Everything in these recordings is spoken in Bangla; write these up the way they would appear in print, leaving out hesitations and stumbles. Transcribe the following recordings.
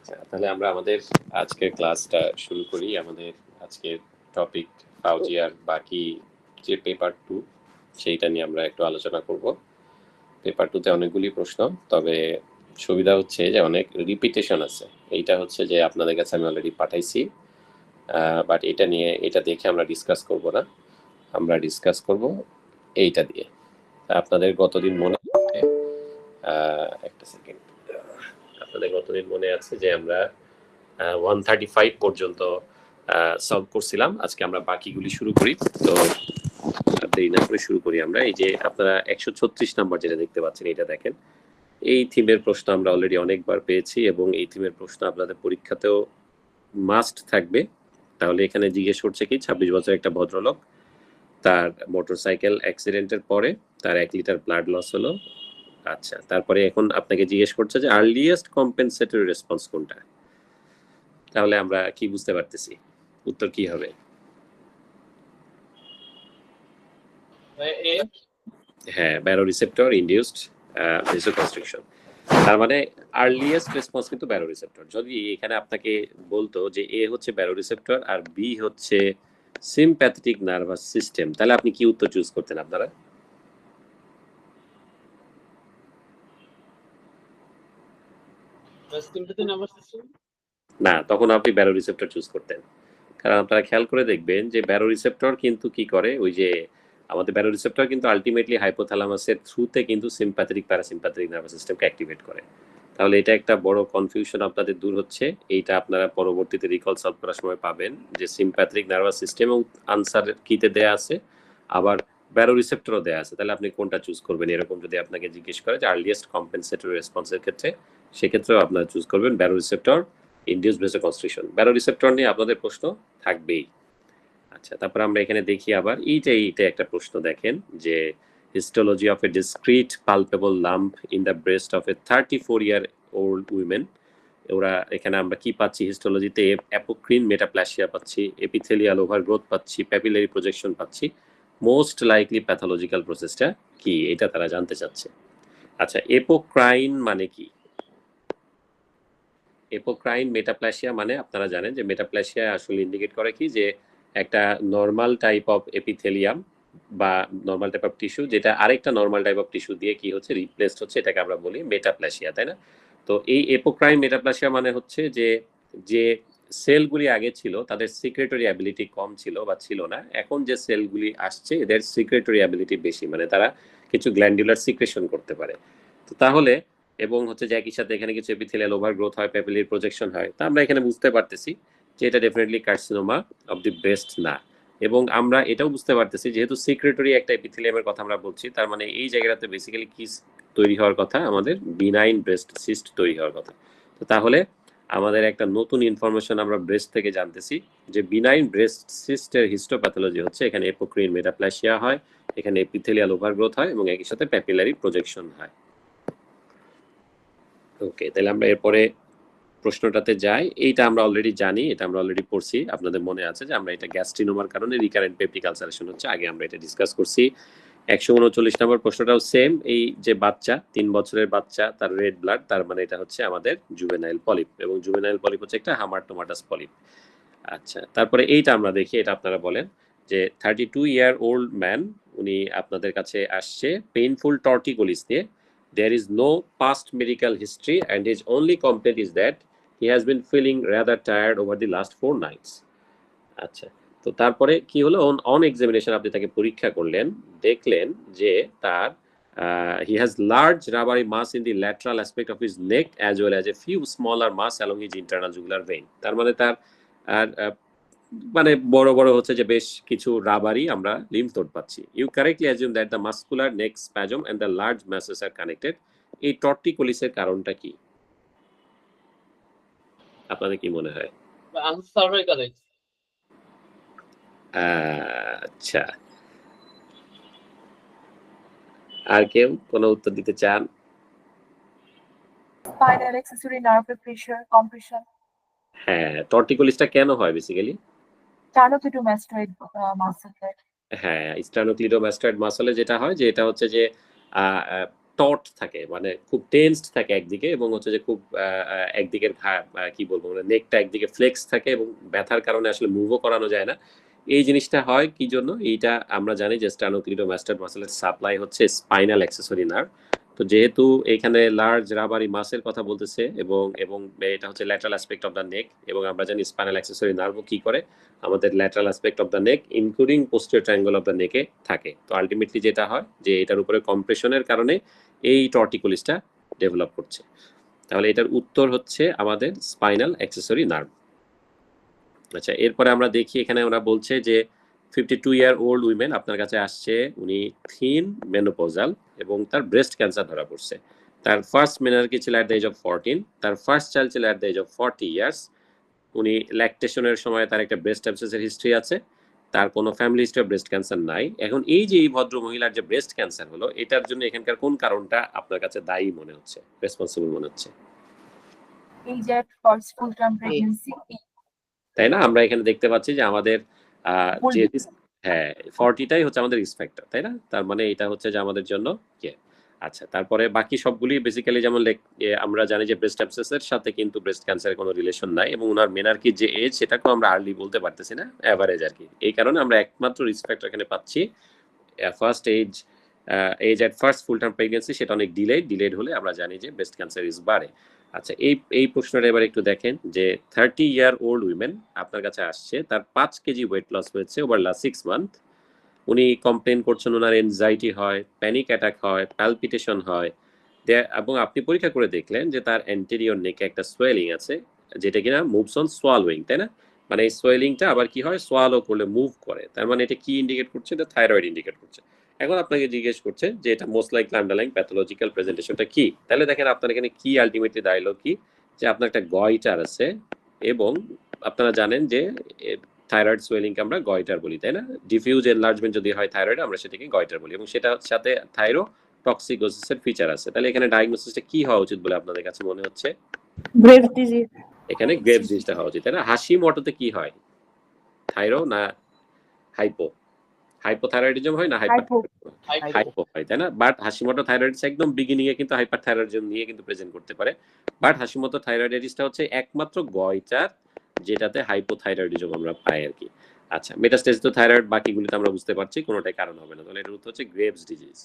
আচ্ছা, তাহলে আমরা আমাদের আজকের ক্লাসটা শুরু করি। আমাদের আজকের টপিক ফাউজিয়ার বাকি যে পেপার 2 সেইটা নিয়ে আমরা একটু আলোচনা করব। পেপার 2 তে অনেকগুলি প্রশ্ন, তবে সুবিধা হচ্ছে যে অনেক রিপিটেশন আছে। এইটা হচ্ছে যে আপনাদের কাছে আমি অলরেডি পাঠাইছি, বাট এটা দেখে আমরা ডিসকাস করব না, আমরা ডিসকাস করব এইটা দিয়ে। আপনাদের গতদিন মনে আছে, একটা সেকেন্ড, আপনাদের গতদিন মনে আছে যে আমরা 135 পর্যন্ত সলভ করছিলাম। আজকে আমরা বাকিগুলি শুরু করি। তো দেরি না করে শুরু করি আমরা। এই যে আপনারা 136 নাম্বার যেটা দেখতে পাচ্ছেন, এটা দেখেন। এই থিমের প্রশ্ন আমরা অলরেডি অনেকবার পেয়েছি এবং এই থিমের প্রশ্ন আপনাদের পরীক্ষাতেও মাস্ট থাকবে। তাহলে এখানে জিজ্ঞেস করছে কি, 26 বছরের একটা ভদ্রলোক, তার মোটরসাইকেল অ্যাক্সিডেন্টের পরে তার 1 লিটার ব্লাড লস হলো। আচ্ছা, তারপরে এখন আপনাকে জিজ্ঞেস করছে যে আর্লিয়েস্ট কম্পেনসেটরি রেসপন্স কোনটা। তাহলে আমরা কি বুঝতে পারতেছি, উত্তর কি হবে? হ্যাঁ, ব্যারোরিসেপ্টর ইনডিউসড ভেসোকনস্ট্রিকশন। তার মানে আর্লিয়েস্ট রেসপন্স কিন্তু ব্যারোরিসেপ্টর। যদি এখানে আপনাকে বলতো যে এ হচ্ছে ব্যারোরিসেপ্টর আর বি হচ্ছে সিম্প্যাথেটিক নার্ভাস সিস্টেম, তাহলে আপনি কি উত্তর চুজ করতেন আপনারা? না, তখন আপনি ব্যারোরিসেপ্টর চুজ করতেন। কারণ আপনারা খেয়াল করে দেখবেন যে ব্যারোরিসেপ্টর কিন্তু কি করে, ওই যে আমাদের ব্যারোরিসেপ্টর কিন্তু আলটিমেটলি হাইপোথ্যালামাসের থ্রুতে কিন্তু সিম্প্যাথেটিক প্যারাসিম্প্যাথেটিক নার্ভাস সিস্টেমকে অ্যাক্টিভেট করে। তাহলে এটা একটা বড় কনফিউশন আপনাদের দূর হচ্ছে। এইটা আপনারা পরবর্তীতে রিকল সলভ করার সময় পাবেন যে সিম্প্যাথেটিক নার্ভাস সিস্টেম এবং আনসার কিতে দেয়া আছে, আবার ব্যারোরিসেপ্টরও দেয়া আছে। তাহলে আপনি কোনটা চুজ করবেন এরকম যদি আপনাকে জিজ্ঞেস করে যে আর্লিয়েস্ট কম্পেনসেটরি রেসপন্সের ক্ষেত্রে, সেক্ষেত্রেও আপনারা চুজ করবেন ব্যারোরিসেপ্টর ইনডিউসড ভেসোকনস্ট্রিকশন। ব্যারোরিসেপ্টর নিয়ে আপনাদের প্রশ্ন থাকবেই। আচ্ছা, তারপর আমরা এখানে দেখি আবার এইটা একটা প্রশ্ন দেখেন যে histology of a discrete palpable lump in the breast of a 34-year-old woman. ওরা এখানে আমরা কি পাচ্ছি হিস্টোলজিতে? অ্যাপোক্রিন মেটাপ্লাসিয়া পাচ্ছি, এপিথেলিয়াল ওভারগ্রোথ পাচ্ছি, প্যাপিলারি প্রজেকশন পাচ্ছি। মোস্ট লাইকলি প্যাথোলজিক্যাল প্রসেসটা কি, এটা তারা জানতে চাচ্ছে। আচ্ছা, এপোক্রাইন মানে কি? এপোক্রাইন মেটাপ্লাসিয়া মানে আপনারা জানেন যে মেটাপ্লাসিয়া আসলে ইন্ডিকেট করে কি, যে একটা নর্মাল টাইপ অফ এপিথেলিয়াম বা নর্মাল টাইপ অফ টিস্যু যেটা আরেকটা নর্মাল টাইপ অফ টিস্যু দিয়ে কি হচ্ছে, রিপ্লেসড হচ্ছে, এটাকে আমরা বলি মেটাপ্লাসিয়া, তাই না? তো এই এপোক্রাইন মেটাপ্লাসিয়া মানে হচ্ছে যে যে সেলগুলি আগে ছিল তাদের সিক্রেটরি অ্যাবিলিটি কম ছিল বা ছিল না, এখন যে সেলগুলি আসছে এদের সিক্রেটরি অ্যাবিলিটি বেশি, মানে তারা কিছু গ্ল্যান্ডুলার সিক্রেশন করতে পারে। তো তাহলে এবং হচ্ছে যে একই সাথে এখানে কিছু এপিথেলিয়াল ওভারগ্রোথ হয়, প্যাপিলারি প্রজেকশন হয়। তা আমরা এখানে বুঝতে পারতেছি যে এটা definitely carcinoma of the breast না। এবং আমরা এটাও বুঝতে পারতেছি যেহেতু সিক্রেটরি একটা এপিথেলিয়ামের কথা আমরা বলছি, তার মানে এই জায়গাটাতে বেসিক্যালি কি তৈরি হওয়ার কথা, আমাদের বিনাইন ব্রেস্ট সিস্ট তৈরি হওয়ার কথা। তো তাহলে আমাদের একটা নতুন ইনফরমেশন আমরা ব্রেস্ট থেকে জানতেছি যে বিনাইন ব্রেস্ট সিস্টের হিস্টোপ্যাথোলজি হচ্ছে এখানে এপোক্রিন মেটাপ্লাসিয়া হয়, এখানে এপিথেলিয়াল ওভারগ্রোথ হয় এবং একই সাথে প্যাপিলারি প্রজেকশন হয়। ওকে, তাহলে আমরা এরপরে প্রশ্নটাতে যাই। এইটা আমরা অলরেডি জানি, এটা আমরা অলরেডি পড়ছি, আপনাদের মনে আছে যে আমরা এটা গ্যাস্ট্রিনোমার কারণে রিকারেন্ট পেপটিক আলসারেশন হচ্ছে, আগে আমরা এটা ডিসকাস করছি। 139 নম্বর প্রশ্নটাও সেম। এই যে বাচ্চা, 3 বছরের বাচ্চা, তার রেড ব্লাড, তার মানে এটা হচ্ছে আমাদের জুভেনাইল পলিপ, এবং জুভেনাইল পলিপ হচ্ছে একটা হামারটোমাটাস পলিপ। আচ্ছা, তারপরে এইটা আমরা দেখি, এটা আপনারা বলেন যে 32-year-old ম্যান, উনি আপনাদের কাছে আসছে পেইনফুল টর্টিকোলিস নিয়ে। There is no past medical history and his only complaint is that he has been feeling rather tired over the last 4 nights. আচ্ছা, তো তারপরে কি হলো, অন এক্সামিনেশন আপনি তাকে পরীক্ষা করলেন, দেখলেন যে তার he has large rubbery mass in the lateral aspect of his neck as well as a few smaller mass along his internal jugular vein. তার মানে তার মানে বড় বড় হচ্ছে যে বেশ কিছু রাবারি আমরা লিম্ফ নোড পাচ্ছি। You correctly assume that the muscular neck spasm and the large masses are connected. এই টর্টিকোলিসের কারণটা কি আপনাদের কি মনে হয়? আচ্ছা, আর কেউ কোনো উত্তর দিতে চান? Spinal accessory nerve pressure compression. হ্যাঁ, টর্টিকোলিসটা কেন হয় বেসিক্যালি? Sternocleidomastoid muscle. হ্যাঁ, স্টার্নোক্লিডোমাস্টয়েড মাসলে যেটা হয় যে এটা হচ্ছে যে টট থাকে, মানে খুব টেন্সড থাকে একদিকে, এবং হচ্ছে যে খুব একদিকের কি বলবো, মানে নেকটা একদিকে ফ্লেক্স থাকে এবং ব্যথার কারণে আসলে মুভও করানো যায় না। এই জিনিসটা হয় কি জন্য? এইটা আমরা জানি যে স্টার্নোক্লিডোমাস্টার মাসেলের সাপ্লাই হচ্ছে স্পাইনাল অ্যাক্সেসরি নার্ভ। তো যেহেতু এখানে লার্জ রাবারি মাসের কথা বলতেছে এবং এবং এটা হচ্ছে ল্যাটারাল অ্যাসপেক্ট অফ দ্য নেক, এবং আমরা জানি স্পাইনাল অ্যাক্সেসরি নার্ভও কি করে আমাদের lateral aspect of the neck including posterior triangle of the নেকে থাকে। তো আলটিমেটলি যেটা হয় যে এটার উপরে কম্প্রেশনের কারণে এই টর্টিকোলিসটা ডেভেলপ করছে। তাহলে এটার উত্তর হচ্ছে আমাদের স্পাইনাল অ্যাক্সেসরি নার্ভ। আচ্ছা, এরপরে আমরা দেখি এখানে ওরা বলছে যে 52-year-old উইমেন আপনার কাছে আসছে, উনি থিন মেনোপজাল এবং তার ব্রেস্ট ক্যান্সার ধরা পড়ছে। তার ফার্স্ট মেনার্কি ছিল অ্যাট দ্য এজ অফ 14, তার ফার্স্ট চাইল্ড ছিল at the age of 40 years. উনি ল্যাকটেশনের সময় তার একটা ব্রেস্ট অ্যাবসেসের হিস্ট্রি আছে, তার কোনো family history of breast cancer নাই। এখন এই যে এই ভদ্র মহিলার যে ব্রেস্ট ক্যান্সার হলো, এটার জন্য এখানকার কোন কারণটা আপনার কাছে দায়ী মনে হচ্ছে, রেসপন্সিবল মনে হচ্ছে? age at first full-term pregnancy, তাই না? আমরা এখানে দেখতে পাচ্ছি যে আমাদের যে Full- হ্যাঁ 40টাই হচ্ছে আমাদের রিস্ক ফ্যাক্টর, তাই না? তার মানে এটা হচ্ছে যে আমাদের জন্য আচ্ছা, তারপরে বাকি সবগুলি বেসিক্যালি যেমন আমরা জানি যে ব্রেস্ট অ্যাবসেসের সাথে কিন্তু ব্রেস্ট ক্যান্সারের কোনো রিলেশন নাই, এবং ওনার মেনার্কির যে এজ সেটাকেও আমরা আর্লি বলতে পারতেছি না, অ্যাভারেজ আর কি। এই কারণে আমরা একমাত্র রিস্ক ফ্যাক্টর এখানে পাচ্ছি first age at first full term pregnancy, সেটা অনেক ডিলেড হলে আমরা জানি যে ব্রেস্ট ক্যান্সার রিস্ক বাড়ে। আচ্ছা, এই প্রশ্নটা এবার একটু দেখেন যে 30-year-old উইমেন আপনার কাছে আসছে, তার 5 কেজি ওয়েট লস হয়েছে ওভার লাস্ট 6 মান্থ। উনি কমপ্লেন করছেন ওনার এনজাইটি হয়, প্যানিক অ্যাটাক হয়, প্যালপিটেশন হয়, এবং আপনি পরীক্ষা করে দেখলেন যে তার অ্যান্টেরিয়র নেকে একটা সোয়েলিং আছে, যেটা কিনা মুভস অন সোয়ালোয়িং, তাই না? মানে এই সোয়েলিংটা আবার কি হয়, সোয়ালো করলে মুভ করে, তার মানে এটা কি ইন্ডিকেট করছে? এটা থাইরয়েড ইন্ডিকেট করছে। এখন আপনাকে জিজ্ঞেস করছে যে এটা মোস্ট লাইকলি আন্ডারলাইং প্যাথোলজিক্যাল প্রেজেন্টেশনটা কি। তাহলে দেখেন আপনার এখানে কি আলটিমেটলি দাঁড়ালো কি, যে আপনার একটা গয়টার আছে, এবং আপনারা জানেন যে থাইরয়েড সোয়েলিংকে আমরা গয়টার বলি, তাই না? ডিফিউজ এনলার্জমেন্ট যদি হয় থাইরয়েড, আমরা সেটাকে গয়টার বলি, এবং সেটার সাথে থাইরো টক্সিকোসিসের ফিচার আছে। তাহলে এখানে ডায়াগনোসিসটা কি হওয়া উচিত বলে আপনাদের কাছে মনে হচ্ছে? Graves disease. এখানে গ্রেভস ডিজিজটা হওয়া উচিত, তাই না? হাসিমটোতে কি হয়, থাইরো না হাইপো? হাইপোথাইরয়েডিজম হয় না হাইপো হয়, তাই না? বাট হাসিমটো থাইরয়েডিস একদম বিগিনিং এ কিন্তু হাইপারথাইরয়েডিজম নিয়ে কিন্তু প্রেজেন্ট করতে পারে। বাট হাসিমটো থাইরয়েডিসটা হচ্ছে একমাত্র গয়টার যেটাতে হাইপোথাইরয়েডিজম আমরা পাই আর কি। আচ্ছা, মেটাস্টেজ তো থাইরয়েড, বাকিগুলিতে আমরা বুঝতে পারছি কোনোটাই কারণ হবে না। তাহলে এটার উত্তর হচ্ছে গ্রেভস ডিজিজ।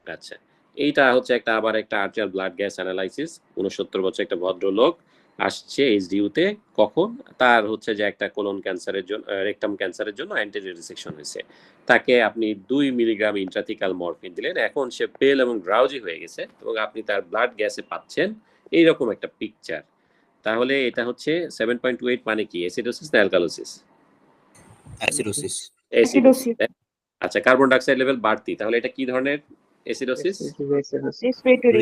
আচ্ছা, এইটা হচ্ছে আবার একটা আর্টিরিয়াল ব্লাড গ্যাস অ্যানালাইসিস। 69 বছর একটা ভদ্রলোক আসছে এইচডিইউতে। কখন? তার হচ্ছে যে একটা কোলন ক্যান্সারের জন্য, রেকটাম ক্যান্সারের জন্য অ্যান্টিজেন রিসেকশন হয়েছে। তাকে আপনি 2 মিলিগ্রাম ইন্ট্রাথিকাল মরফিন দিলেন। এখন সে পেল এবং ড্রাউজি হয়ে গেছে, এবং আপনি তার ব্লাড গ্যাসে পাচ্ছেন এইরকম একটা পিকচার। তাহলে এটা হচ্ছে 7.28, মানে কি, অ্যাসিডোসিস না অ্যালকালোসিস? অ্যাসিডোসিস। অ্যাসিডোসিস। আচ্ছা, কার্বন ডাইঅক্সাইড লেভেল বাড়তি, তাহলে এটা কি ধরনের অ্যাসিডোসিস? রেসপিরেটরি।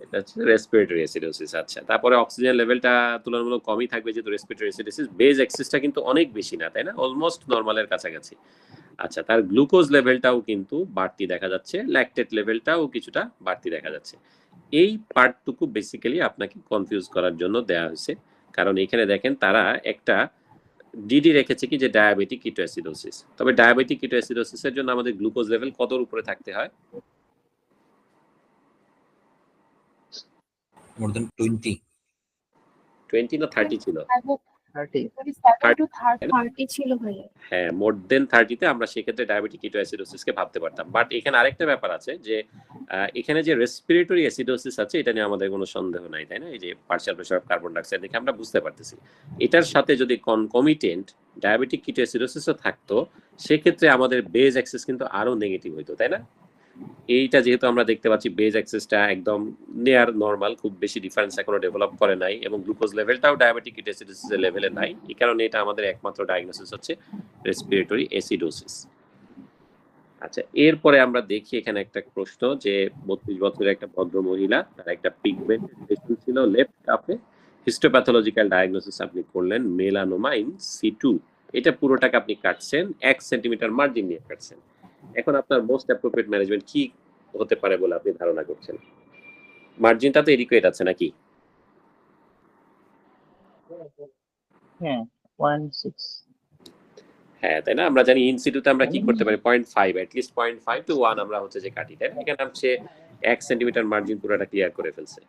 এটা হচ্ছে রেসপিরেটরি অ্যাসিডোসিস। আচ্ছা, তারপরে অক্সিজেন লেভেলটা তুলনামূলক কমই থাকবে যেহেতু রেসপিরেটরি অ্যাসিডোসিস। বেজ এক্সিসটা কিন্তু অনেক বেশি না, তাই না? অলমোস্ট নরমালের কাছাকাছি। আচ্ছা, তার গ্লুকোজ লেভেলটাও কিন্তু বাড়তি দেখা যাচ্ছে, ল্যাকটেট লেভেলটাও কিছুটা বাড়তি দেখা যাচ্ছে। এই পার্টটুকু বেসিক্যালি আপনাকে কনফিউজ করার জন্য দেয়া হয়েছে, কারণ এখানে দেখেন তারা একটা ডিডি রেখেছে কি, যে ডায়াবেটিক কিটোঅ্যাসিডোসিস। তবে ডায়াবেটিক কিটোঅ্যাসিডোসিসের জন্য আমাদের গ্লুকোজ লেভেল কতর উপরে থাকতে হয়? More than 20। 20 না 30 ছিল? 27 to 30 ছিল ভাইয়া। হ্যাঁ, মোর দেন 30 তে আমরা সেক্ষেত্রে ডায়াবেটিক কিটোঅ্যাসিডোসিসকে ভাবতে পারতাম। বাট এখানে আরেকটা ব্যাপার আছে যে এখানে যে রেসপিরেটরি অ্যাসিডোসিস আছে, এটা নিয়ে আমাদের কোনো সন্দেহ নাই, তাই না? এই যে partial pressure of carbon dioxide দেখে আমরা বুঝতে পারতেছি। এটার সাথে যদি কনকমিটেন্ট ডায়াবেটিক কিটোঅ্যাসিডোসিসও থাকতো, সেক্ষেত্রে আমাদের বেজ অ্যাক্সেস কিন্তু আরো নেগেটিভ হইতো, তাই না? এইটা যেহেতু আমরা দেখতে পাচ্ছি বেজ অ্যাক্সেসটা একদম নিয়ার নরমাল, খুব বেশি ডিফারেন্স এখনো ডেভেলপ করে নাই, এবং গ্লুকোজ লেভেলটাও ডায়াবেটিক কিটোঅ্যাসিডোসিসের লেভেলে নাই। এই কারণে এটা আমাদের একমাত্র ডায়াগনোসিস হচ্ছে রেসপিরেটরি অ্যাসিডোসিস। আচ্ছা, এরপরে আমরা দেখি এখানে একটা প্রশ্ন যে 32 বছরের একটা ভদ্র মহিলা, তার একটা পিগমেন্ট রিলেশন ছিল লেফট কাপে, হিস্টোপ্যাথোলজিক্যাল ডায়াগনোসিস আপনি করলেন মেলানোমা ইন C2। এটা পুরোটাকে আপনি কাটছেন 1 সেন্টিমিটার মার্জিন নিয়ে কাটছেন। এখন আপনার মোস্ট অ্যাপ্রোপ্রিয়েট ম্যানেজমেন্ট কি হতে পারে বলে আপনি ধারণা করছেন? মার্জিনটা তো এডিকুয়েট আছে নাকি? হ্যাঁ 1.6 হ্যাঁ তাই না, আমরা জানি ইনসিটুতে আমরা কি করতে পারি 0.5 at least 0.5 to 1 আমরা হচ্ছে যে কাটি, তাই না? এখানে হচ্ছে 1 সেন্টিমিটার মার্জিন পুরোটা ক্লিয়ার করে ফেলছে।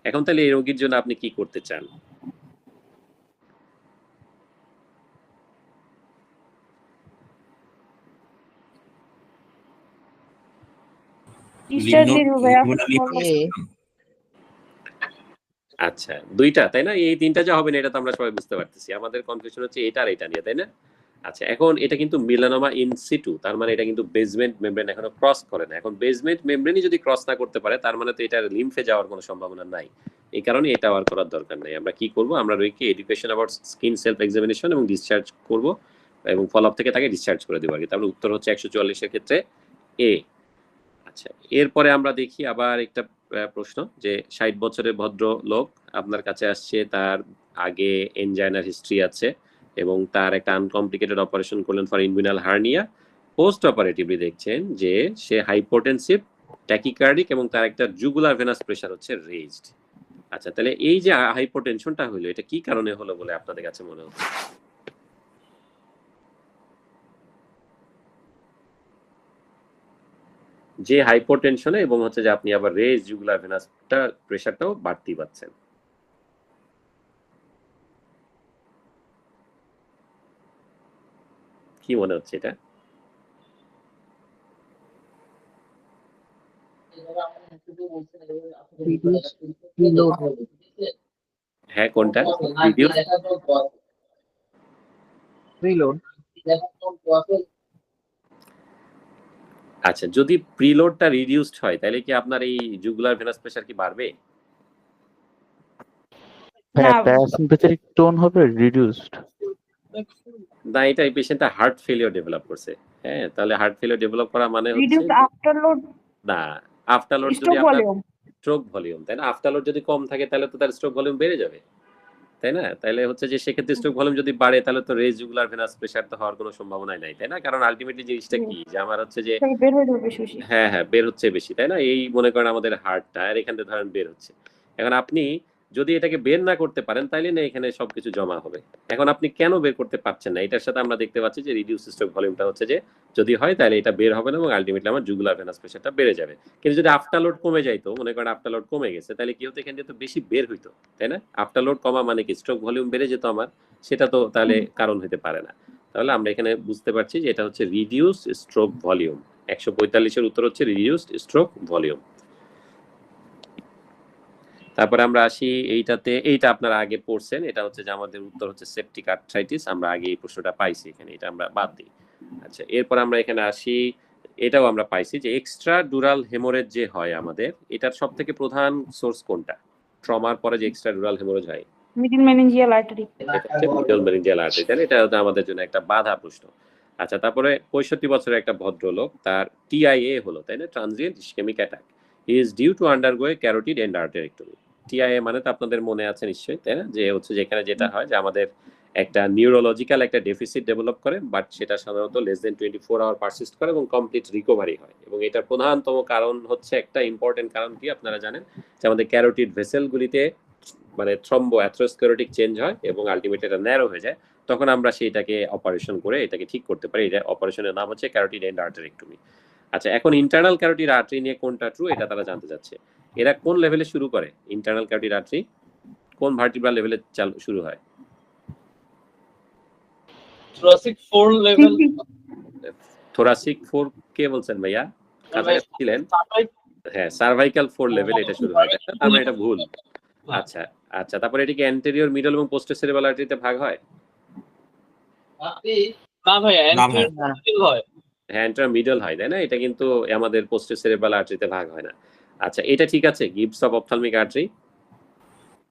এখন তাহলে এই রোগীর জন্য আপনি কি করতে চান? আচ্ছা দুইটা তাই না, এই তিনটা যা হবে না এটা তো আমরা সবাই বুঝতে পারতেছি, আমাদের কনফিউশন হচ্ছে এটা আর এটা নিয়ে, তাই না? আচ্ছা এখন এটা কিন্তু মিলানোমা ইন সিটু, তার মানে এটা কিন্তু বেসমেন্ট মেমব্রেন এখনো ক্রস করে না। এখন বেসমেন্ট মেমব্রেনই যদি ক্রস না করতে পারে তার মানে তো এটা লিম্ফে যাওয়ার কোনো সম্ভাবনা নাই, এই কারণে এটা আর করার দরকার নাই। আমরা কি করব, আমরা রইকে education about skin self examination এবং ডিসচার্জ করব এবং ফলো আপ থেকে তাকে ডিসচার্জ করে দেবো আর কি। তাহলে উত্তর হচ্ছে 144 এর ক্ষেত্রে এ। আচ্ছা এরপরে আমরা দেখি আবার একটা প্রশ্ন, যে 60 বছরের ভদ্র লোক আপনার কাছে আসছে, তার আগে এনজাইনার হিস্ট্রি আছে এবং তার একটা আনকমপ্লিকেটেড অপারেশন করলেন ফর ইনগুইনাল হার্নিয়া। পোস্ট অপারেটিভলি দেখছেন যে সে হাইপোটেনসিভ, ট্যাকিকার্ডিক এবং তার একটা জুগুলার ভেনাস প্রেসার হচ্ছে রেজড। আচ্ছা তাহলে এই যে হাইপোটেনশনটা হলো এটা কি কারণে হলো বলে আপনাদের কাছে মনে হচ্ছে? যে হাইপোটেনশনে এবং হচ্ছে যে আপনি আবার রেজ জুগুলার ভেনাসটা প্রেসারটাও বাড়তি পাচ্ছেন, কি মনে হচ্ছে এটা? হ্যাঁ কোনটা? Reduce preload. আচ্ছা যদি প্রিলোডটা রিডিউসড হয় তাহলে কি আপনার এই জুগুলার ভেনাস প্রেসার কি বাড়বে? হ্যাঁ প্যারাসিম্পথেটিক টোন হবে রিডিউসড। না এটা এই পেশেন্টটা হার্ট ফেলিওর ডেভেলপ করছে। হ্যাঁ তাহলে হার্ট ফেলিওর ডেভেলপ করা মানে হচ্ছে রিডিউস আফটার লোড, না, আফটার লোড যদি স্ট্রোক আপনার ভলিউম। স্ট্রোক ভলিউম, তাই না? আফটার লোড যদি কম থাকে তাহলে তো তার স্ট্রোক ভলিউম বেড়ে যাবে, তাই না? তাহলে হচ্ছে যে সেক্ষেত্রে স্ট্রোক ভলিউম যদি বাড়ে তাহলে তো রেজ জুগুলার ভেনাস প্রেসার তো হওয়ার কোনো সম্ভাবনাই নাই, তাই না? কারণ আলটিমেটলি জিনিসটা কি যে আমার হচ্ছে যে বের হয়ে যাবে বেশি। হ্যাঁ হ্যাঁ বের হচ্ছে বেশি, তাই না? এই মনে করেন আমাদের হার্টটা আর এখান থেকে ধরেন বের হচ্ছে। এখন আপনি যদি এটাকে বের না করতে পারেন তাইলে না এখানে সবকিছু জমা হবে। এখন আপনি কেন বের করতে পারছেন না? এটার সাথে আমরা দেখতে পাচ্ছি যে রিডিউস স্ট্রোক ভলিউমটা হচ্ছে যে যদি হয় তাহলে এটা বের হবে না এবং আলটিমেটলি আমার জুগুলার ভেনাস প্রেসারটা বেড়ে যাবে। কিন্তু যদি আফটার লোড কমে যাইতো, মনে করেন আফটার লোড কমে গেছে, তাহলে কি হতো এখান থেকে তো বেশি বের হইতো, তাই না? আফটার লোড কমা মানে কি স্ট্রোক ভলিউম বেড়ে যেত আমার, সেটা তো তাহলে কারণ হতে পারে না। তাহলে আমরা এখানে বুঝতে পারছি যে এটা হচ্ছে রিডিউস স্ট্রোক ভলিউম। 145 এর উত্তর হচ্ছে রিডিউসড স্ট্রোক ভলিউম। তারপরে আমরা আসি এইটাতে, এইটা আপনারা আগে পড়ছেন, এটা হচ্ছে যে আমাদের উত্তর হচ্ছে সেপটিক আর্থ্রাইটিস, আমরা আগে এই প্রশ্নটা পাইছি, এখানে এটা আমরা বাদ দিই। আচ্ছা এরপর আমরা এখানে আসি, এটাও আমরা পাইছি যে এক্সট্রা ডুরাল হেমোরেজ যে হয় আমাদের, এটার সবথেকে প্রধান সোর্স কোনটা? ট্রমার পরে যে এক্সট্রা ডুরাল হেমোরেজ হয় মিডিল মেনিনজিয়াল আর্টারি। এটা হচ্ছে মিডল মেনিনজিয়াল আর্টারি, তাহলে এটা হচ্ছে আমাদের জন্য একটা বাধা প্রশ্ন। আচ্ছা তারপরে 65 বছরের একটা ভদ্রলোক, তার টিআইএ হলো, তাই না? Transient ischemic attack, he is due to undergo a carotid endarterectomy. TIA মানে তো আপনাদের মনে আছে নিশ্চয়ই, তাই না? যে হচ্ছে যেখানে যেটা হয় যে আমাদের একটা নিউরোলজিক্যাল একটা ডেফিসিট ডেভেলপ করে, বাট সেটা সাধারণত লেস দেন 24 আওয়ার পারসিস্ট করে এবং কমপ্লিট রিকভারি হয়। এবং এটার প্রধানতম কারণ হচ্ছে, একটা ইম্পর্টেন্ট কারণ কি আপনারা জানেন, যে আমাদের ক্যারোটিড ভেসেলগুলিতে মানে থ্রম্বো অ্যাথেরোস্ক্লেরোটিক চেঞ্জ হয় এবং আলটিমেটলি এটা ন্যারো হয়ে যায়, তখন আমরা সেইটাকে অপারেশন করে এটাকে ঠিক করতে পারি। এটা অপারেশনের নাম হচ্ছে ক্যারোটিড এন্ড আর্টারিক্টমি। আচ্ছা এখন ইন্টারনাল ক্যারোটিড আর্টারি নিয়ে কোনটা ট্রু এটা তারা জানতে চাচ্ছে। এরা কোন লেভেলে শুরু করে? ইন্টারনাল ক্যারোটিড আর্টারি কোন ভার্টিব্রাল লেভেলে শুরু হয়? Thoracic 4 level. থোরাসিক 4 কে বলছেন ভাইয়া? কাছাকাছি ছিলেন। হ্যাঁ সার্ভাইকাল 4 লেভেল এটা শুরু হয়, তার মানে এটা ভুল। আচ্ছা আচ্ছা তারপরে এটা কি অ্যান্টেরিয়র মিডল এবং পোস্টেরিয়র সেরেব্রাল আর্টারিতে ভাগ হয়? না ভাই অ্যান্টেরিয়র মিডল হয়। হ্যাঁ অ্যান্টেরিয়র মিডল হয়, তাই না? এটা কিন্তু আমাদের পোস্টেরিয়র সেরেব্রাল আর্টারিতে ভাগ হয় না। আচ্ছা এটা ঠিক আছে, গিবস অফ অপথলমিক আর্টারি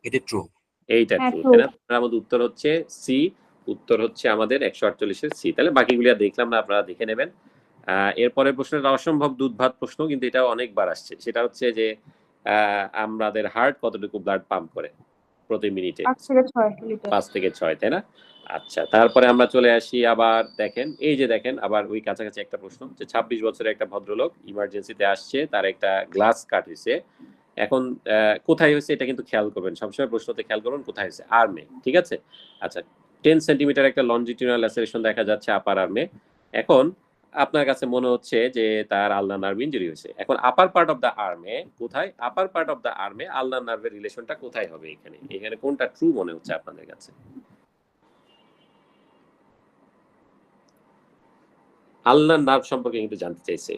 এটা ট্রু। এইটা হ্যাঁ, ট্রু, true. তাই না? আমাদের উত্তর হচ্ছে সি, উত্তর হচ্ছে আমাদের 148 এর সি। তাহলে বাকিগুলি আর দেখলাম না, আপনারা দেখে নেবেন। এরপরের প্রশ্নটা অসম্ভব দুধ ভাত প্রশ্ন, কিন্তু এটা অনেকবার আসছে। সেটা হচ্ছে যে আমাদের হার্ট কতটুকু ব্লাড পাম্প করে প্রতি মিনিটে? 5 থেকে 6 লিটার। 5 থেকে 6, তাই না? আচ্ছা তারপরে আমরা চলে আসি আবার, দেখেন এই যে দেখেন আবার ওই কাছাকাছি একটা প্রশ্ন, যে 26 বছরের একটা ভদ্রলোক ইমার্জেন্সিতে আসছে, তার একটা গ্লাস কাট হয়েছে। এখন কোথায় হয়েছে এটা কিন্তু খেয়াল করবেন, সবসময় প্রশ্নতে খেয়াল করবেন কোথায় হয়েছে। আর্মে, ঠিক আছে? আচ্ছা 10 সেন্টিমিটার একটা লঞ্জিটিউডাল ল্যাসেরেশন দেখা যাচ্ছে আপার আর্মে। এখন আপনার কাছে মনে হচ্ছে যে তার আলনার নার্ভ ইনজুরি হয়েছে। এখন আপার পার্ট অফ দ্য আর্মে কোথায়? আপার পার্ট অফ দ্য আর্মে আলনার নার্ভের রিলেশনটা কোথায় হবে এখানে? এখানে কোনটা ট্রু মনে হচ্ছে আপনাদের কাছে? আলনার নার্ভ সম্পর্কে কিন্তু জানতে চাইছে।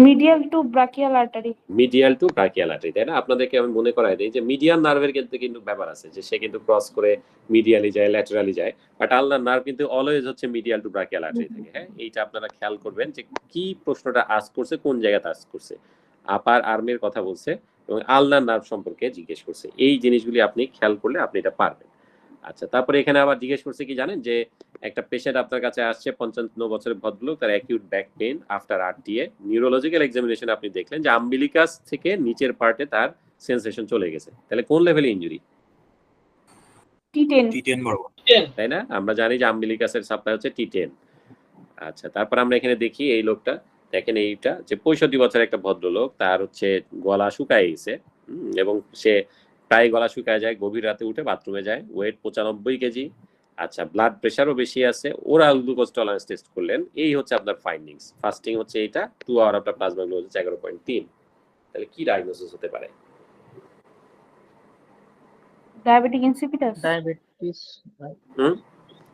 Medial to brachial artery. Medial to brachial artery, তাই না? আপনাদেরকে আমি মনে করাই দিই যে মিডিয়াল নার্ভের কিন্তু ব্যাপার আছে যে সে কিন্তু ক্রস করে মিডিয়ালি যায়, ল্যাটারালি যায়, বাট আলনার নার্ভ কিন্তু অলওয়েজ হচ্ছে মিডিয়াল টু ব্রাকিয়াল আর্টারি থাকে। হ্যাঁ, এইটা আপনারা খেয়াল করবেন যে কি প্রশ্নটা আস্ক করছে, কোন জায়গাতে আস্ক করছে। আপার আর্মের কথা বলছে এবং আলনার নার্ভ সম্পর্কে জিজ্ঞেস করছে। এই জিনিসগুলি আপনি খেয়াল করলে আপনি এটা পারবেন। আচ্ছা, তারপরে এখানে আবার জিজ্ঞেস করছে কি জানেন, যে একটা পেশেন্ট আপনার কাছে আসছে, 55 বছরের ভদ্রলোক, তার acute back pain after RTA. Neurological examination আপনি দেখলেন যে আম্বিলিকাস থেকে নিচের পার্টে তার সেন্সেশন চলে গেছে। তাহলে কোন লেভেলে ইনজুরি? T10। T10 বরাবর। তাই না? আমরা জানি যে আম্বিলিকাসের সাপ্লাই হচ্ছে T10। আচ্ছা, তারপর আমরা এখানে দেখি এই লোকটা, দেখেন এইটা যে 65 বছরের একটা ভদ্রলোক, তার হচ্ছে গলা শুকায় গেছে এবং সে প্রায় গলা শুকায় যায়, গভীর রাতে উঠে বাথরুমে যায়, ওয়েট 95 কেজি। আচ্ছা, ব্লাড প্রেশারও বেশি আছে, ওরাল গ্লুকোজ টলারেন্স টেস্ট করলেন, এই হচ্ছে আপনার ফাইন্ডিংস। ফাস্টিং হচ্ছে এটা, 2 আওয়ার আপনার প্লাজমা গ্লুকোজ হচ্ছে 11.3। তাহলে কি ডায়াগনোসিস হতে পারে? Diabetic insipidus. ডায়াবেটিস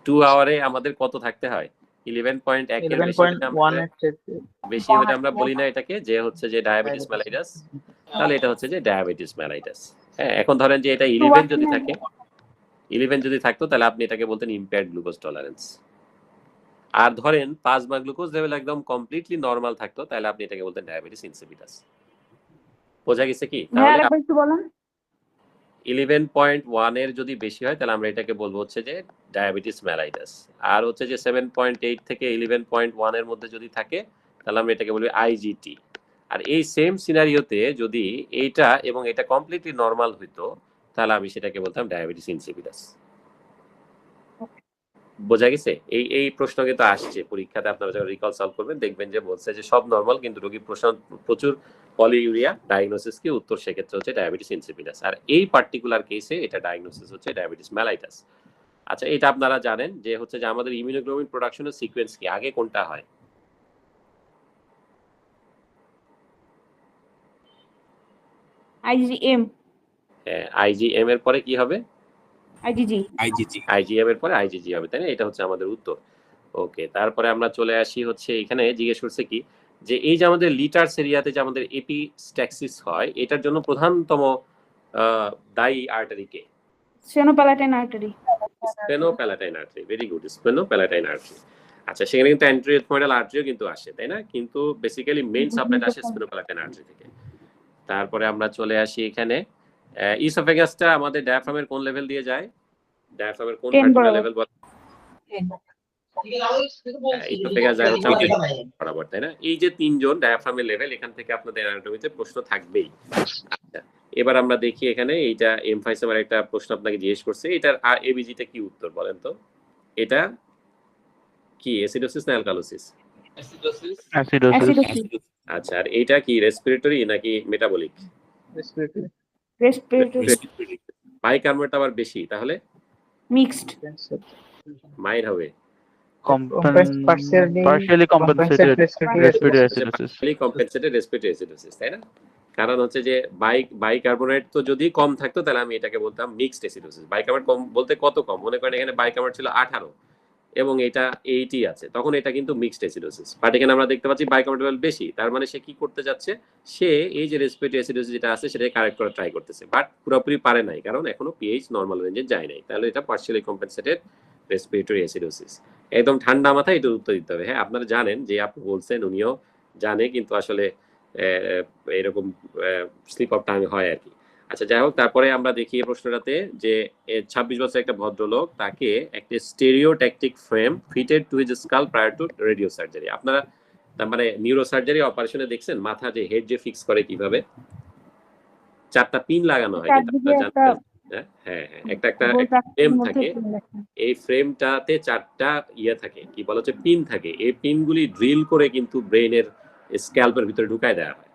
2 আওয়ারে আমাদের কত থাকতে হয়? 11.1 এর বেশি হলে আমরা 11.1 বেশি হলে আমরা বলি না এটাকে যে হচ্ছে যে ডায়াবেটিস মেলাইটাস? তাহলে এটা হচ্ছে যে ডায়াবেটিস মেলাইটাস। হ্যাঁ, এখন ধরেন যে এটা 11 যদি থাকে, 11 যদি থাকতো তাহলে আপনি এটাকে বলতেন ইম্পেয়ার্ড গ্লুকোজ টলারেন্স। আর ধরেন প্লাজমা গ্লুকোজ লেভেল একদম কমপ্লিটলি নরমাল থাকতো, তাহলে আপনি এটাকে বলতেন ডায়াবেটিস ইনসিপিটাস। বোঝা গেছে কি? হ্যাঁ, তাহলে আরেকবার একটু বলেন। 11.1 এর যদি বেশি হয় তাহলে আমরা এটাকে বলবো হচ্ছে যে ডায়াবেটিস মেলাইটাস। আর হচ্ছে যে 7.8 থেকে 11.1 এর মধ্যে যদি থাকে তাহলে আমরা এটাকে বলবো আইজিটি। আর এই সেম সিনারিওতে যদি এইটা এবং এটা কমপ্লিটলি নরমাল হইতো তাহলে আমি সেটাকে বলতাম ডায়াবেটিস ইনসিপিটাস। বোঝা গেছে? এই প্রশ্ন কিন্তু আসছে পরীক্ষাতে, আপনারা যখন রিকল সলভ করবেন দেখবেন যে বলছে যে সব নরমাল কিন্তু রোগী প্রচুর পলিউরিয়া, ডায়াগনোসিস কি? উত্তর সেক্ষেত্রে হচ্ছে ডায়াবেটিস ইনসিপিটাস। আর এই পার্টিকুলার কেসে এটা ডায়াগনোসিস হচ্ছে ডায়াবেটিস মেলাইটাস। আচ্ছা, এটা আপনারা জানেন যে হচ্ছে যে আমাদের ইমিউনোগ্লোবিন প্রোডাকশনের সিকোয়েন্স কি? আগে কোনটা হয়? আইজিএম। হ্যাঁ, আইজিএম এর পরে কি হবে? আইজিজি। আইজিএম এর পরে আইজিজি হবে, তাই না? এটা হচ্ছে আমাদের উত্তর। ওকে, তারপরে আমরা চলে আসি হচ্ছে এখানে জিজ্ঞেস করছে কি যে এই যে আমাদের লিটার্স এরিয়াতে যে আমাদের এপিস্ট্যাক্সিস হয়, এটার জন্য প্রধানতম দায়ী আর্টারি কে? Sphenopalatine artery. Sphenopalatine artery. Very good, sphenopalatine artery. আচ্ছা, সেখানে কিন্তু অ্যান্টেরিওথময়েডাল আর্টারিও কিন্তু আসে, তাই না? কিন্তু বেসিক্যালি মেইন সাপ্লাইটা আসে স্পেনোপ্যালাটাইন আর্টারি থেকে। তারপরে আমরা চলে আসি এখানে ইসোফেগাসটা আমাদের ডায়াফ্রামের কোন লেভেল দিয়ে যায়? ডায়াফ্রামের কোন পার্টিকুলার লেভেল বলে? ইসোফেগাস যায় হচ্ছে আমাদের বরাবর, তাই না? এই যে তিনজন ডায়াফ্রামের লেভেল, এখান থেকে আপনাদের অ্যানাটমিতে প্রশ্ন থাকবেই। আচ্ছা, এবার আমরা দেখি এখানে এইটা এমফাইসেমের একটা প্রশ্ন আপনাকে জিজ্ঞেস করছে, এটার এবিজিটা কি উত্তর বলেন তো? এটা কি অ্যাসিডোসিস না অ্যালকালোসিস? অ্যাসিডোসিস। আচ্ছা, আর এইটা কি রেসপিরেটরি নাকি মেটাবলিক? রেসপিরেটরি। বাইকার্বনেট আবার বেশি, তাহলে মিক্সড। মাইর হবে partially compensated respiratory acidosis. Compensated respiratory acidosis, তাই না? কারণ হচ্ছে যে বাইকার্বনেট তো যদি কম থাকতো তাহলে আমি এটাকে বলতাম মিক্সড অ্যাসিডোসিস। বাইকার্বনেট কম বলতে কত কম? মনে করেন এখানে বাইকার্বনেট ছিল 18 এবং এটা 80 আছে, তখন এটা কিন্তু মিক্সড অ্যাসিডোসিস। বাট এখানে আমরা দেখতে পাচ্ছি বাইকার্বনেট লেভেল বেশি, তার মানে সে কি করতে যাচ্ছে? সে এই যে রেসপিরেটরি অ্যাসিডোসিস যেটা আছে সেটাকে কারেক্ট করার ট্রাই করতেছে, বাট পুরোপুরি পারে নাই, কারণ এখনো পিএইচ নরমাল রেঞ্জে যায় নাই। তাহলে এটা পার্শিয়ালি কম্পেনসেটেড রেসপিরেটরি অ্যাসিডোসিস। একদম ঠান্ডা মাথায় এটা উত্তর দিতে হবে। হ্যাঁ, আপনারা জানেন যে আপনি বলছেন, উনিও জানে, কিন্তু আসলে এরকম স্লিপ অফ টাং হয় আর কি। আচ্ছা, যাই হোক, তারপরে আমরা দেখি এই প্রশ্নটাতে যে 26 বছর একটা ভদ্রলোক, তাকে একটা stereotactic frame fitted to his skull prior to radio surgery. আপনারা তার মানে নিউরো সার্জারি অপারেশনে দেখছেন মাথা যে হেড যে ফিক্স করে কিভাবে 4টা পিন লাগানো হয়, কিন্তু আপনারা জানেন হ্যাঁ একটা ফ্রেম থাকে, এই ফ্রেমটাতে 4টা ইয়ে থাকে, কি বলা হচ্ছে পিন থাকে। এই পিনগুলি ড্রিল করে কিন্তু ব্রেইনের স্ক্যাল্পের ভিতরে ঢুকায় দেওয়া হয়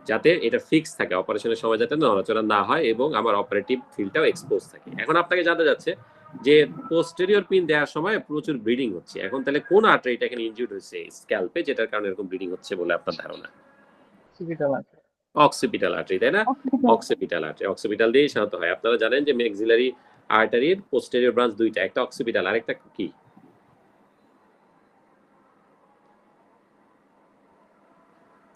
যাতে এটা ফিক্স থাকে, অপারেশনের সময় যাতে নড়াচড়া না হয় এবং আমার অপারেটিভ ফিল্ডটাও এক্সপোজ থাকে। এখন আপনাকে জানতে যাচ্ছে যে পোস্টেরিয়র পিন দেওয়ার সময় প্রচুর ব্লিডিং হচ্ছে, এখন তাহলে কোন আর্টারিটা এখানে ইনজিউর্ড হয়েছে স্ক্যাল্পে যেটার কারণে এরকম ব্লিডিং হচ্ছে বলে আপনার ধারণা? অক্সিপিটাল আর্টারি, তাই না? অক্সিপিটাল আর্টারি, অক্সিপিটাল দিয়ে সাধারণত হয়। আপনারা জানেন যে ম্যাক্সিলারি আর্টারির পোস্টেরিয়র ব্রাঞ্চ দুইটা, একটা অক্সিপিটাল আরেকটা কি?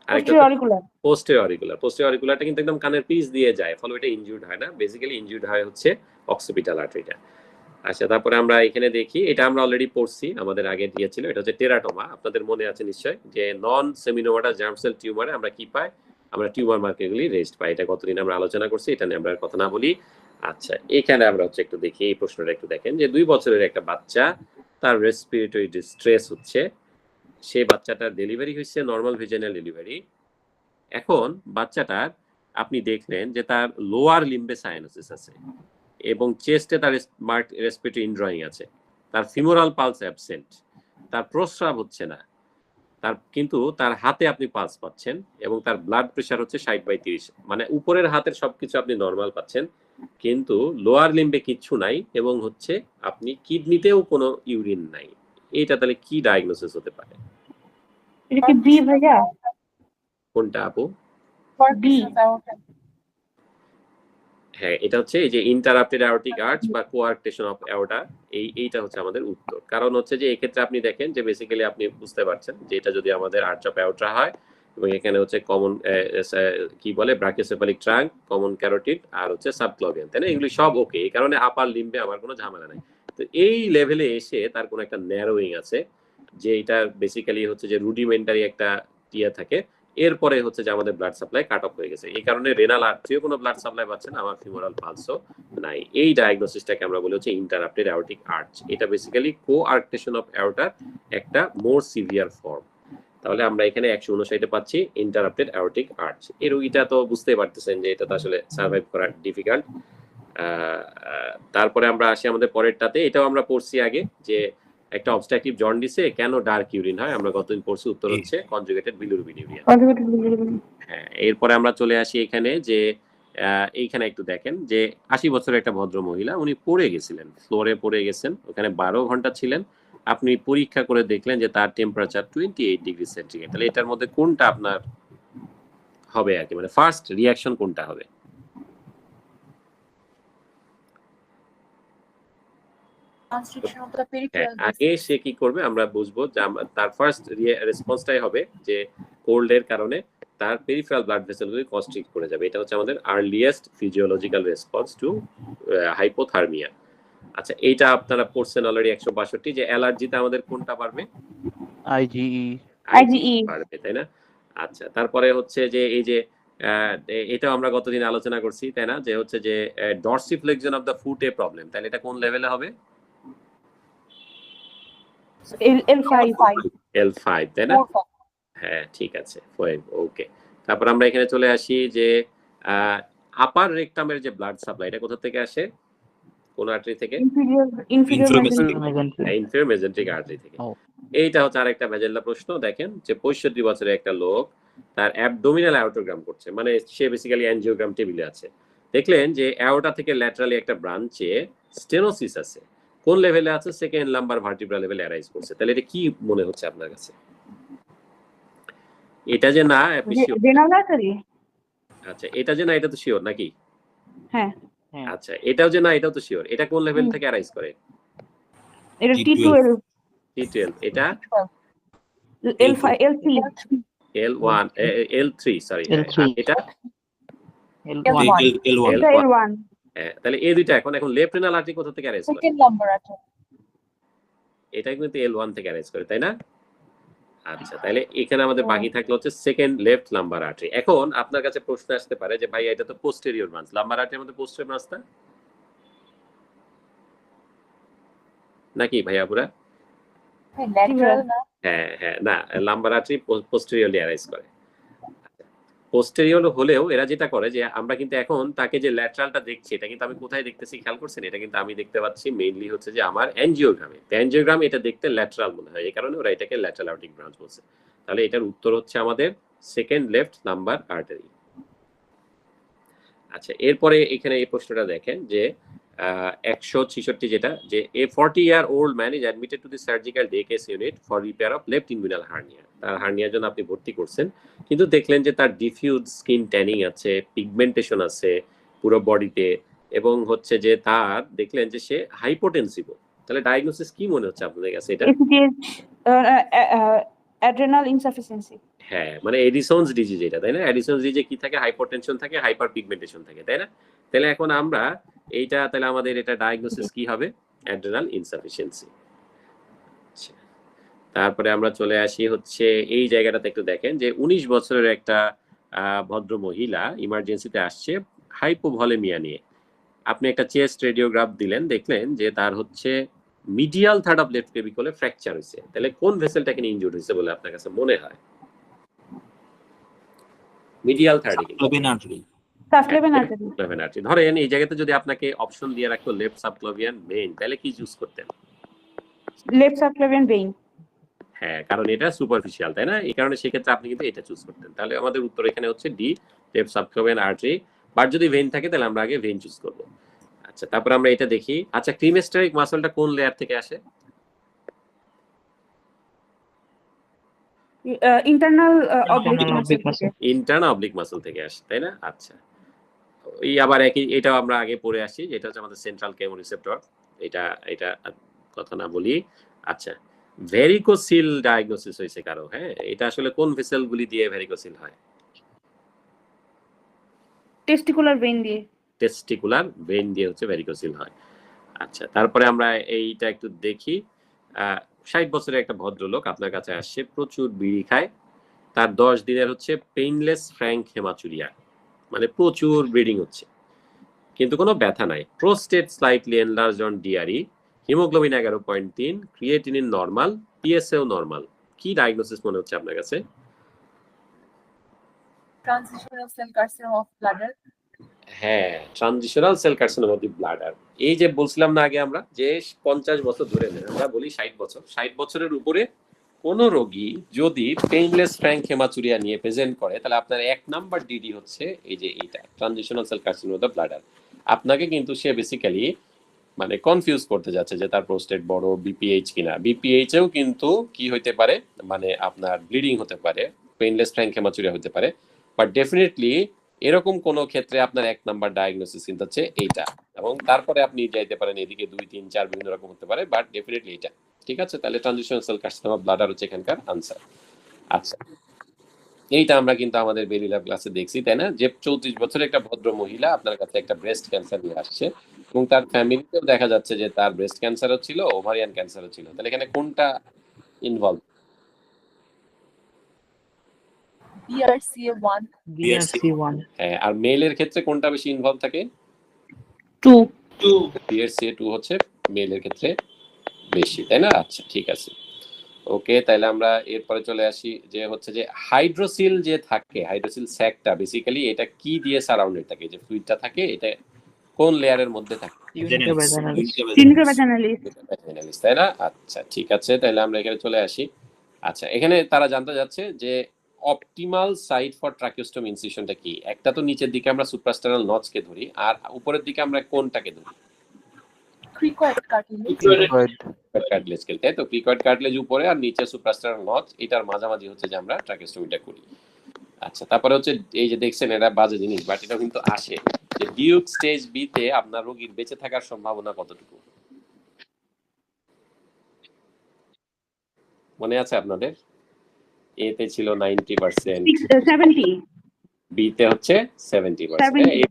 Posterior auricular. পোস্টেরিয়র অরিকুলারটা কিন্তু একদম কানের পিস দিয়ে যায়, ফলে এটা ইনজিউর্ড হয় না, বেসিক্যালি ইনজিউর্ড হয় হচ্ছে অক্সিপিটাল আর্টারিটা। আচ্ছা, তারপরে আমরা এখানে দেখি, এটা আমরা অলরেডি পড়ছি, আমাদের আগে দিয়েছিল, এটা হচ্ছে টেরাটোমা। আপনাদের মনে আছে নিশ্চয় যে নন সেমিনোমাটাস জার্ম সেল টিউমারে আমরা কি পাই? আমরা টিউমার মার্কারগুলি রেস্ট পাই। এটা কতদিন আমরা আলোচনা করছি, এটা নিয়ে আমরা আর কথা না বলি। আচ্ছা, এখানে আমরা হচ্ছে একটু দেখি, এই প্রশ্নটা একটু দেখেন যে 2 বছরের একটা বাচ্চা, তার রেসপিরেটরি ডিস্ট্রেস হচ্ছে, সেই বাচ্চাটার ডেলিভারি হয়েছে নর্মাল ভেজাইনাল ডেলিভারি। এখন বাচ্চাটার আপনি দেখলেন যে তার লোয়ার লিম্বে সাইনোসিস আছে এবং চেস্টে তার স্মার্ট রেসপিরেটরি ইনড্রয়িং আছে, তার ফিমোরাল পালস অ্যাবসেন্ট, তার প্রস্রাব হচ্ছে না, কিন্তু তার হাতে আপনি পালস পাচ্ছেন এবং তার ব্লাড প্রেশার হচ্ছে 60/30, মানে উপরের হাতের সবকিছু আপনি নর্মাল পাচ্ছেন, কিন্তু লোয়ার লিম্বে কিচ্ছু নাই এবং হচ্ছে আপনি কিডনিতেও কোনো ইউরিন নাই। এটা তাহলে কি ডায়াগনোসিস হতে পারে? এটা কি বি ভাইয়া? কোনটা আপু? বি। হ্যাঁ, এটা হচ্ছে এই যে ইন্টারাপ্টেড অ্যাওর্টিক আর্চ বা কোয়ার্কটেশন অফ অ্যাওর্টা, এইটা হচ্ছে আমাদের উত্তর। কারণ হচ্ছে যে এই ক্ষেত্রে আপনি দেখেন যে বেসিক্যালি আপনি বুঝতে পারছেন যে এটা যদি আমাদের আর্চ অফ অ্যাওর্টা হয় এবং এখানে হচ্ছে কমন কি বলে ব্রাকিওসেফালিক ট্রাঙ্ক, কমন ক্যারোটিড আর হচ্ছে সাবক্লভিয়ান, তাই না? এগুলি সব ওকে, এই কারণে আপার লিম্বে আমার কোনো ঝামেলা নাই। তো এই লেভেলে এসে তার কোনো একটা ন্যারোইং আছে, যে এটা বেসিক্যালি হচ্ছে যে রুডিমেন্টারি একটা টিয়া থাকে, এরপরে হচ্ছে যে আমাদের ব্লাড সাপ্লাই কাট অফ হয়ে গেছে, এই কারণে রেনাল আর্টারিও কোনো ব্লাড সাপ্লাই পাচ্ছে না, আমার ফিমোরাল পালসও নাই। এই ডায়াগনোসিসটাকে আমরা বলি হচ্ছে ইন্টারাপ্টেড অ্যাওর্টিক আর্চ। এটা বেসিক্যালি কোআর্কটেশন অফ অ্যাওর্টার একটা মোর সিভিয়ার ফর্ম। তাহলে আমরা এখানে 159 পাচ্ছি ইন্টারাপ্টেড অ্যাওর্টিক আর্চ। এই রোগীটা তো বুঝতে পারতেছেন যে এটা তো আসলে সার্ভাইভ করা ডিফিকাল্ট। তারপরে আমরা আসি আমাদের পরেরটাতে, এটাও আমরা পড়ছি আগে যে একটা অবস্ট্রাকটিভ জন্ডিসে কেন ডার্ক ইউরিন হয়, আমরা গতদিন পড়ছি, উত্তর হচ্ছে কনজুগেটেড বিলিরুবিনিউরিয়া। হ্যাঁ, এরপরে আমরা চলে আসি এখানে যে এইখানে একটু দেখেন যে 80 বছরের একটা ভদ্র মহিলা, উনি পড়ে গেছিলেন, ফ্লোরে পড়ে গেছেন, ওখানে 12 ঘন্টা ছিলেন, আপনি পরীক্ষা করে দেখলেন যে তার টেম্পারেচার 28 ডিগ্রি সেন্টিগ্রেড। তাহলে এটার মধ্যে কোনটা আপনার হবে আর কি, মানে ফার্স্ট রিয়াকশন কোনটা হবে? আগে সে কি করবে আমরা বুঝবো, যে তার ফার্স্ট রেসপন্সটাই হবে যে কোল্ড এর কারণে তার পেরিফেরাল ব্লাড ভেসেলগুলি কনস্ট্রিক্ট করে যাবে। এটা হচ্ছে আমাদের earliest physiological response to hypothermia. আচ্ছা, এইটা আপনারা পড়ছেন অলরেডি 162, যে অ্যালার্জিতে আমাদের কোনটা বাড়বে? আইজিই বাড়বে, তাই না? আচ্ছা, তারপরে হচ্ছে যে এই যে এটাও আমরা গতদিন আলোচনা করছি, তাই না, যে হচ্ছে যে dorsiflexion of the foot A problem, তাহলে এটা কোন লেভেলে হবে? L5, তাই না? হ্যাঁ, ঠিক আছে, ওকে। তারপর আমরা এখানে চলে আসি যে আপার রেকটামের যে ব্লাড সাপ্লাই, এটা কোথা থেকে আসে, কোন আর্টারি থেকে? ইনফেরিয়র মেজেন্ট্রিক আর্টারি থেকে। এইটা হচ্ছে আরেকটা ভেজাল্লা প্রশ্ন। দেখেন যে 65 বছরের একটা লোক তার অ্যাবডোমিনাল অ্যাওর্টোগ্রাম করছে, মানে সে বেসিক্যালি অ্যানজিওগ্রাম টেবিলে আছে, দেখলেন যে অ্যাওর্টা থেকে ল্যাটারালি একটা ব্রাঞ্চে স্টেনোসিস আছে, কোন লেভেলে আছে? সেকেন্ড লাম্বার ভার্টিব্রা লেভেলে অ্যারাইজ করছে। তাহলে এটা কি মনে হচ্ছে আপনার কাছে? এটা যে না আচ্ছা, এটা যে না এটা তো শিওর নাকি? হ্যাঁ। আচ্ছা, এটাও যে না এটাও তো শিওর। এটা কোন লেভেল থেকে অ্যারাইজ করে? এটা T12। এটা L5 L1 L3 সরি, এটা L1। তাহলে এই দুইটা এখন লেফট রেনাল আর্টারি কোথা থেকে অ্যারাইজ করে? সেকেন্ড নাম্বার আছে, এটা কিন্তু L1 থেকে অ্যারাইজ করে, তাই না? আচ্ছা, তাহলে এখানে আমাদের বাকি থাকলো হচ্ছে সেকেন্ড লেফট লাম্বার আর্টারি। এখন আপনার কাছে প্রশ্ন আসতে পারে যে ভাই এটা তো পোস্টেরিয়র ব্রাঞ্চ, লাম্বার আর্টারির মধ্যে পোস্টেরিয়র ব্রাঞ্চটা নাকি ভাই আপুরা? হ্যাঁ হ্যাঁ, না, লাম্বার আর্টারি পোস্টেরিয়রলি অ্যারাইজ করে। পোস্টেরিয়র হলেও এরা যেটা করে যে আমরা কিন্তু এখন তাকে যে ল্যাটারালটা দেখছি, এটা কিন্তু আমি কোথায় দেখতেছি খেয়াল করছেন? এটা কিন্তু আমি দেখতে পাচ্ছি মেইনলি হচ্ছে যে আমার অ্যানজিওগ্রামে। অ্যানজিওগ্রাম এটা দেখতে ল্যাটারাল মনে হয়, এই কারণে ওরা এটাকে ল্যাটারাল আর্টারিক ব্রাঞ্চ বলছে। তাহলে এটার উত্তর হচ্ছে আমাদের সেকেন্ড লেফট লাম্বার আর্টারি। আচ্ছা, এরপরে এখানে এই প্রশ্নটা দেখেন যে 166 যেটা যে a 40-year-old man is admitted to the surgical day case unit for repair of left inguinal hernia. তার হার্নিয়ার জন্য আপনি ভর্তি করছেন, কিন্তু দেখলেন যে তার ডিফিউজ স্কিন ট্যানিং আছে, পিগমেন্টেশন আছে পুরো বডিতে, এবং হচ্ছে যে তার দেখলেন যে সে হাইপোটেনসিভ। তাহলে ডায়াগনোসিস কি মনে হচ্ছে আপনাদের কাছে এটা? Adrenal insufficiency. হ্যাঁ, মানে এডিসনস ডিজিজ এটা, তাই না? এডিসনস ডিজিজে কি থাকে? হাইপারটেনশন থাকে, হাইপার পিগমেন্টেশন থাকে, তাই না? তাহলে এখন আমরা এইটা, তাহলে আমাদের এটা ডায়াগনোসিস কি হবে? Adrenal insufficiency. তারপরে আমরা চলে আসি হচ্ছে এই জায়গাটাতে একটু দেখেন যে 19 বছরের একটা ভদ্র মহিলা ইমার্জেন্সিতে আসছে হাইপোভলেমিয়া নিয়ে। আপনি একটা চেস্ট রেডিওগ্রাফ দিলেন, দেখলেন যে তার হচ্ছে মিডিয়াল থার্ড অফ লেফট ক্লেভিকলে ফ্র্যাকচার হয়েছে। তাহলে কোন ভেসেলটাকে ইনজুর্ড হয়েছে বলে আপনার কাছে মনে হয়? Medial third subclavian artery. Subclavian artery. ধরেন এই জায়গাতে যদি আপনাকে অপশন দিয়ে রাখতো লেফট সাবক্লাভিয়ান ভেইন, তাহলে কি চুজ করতেন? Left subclavian vein. হ্যাঁ, কারণ এটা সুপারফিশিয়াল, তাই না? এই কারণে সেক্ষেত্রে আপনি কিন্তু এটা চুজ করতেন। তাহলে আমাদের উত্তর এখানে হচ্ছে D, left subclavian artery. But যদি ভেইন থাকে তাহলে আমরা আগে ভেইন চুজ করব। আচ্ছা, তারপর আমরা এটা দেখি। আচ্ছা, ক্রিমেস্টারিক মাসলটা কোন লেয়ার থেকে আসে? Internal oblique muscle. Internal oblique muscle থেকে আসে, তাই না? আচ্ছা, এই আবার একই, এটাও আমরা আগে পড়ে আসি, যেটা হচ্ছে আমাদের সেন্ট্রাল কেমোরিসেপ্টর। এটা কথা না বলি। আচ্ছা, ভেরিকোসিল ডায়াগনোসিস হয়েছে কারো? হ্যাঁ, এটা আসলে কোন ভেসেলগুলি দিয়ে ভেরিকোসিল হয়? টেস্টিকুলার ভেইন দিয়ে। টেস্টিকুলার ভেইন দিয়ে হচ্ছে ভেরিকোসিল হয়। আচ্ছা, তারপরে আমরা এইটা একটু দেখি। 60 বছরের একটা ভদ্রলোক আপনার কাছে আসছে, প্রচুর বিড়ি খায়, তার 10 দিনের হচ্ছে পেইনলেস ফ্র্যাঙ্ক হেমাচুরিয়া, মানে প্রচুর ব্লিডিং হচ্ছে কিন্তু কোনো ব্যথা নাই। Prostate slightly enlarged on DRE, haemoglobin 11.3, creatinine normal, পিএসএও নরমাল। কি ডায়াগনোসিস মনে হচ্ছে আপনার কাছে? Transitional cell carcinoma of bladder. হ্যাঁ, transitional cell carcinoma of the bladder. এই যে বলছিলাম না আগে আমরা যে 50 বছর ধরে নেন, আমরা বলি 60 বছর, 60 বছরের উপরে কোন রোগী যদি পেইনলেস ফ্র্যাঙ্ক হেমাচুরিয়া নিয়ে প্রেজেন্ট করে, তাহলে আপনার 1 নাম্বার ডিডি হচ্ছে এই যে এইটা, transitional cell carcinoma of the bladder. আপনাকে কিন্তু সে বেসিক্যালি মানে কনফিউজ করতে যাচ্ছে যে তার প্রোস্টেট বড়, বিপিএইচ কিনা। বিপিএইচ এও কিন্তু কি হইতে পারে, মানে আপনার ব্লিডিং হতে পারে, পেইনলেস ফ্র্যাঙ্ক হেমাচুরিয়া হতে পারে। বাট ডেফিনেটলি এরকম কোন ক্ষেত্রে আপনার 1 নাম্বার ডায়াগনোসিস কিন্তু হচ্ছে এইটা, এবং তারপরে আপনি যাইতে পারেন এদিকে 2, 3, 4 বিভিন্ন রকম হতে পারে, বাট ডেফিনেটলি এটা। ঠিক আছে, তাহলে ট্রানজিশনাল সেল কার্সিনোমা ব্লাডার হচ্ছে এখানকার আনসার। আচ্ছা, এইটা আমরা কিন্তু আমাদের বেলি ল্যাব ক্লাসে দেখছি, তাই না? যে 34 বছরের একটা ভদ্র মহিলা আপনার কাছে একটা ব্রেস্ট ক্যান্সার নিয়ে আসছে, এবং তার ফ্যামিলিতেও দেখা যাচ্ছে যে তার ব্রেস্ট ক্যান্সারও ছিল, ওভারিয়ান ক্যান্সারও ছিল। তাহলে এখানে কোনটা ইনভলভ? BRCA1। হ্যাঁ, আর মেলের ক্ষেত্রে কোনটা বেশি ইনভলভ থাকে? 2। BRCA2 হচ্ছে মেলের ক্ষেত্রে বেশি, তাই না? আচ্ছা, ঠিক আছে, ওকে। তাহলে আমরা এরপরে চলে আসি যে হচ্ছে যে হাইড্রোসিল যে থাকে, হাইড্রোসিল স্যাকটা বেসিক্যালি এটা কি দিয়ে সারাউন্ডেড থাকে? যে ফ্লুইডটা থাকে এটা কোন লেয়ারের মধ্যে থাকে? ভ্যাজাইনালিস, তাই না? আচ্ছা, ঠিক আছে, তাহলে আমরা এখানে চলে আসি। আচ্ছা, এখানে তারা জানতে যাচ্ছে যে অপটিমাল সাইট ফর ট্রাকিওস্টোম ইনসিশনটা কি? একটা তো নিচের দিকে আমরা সুপ্রাস্টারাল নচকে ধরি, আর উপরের দিকে আমরা কোনটাকে ধরি? Cricoid cartilage. কার্টিলেজ, তাই তো? ক্রিকয়েড কার্টিলেজ উপরে আর নিচে সুপ্রাস্টারাল নচ, এটার মাঝামাঝি হচ্ছে যে আমরা ট্রাকিওস্টোমিটা করি। আচ্ছা, তারপরে হচ্ছে এই যে দেখছেন এটা বাজে জিনিস, বাট এটা কিন্তু আসে যে ডিউক স্টেজ বি তে আপনার রোগীর বেঁচে থাকার সম্ভাবনা কতটুকু মনে আছে আপনাদের? এ তে ছিল 90%, 70, বি তে হচ্ছে 70%,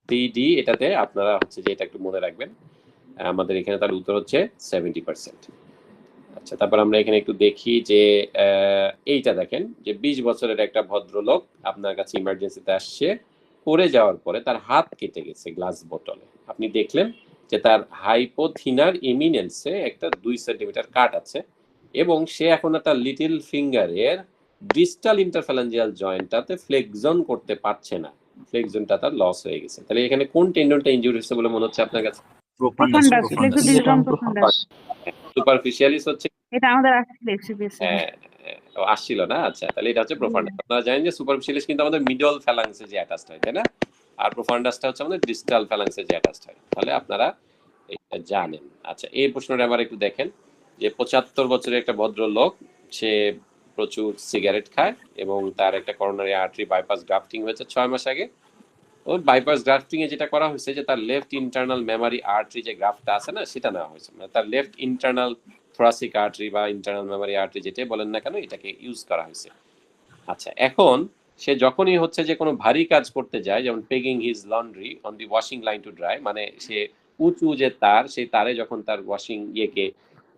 সি ডি এটাতে আপনারা হচ্ছে যে এটা একটু মনে রাখবেন। আমাদের এখানে তার উত্তর হচ্ছে 70%। আচ্ছা, তারপর আমরা এখানে একটু দেখি যে এইটা দেখেন যে 20 বছরের একটা ভদ্রলোক আপনার কাছে ইমার্জেন্সিতে আসছে, পড়ে যাওয়ার পরে তার হাত কেটে গেছে গ্লাস বোতলে। আপনি দেখলেন যে তার হাইপোথিনার ইমিনেন্সে একটা 2 সেন্টিমিটার কাট আছে, এবং সে এখন তার লিটল ফিঙ্গারের ডিস্টাল ইন্টারফ্যালাঞ্জিয়াল জয়েন্টটাতে ফ্লেক্সন করতে পারছে না, ফ্লেক্সনটা তার লস হয়ে গেছে। তাহলে এখানে কোন টেন্ডনটা ইনজুরি হয়েছে বলে মনে হচ্ছে আপনার কাছে? সুপারফিশিয়ালিস হচ্ছে এটা আমাদের আসছিল না। আচ্ছা, তাহলে এটা হচ্ছে প্রোফান্ডাস। আপনারা জানেন যে সুপারফিশিয়ালিস কিন্তু আমাদের মিডল ফ্যালাংসে যে অ্যাটাচড হয়, তাই না? আর প্রোফান্ডাসটা হচ্ছে আমাদের ডিস্টাল ফ্যালাংসে যে অ্যাটাচড হয়। তাহলে আপনারা জানেন। আচ্ছা, এই প্রশ্নটা আবার একটু দেখেন যে 75 বছরের একটা ভদ্রলোক, সে প্রচুর সিগারেট খায় এবং তার একটা করোনারি আর্টারি বাইপাস গ্রাফটিং হয়েছে 6 মাস আগে। ওর বাইপাস গ্রাফটিং এ যেটা করা হয়েছে যে তার লেফট ইন্টারনাল মেমরি আর্টারি যে গ্রাফটা আছে না, সেটা নেওয়া হয়েছে, মানে তার লেফট ইন্টারনাল থোরাসিক আর্টারি বা ইন্টারনাল মেমরি আর্টারি যেটা বলেন না কেন, এটাকে ইউজ করা হয়েছে। আচ্ছা, এখন সে যখনই হচ্ছে যে কোনো ভারী কাজ করতে যায়, যেমন pegging his laundry on the washing line to dry, মানে সে উঁচু যে তার, সেই তারে যখন তার ওয়াশিং ইয়েকে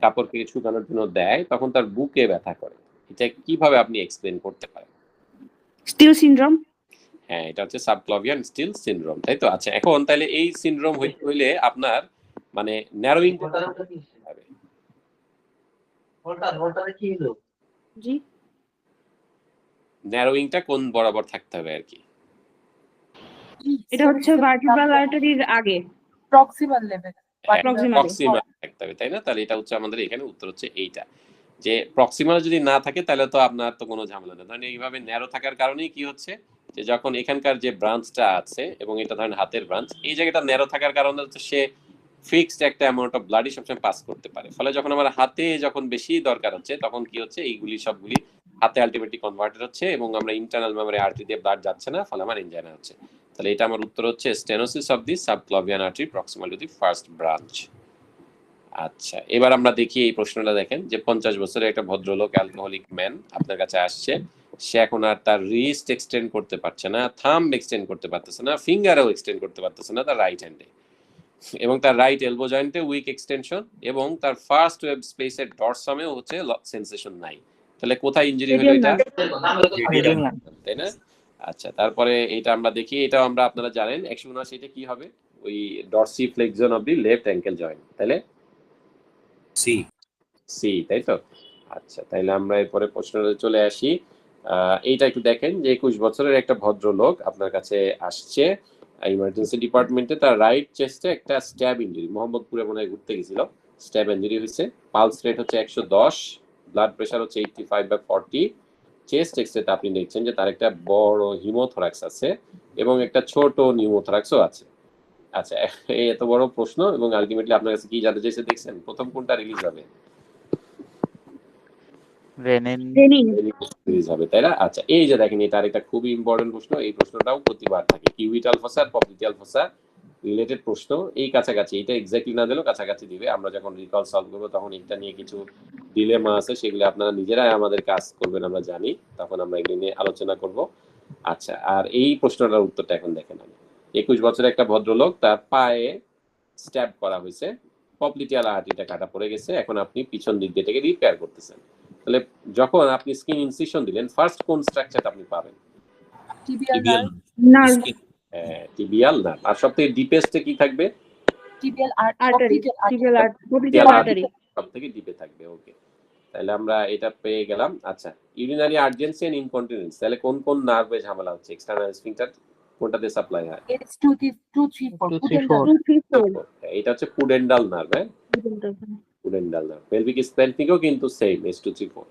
কাপড়কে শুকানোর জন্য দেয়, তখন তার বুকে ব্যথা করে। এটা কিভাবে আপনি এক্সপ্লেন করতে পারেন? Still syndrome. হ্যাঁ, এটা হচ্ছে সাবক্লাভিয়ান স্টিল সিনড্রোম, তাই তো? আচ্ছা, এখন তাহলে এই সিনড্রোম হইলে আপনার মানে ন্যারোইং হবে। জি, ন্যারোইংটা কোন বরাবর থাকতে হবে আর কি? এটা হচ্ছে ভার্টিব্রাল আর্টারির আগে, প্রক্সিমাল লেভেল। প্রক্সিমাল থাকতে হবে, তাই না? তাহলে এটা হচ্ছে আমাদের এখানে উত্তর হচ্ছে এইটা, যে প্রক্সিমাল যদি না থাকে তাহলে তো আপনার তো কোনো ঝামেলা নেই। ধরেন এইভাবে ন্যারো থাকার কারণেই কি হচ্ছে যে যখন এখানকার যে ব্রাঞ্চটা আছে এবং এটা ধরেন হাতের ব্রাঞ্চ, এই জায়গাটা ন্যারো থাকার কারণে হচ্ছে সে ফিক্সড একটা অ্যামাউন্ট অফ ব্লাডই সবসময় পাস করতে পারে। ফলে যখন আমার হাতে যখন বেশি দরকার হচ্ছে, তখন কি হচ্ছে, এইগুলি সবগুলি হাতে আলটিমেটলি কনভার্টেড হচ্ছে এবং আমরা ইন্টারনাল মেমরি আর্টারি দিয়ে ব্লাড যাচ্ছে না, ফলে আমার এনজাইনা হচ্ছে। তাহলে এটা আমার উত্তর হচ্ছে stenosis of the subclavian artery proximal to the first branch. আচ্ছা, এবার আমরা দেখি এই প্রশ্নটা দেখেন যে 50 বছরের একটা ভদ্রলোক অ্যালকোহলিক ম্যান আপনার কাছে আসছে। সে এখন আর তার রিস্ট এক্সটেন্ড করতে পারছে না, থাম্ব এক্সটেন্ড করতে পারতেছে না, ফিঙ্গারও এক্সটেন্ড করতে পারতেছে না তার রাইট হ্যান্ডে, এবং তার রাইট এলবো জয়েন্টে উইক এক্সটেনশন, এবং তার ফার্স্ট ওয়েব স্পেসের ডরসামেও হচ্ছে সেন্সেশন নাই। তাহলে কোথায় ইনজুরি হলো এটা? তাই না? আচ্ছা, তারপরে এটা আমরা দেখি, এটাও আমরা আপনারা জানেন 179, এটা কি হবে? ওই dorsiflexion of the left ankle joint, তাহলে সি। সি, তাই তো? আচ্ছা, তাইলে আমরা এরপরে প্রশ্নটা চলে আসি। এইটা একটু দেখেন যে 21 বছরের একটা ভদ্রলোক আপনার কাছে আসছে ইমার্জেন্সি ডিপার্টমেন্টে। তার রাইট চেস্টে একটা স্ট্যাব ইনজুরি, মোহাম্মদপুরে মনে হয় ঘুরতে গেছিল, স্ট্যাব ইনজুরি হয়েছে। পালস রেট হচ্ছে 110, ব্লাড প্রেশার হচ্ছে 85/40। চেস্ট এক্সরেতে আপনি দেখছেন যে তার একটা বড় হিমোথোরাক্স আছে এবং একটা ছোট নিউমোথোরাক্সও আছে। আচ্ছা, এই এত বড় প্রশ্ন এবং আলটিমেটলি আপনার কাছে কি জানতে চাইছে দেখছেন? প্রথম কোনটা রিলিজ হবে? রেনিন রিলিজ হবে, তাই না? আচ্ছা, এই যে দেখেন, এটা আরেকটা খুবই ইম্পর্টেন্ট প্রশ্ন। এই প্রশ্নটাও প্রতিবার থাকে, কিউবিটাল ফসা আর পপলিটিয়াল ফসা রিলেটেড প্রশ্ন। এই কাছাকাছি, এটা এক্স্যাক্টলি না দিলেও কাছাকাছি দিবে। আমরা যখন রিকল সলভ করবো তখন এটা নিয়ে কিছু ডিলেমা আছে, সেগুলো আপনারা নিজেরাই আমাদের কাজ করবেন, আমরা জানি, তখন আমরা এগুলো নিয়ে আলোচনা করব। আচ্ছা, আর এই প্রশ্নটার উত্তরটা এখন দেখেন। আমি 21 বছরের একটা ভদ্রলোক, তার পায়ে স্ট্যাব করা হয়েছে, পপলিটিয়াল আর্টারিটা কাটা পড়ে গেছে, এখন আপনি পিছন দিক দিয়ে এটাকে রিপেয়ার করতেছেন। তাহলে যখন আপনি স্কিন ইনসিশন দিলেন, ফার্স্ট কোন স্ট্রাকচারটা আপনি পাবেন? টিবিয়াল নার্ভ, টিবিয়াল না, আর সবথেকে ডিপেস্টে কি থাকবে? টিবিয়াল আর্টারি, টিবিয়াল আর্টারি সবথেকে ডিপে থাকবে। ওকে, তাহলে আমরা এটা পেয়ে গেলাম। আচ্ছা, ইউরিনারি আর্জেন্সি এন্ড ইনকন্টিনেন্স, তাহলে কোন কোন নার্ভে ঝামেলা হচ্ছে? এক্সটার্নাল স্ফিংক্টার কোনটাতে সাপ্লাই হয়? এটা হচ্ছে পুডেন্ডাল নার্ভ। হ্যাঁ, পুডেন্ডাল নার্ভ। পেলভিক স্প্ল্যানকিংও কিন্তু সেম, S234।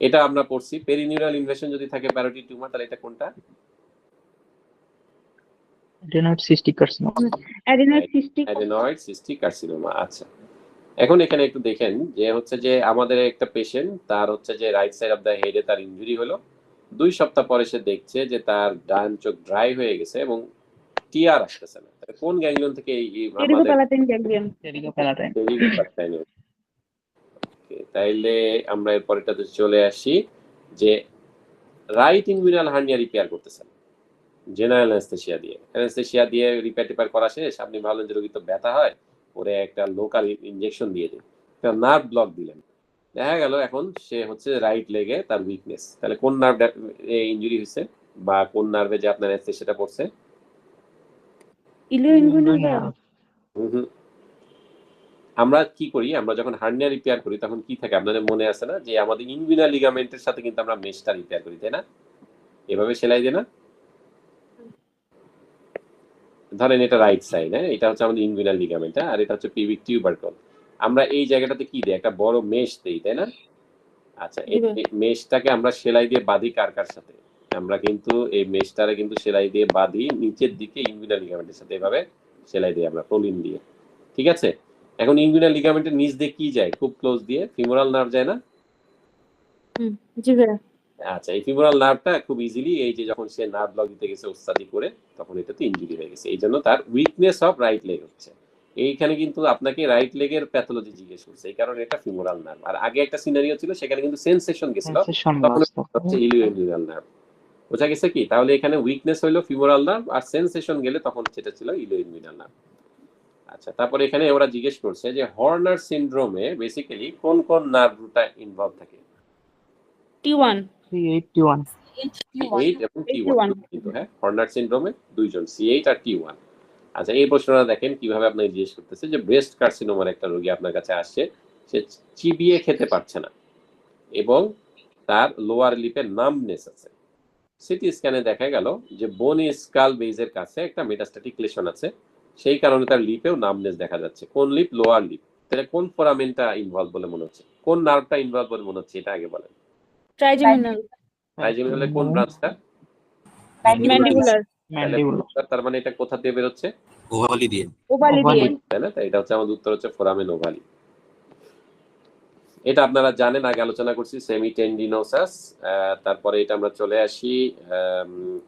এটা আমরা পড়ছি। পেরিনিউরাল ইনভেশন যদি থাকে প্যারোটিড টিউমার, তাহলে এটা কোনটা? Adenoid cystic carcinoma. Adenoid cystic carcinoma. আচ্ছা, এখন এখানে একটু দেখেন যে হচ্ছে যে আমাদের একটা পেশেন্ট, তার হচ্ছে যে রাইট সাইড অফ দ্য হেডে তার ইনজুরি হলো। 2 সপ্তাহ পরে সে দেখছে যে তার ডান চোখ ড্রাই হয়ে গেছে এবং টিয়ার আসতেছে না। তাহলে কোন গ্যাংলিয়ন থেকে এই আমাদের টেরিগোপ্যালাটাইন? ওকে, তাইলে আমরা এরপরেটাতে চলে আসি যে রাইট ইনগুইনাল হার্নিয়া রিপেয়ার করতেছেন জেনারেল অ্যানেস্থেশিয়া দিয়ে রিপেয়ার করা শেষ। আপনি ভাবলেন যে রোগী তো ব্যথা হয়, ওরে একটা লোকাল ইনজেকশন দিয়ে দিন, নার্ভ ব্লক দিলেন, দেখা গেল এখন সে হচ্ছে রাইট লেগে তার উইকনেস। তাহলে কোন নার্ভ ইনজুরি হয়েছে বা কোন নার্ভে যে আপনার অ্যানেস্থেশিয়াটা পড়ছে? আমরা কি করি, আমরা যখন হার্নিয়া রিপেয়ার করি তখন কি থাকে আপনাদের মনে আছে না, যে আমাদের ইনগুইনাল লিগামেন্টের সাথে কিন্তু আমরা মেশটা রিপেয়ার করি, তাই না? এভাবে সেলাই দেয় না? ধরেন এটা রাইট সাইড, হ্যাঁ, এটা হচ্ছে আমাদের ইনগুইনাল লিগামেন্ট, আর এটা হচ্ছে পিভিক টিউবারকল। আমরা এই জায়গাটাতে কি দিই? একটা বড় মেশ দেই, তাই না? আচ্ছা, এই মেশটাকে আমরা সেলাই দিয়ে বাঁধি কার কার সাথে? আমরা কিন্তু এই মেশটারে কিন্তু সেলাই দিয়ে বাঁধি নিচের দিকে ইনগুইনাল লিগামেন্টের সাথে, এভাবে সেলাই দিই আমরা প্রলিন দিয়ে, ঠিক আছে? এখন ইনগুইনাল লিগামেন্টের নিচ দিয়ে কি যায়, খুব ক্লোজ দিয়ে ফিমোরাল নার্ভ যায় না? জি ভাইয়া। আচ্ছা, এই ফিমোরাল নার্ভটা খুব ইজিলি এই যে যখন সে নার্ভ ব্লক দিতে গেছে ওস্তাদি করে, তখন এটাতে ইনজুরি হয়ে গেছে, এই জন্য তার উইকনেস অফ রাইট লেগ হচ্ছে। এইখানে কিন্তু আপনাকে রাইট লেগের প্যাথোলজি জিজ্ঞেস করছে, এই কারণে এটা ফিমোরাল নার্ভ। আর আগে একটা সিনারিও ছিল, সেখানে কিন্তু সেন্সেশন গেছিল, Sensation তখন loss হচ্ছে ইলিওইনগুইনাল নার্ভ। বোঝা গেছে কি? তাহলে এখানে উইকনেস হইলো ফিমোরাল নার্ভ, আর সেন্সেশন গেলে তখন সেটা ছিল ইলিওইনগুইনাল নার্ভ। আচ্ছা, তারপরে এখানে ওরা জিজ্ঞেস করছে যে হর্নার সিনড্রোমে বেসিক্যালি কোন কোন নার্ভ রুটটা ইনভলভ থাকে? T1 C81 C8 এবং T1 কিন্তু, হ্যাঁ, হর্নার সিনড্রোমে দুইজন, C8 আর T1। আচ্ছা, এই প্রশ্নটা দেখেন কিভাবে আপনাকে জিজ্ঞেস করতেছে যে ব্রেস্ট কার্সিনোমার একটা রোগী আপনার কাছে আসছে, সে চিবিয়ে খেতে পারছে না এবং তার লোয়ার লিপে নামনেস আছে। সিটি স্ক্যানে দেখা গেল যে বোনি স্কাল বেজের কাছে একটা মেটাস্ট্যাটিক লেশন আছে, সেই কারণে তার লিপেও নামনেস দেখা যাচ্ছে। কোন লিপ? Lower lip. তাহলে কোন ফোরামেনটা ইনভলভ বলে মনে হচ্ছে, কোন নার্ভটা ইনভলভ বলে মনে হচ্ছে, এটা আগে বলেন। ট্রাইজেমিনাল ট্রাইজেমিনালের কোন ব্রাঞ্চটা? ম্যান্ডিবুলার mandibular তার মানে এটা কোথা দিয়ে বেরোচ্ছে? ওভালি দিয়ে। ওভালি দিয়ে। তাই না? তাই এটা হচ্ছে আমাদের উত্তর হচ্ছে ফোরামেন ওভালি। এটা আপনারা জানেন, আগে আলোচনা করছি সেমি টেন্ডিনোসাস। তারপরে এটা আমরা চলে আসি,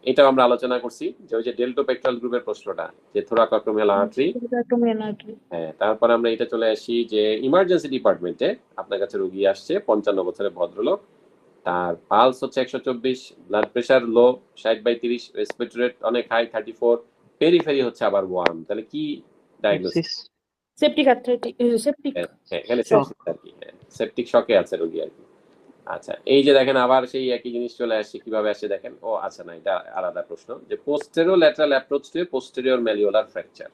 এটাও আমরা আলোচনা করছি যে ওই যে ডেল্টোপেক্ট্রাল গ্রুপের প্রশ্নটা, যে থোরাকোক্টোমিয়াল আর্টারি। হ্যাঁ, তারপরে আমরা এটা চলে আসি যে ইমার্জেন্সি ডিপার্টমেন্টে আপনার কাছে রোগী আসছে, 55 বছরের ভদ্রলোক, তার পালস হচ্ছে 124, blood pressure low 60/30, respiratory rate অনেক হাই 34, পেরিফেরি হচ্ছে আবার ওয়ার্ম। তাহলে কি diagnosis? sepsis septic arthritis, septic এখানে Shock. sepsis আর কি, সেপটিক শকে আছে রোগী আর কি। আচ্ছা, এই যে দেখেন আবার সেই একই জিনিস চলে আসছে, কিভাবে আসছে দেখেন। ও আচ্ছা, না, এটা আলাদা প্রশ্ন, যে posterior lateral approach to a posterior malleolar fracture.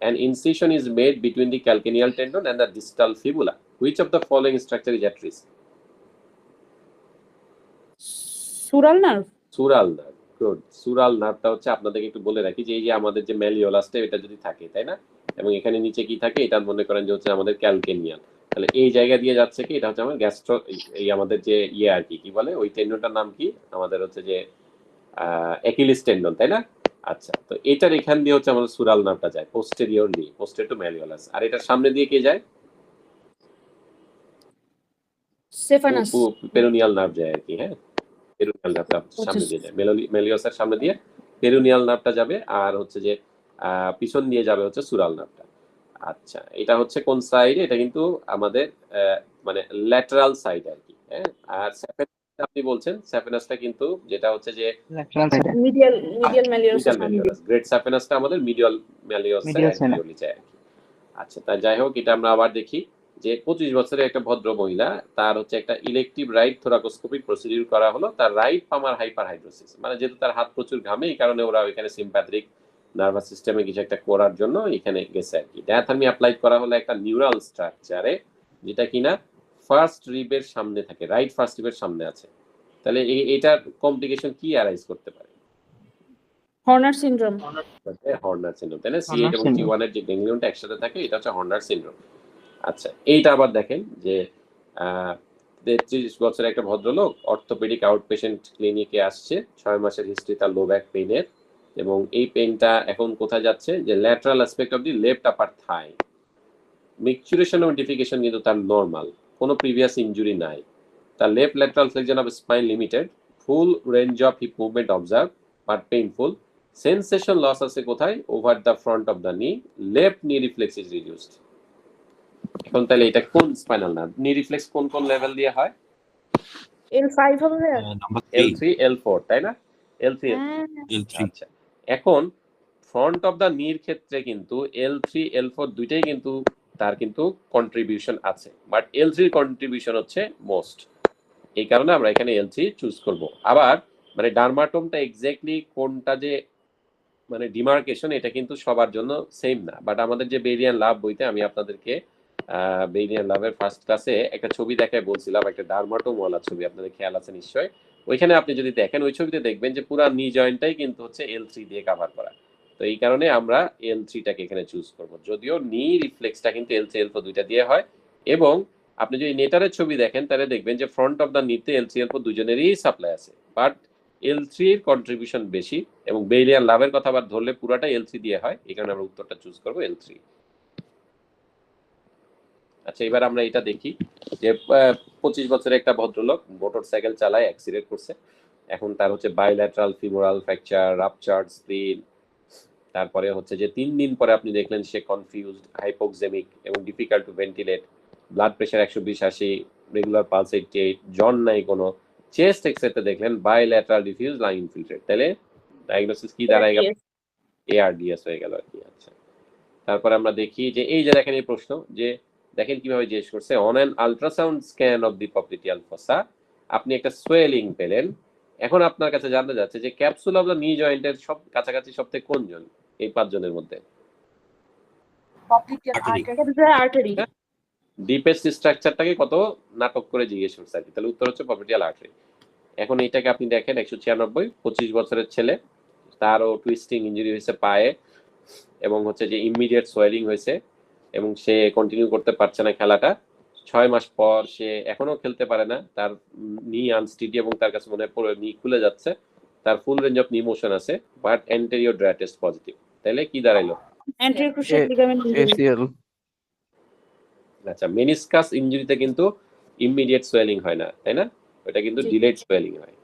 An incision is made between the calcaneal tendon and the distal fibula. Which of the following structure is at risk? Sural nerve. Sural nerve. Good. সুরাল নার্ভটা হচ্ছে, আপনাদেরকে একটু বলে রাখি যে এই যে আমাদের যে ম্যালিওলাসটা, এটা যদি থাকে, তাই না, এবং এখানে নিচে কি থাকে, এটা মনে করেন যে হচ্ছে আমাদের ক্যালকেনিয়াল, তাহলে এই জায়গা দিয়ে যাচ্ছে কি, এটা হচ্ছে আমার গ্যাস্ট্রো, এই আমাদের যে ইয়ে আর কি, কি বলে ওই টেন্ডনটার নাম কি আমাদের, হচ্ছে যে অ্যাকিলিস টেন্ডন, তাই না? আচ্ছা, তো এটার এখান দিয়ে হচ্ছে আমাদের সুরাল নার্ভটা যায় পোস্টেরিয়রলি, পোস্টেরিয়র টু ম্যালিওলাস। আর এটার সামনে দিয়ে কে যায়? সেফানাস। পেরোনিয়াল নার্ভ যায় আর কি, হ্যাঁ, পেরোনিয়াল নার্ভটা সামনে দিয়ে যায়, মেলিওসার সামনে দিয়ে পেরোনিয়াল নার্ভটা যাবে, আর হচ্ছে যে পিছন দিয়ে যাবে হচ্ছে সুরাল নার্ভটা। আচ্ছা, এটা হচ্ছে কোন সাইডে? এটা কিন্তু আমাদের মানে ল্যাটারাল সাইড আর কি, হ্যাঁ। আর স্যাফেনাস আপনি বলছেন, স্যাফেনাসটা কিন্তু যেটা হচ্ছে যে lateral side medial malleolus. Medial malleolus, great স্যাফেনাসটা আমাদের মিডিয়াল ম্যালিওরাসে Medial side. অ্যাকচুয়ালি যায় আর কি। আচ্ছা, তাই যাই হোক, এটা আমরা আবার দেখি যে 25 বছরের একটা ভদ্র মহিলা, তার হচ্ছে একটা ইলেকটিভ রাইট থোরাকোস্কোপিক প্রসিডিউর করা হলো, তার রাইট পামার হাইপারহাইড্রোসিস, মানে যেহেতু তার হাত প্রচুর ঘামে, এই কারণে ওরা ওইখানে সিম্প্যাথিক নার্ভাস সিস্টেমে কিছু একটা করার জন্য এখানে গেছে আর কি। ডায়াথার্মি অ্যাপ্লাই করা হলো একটা নিউরাল স্ট্রাকচারে, যেটা কিনা ফার্স্ট রিবের সামনে থাকে, রাইট ফার্স্ট রিবের সামনে আছে। তাহলে এটার কমপ্লিকেশন কি অ্যারাইজ করতে পারে? Honor syndrome. হর্নার সিনড্রোম, তাই না? Horner C8 এবং syndrome. T1 এর যে গ্যাংলিয়নটা একসাথে থাকে, এটা হচ্ছে হর্নার সিনড্রোম। আচ্ছা, এইটা আবার দেখেন যে 33 বছরের একটা ভদ্রলোক অর্থোপেডিক আউটপেশেন্ট ক্লিনিকে আসছে, 6 মাসের হিস্ট্রি তার লো ব্যাক পেইনের, এবং এই পেইনটা এখন কোথায় যাচ্ছে, যে lateral aspect of the left upper thigh. Micturition ও ডিফিকেশন কিন্তু তার নর্মাল, কোনো প্রিভিয়াস ইনজুরি নাই, তার left lateral flexion of spine limited, full range of hip movement observe but painful, sensation loss আছে কোথায়, over the front of the knee, left knee reflex is reduced. এখন তাহলে এটা কোন স্পাইনাল নার্ভ? নি রিফ্লেক্স কোন কোন লেভেল দিয়ে হয়? L5 হবে। নাম্বার L3 L4, তাই না? L3 L3 আচ্ছা, এখন ফ্রন্ট অফ দা নির ক্ষেত্রে কিন্তু L3 L4 দুইটাই কিন্তু তার কিন্তু কন্ট্রিবিউশন আছে, বাট L3 এর কন্ট্রিবিউশন হচ্ছে মোস্ট, এই কারণে আমরা এখানে L3 চুজ করব। আবার মানে ডার্মাটোমটা এক্স্যাক্টলি কোনটা যে মানে ডিমার্কেশন, এটা কিন্তু সবার জন্য সেম না, বাট আমাদের যে বেরিয়ান লাভ বইতে আমি আপনাদেরকে বেরিয়ান লাভের ফার্স্ট ক্লাসে একটা ছবি দেখায় বলছিলাম, একটা ডার্মাটোমওয়ালা ছবি, আপনাদের খেয়াল আছে নিশ্চয়। ওইখানে আপনি যদি দেখেন, ওই ছবিতে দেখবেন যে পুরো নি জয়েন্টটাই কিন্তু হচ্ছে L3 দিয়ে কভার করা। তো এই কারণে আমরা L3টাকে এখানে চুজ করব, যদিও নি রিফ্লেক্সটা কিন্তু L3 L4 দুইটা দিয়ে হয়। এবং আপনি যদি নেটারের ছবি দেখেন, তাহলে দেখবেন যে ফ্রন্ট অফ দা নিতে L3 L4 দুজনেরই সাপ্লাই আছে, বাট L3 এর কন্ট্রিবিউশন বেশি, এবং বেরিয়ান লাভের কথা আবার ধরলে পুরাটা L3 দিয়ে হয়, এই কারণে আমরা উত্তরটা চুজ করব L3। আচ্ছা, এবার আমরা এটা দেখি যে 25 বছরের একটা ভদ্রলোক মোটরসাইকেল চালায়, অ্যাক্সিডেন্ট করছে। এখন তার হচ্ছে বাইল্যাটারাল ফিমোরাল ফ্র্যাকচার, রাপচার্ড স্প্লিন। তারপরে হচ্ছে যে 3 দিন পরে আপনি দেখলেন সে কনফিউজড, হাইপোক্সেমিক এবং difficult to ventilate, blood pressure 120/80, regular pulse 88, জন নাই কোনো, চেস্ট এক্সরেতে দেখলেন বাইল্যাটারাল ডিফিউজ লাং ইনফিল্ট্রেট। তাহলে ডায়াগনোসিস কি দাঁড়ায় গেল? ARDS হয়ে গেল আর কি। আচ্ছা, তারপরে আমরা দেখি যে এই যে দেখেন এই প্রশ্ন, যে দেখেন কিভাবে জিজ্ঞেস করছে, on an ultrasound scan of the popliteal fossa আপনি একটা সোয়েলিং পেলেন। এখন আপনার কাছে জানতে যাচ্ছে যে ক্যাপসুল অফ দ্য নি জয়েন্টের সব কাছাকাছি সবথেকে কোন জন এই 5 জনের মধ্যে? popliteal Artery. artery, artery. Deepest স্ট্রাকচারটাকে কত নাটক করে জিজ্ঞেস করছে আর কি। তাহলে উত্তর হচ্ছে পপ্লিটিয়াল আর্টারি। এখন এইটাকে আপনি দেখেন 196, 25 বছরের ছেলে, তারও টুইস্টিং ইনজুরি হয়েছে পায়ে, এবং হচ্ছে যে ইমিডিয়েট সোয়েলিং হয়েছে, এবং সে কন্টিনিউ করতে পারছে না খেলাটা। 6 মাস পর সে এখনো খেলতে পারে না, তার নি আনস্টিডি এবং তার কাছে মনে হয় পুরো নি খুলে যাচ্ছে, তার full range of knee motion আছে, but anterior drawer test positive. তাহলে কি দাঁড়াইলো? Anterior cruciate ligament injury. ACL আচ্ছা, মেনিসকাস ইনজুরিতে কিন্তু ইমিডিয়েট সোয়েলিং হয় না, তাই না? ওটা কিন্তু জি। ডিলেড সোয়েলিং হয়।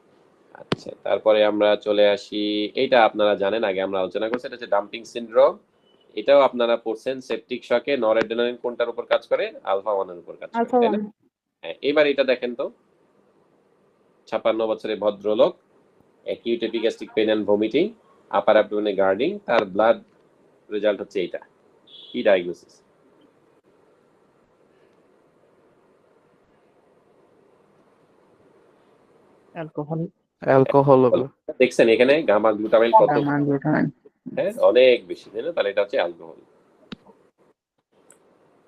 আচ্ছা, তারপরে আমরা চলে আসি, এইটা আপনারা জানেন, আগে আমরা আলোচনা করছি, এটা হচ্ছে ডাম্পিং সিনড্রোম। এটাও আপনারা পড়ছেন, সেপটিক শকে নরএড্রেনালিন কোনটার উপর কাজ করে? আলফা 1 এর উপর কাজ করে, আলফা তাই না? 1। হ্যাঁ, এবার এটা দেখেন তো, 56 বছরের ভদ্রলোক, acute epigastric pain and vomiting, upper অ্যাবডোমেনে গার্ডিং, তার ব্লাড রেজাল্ট হচ্ছে এইটা। কি ডায়াগনোসিস? অ্যালকোহল হবে। দেখছেন এখানে গামা গ্লুটামাইল কত? Gamma glutamine. হ্যাঁ, অনেক বেশি, তাই না? তাহলে এটা হচ্ছে অ্যালকোহল।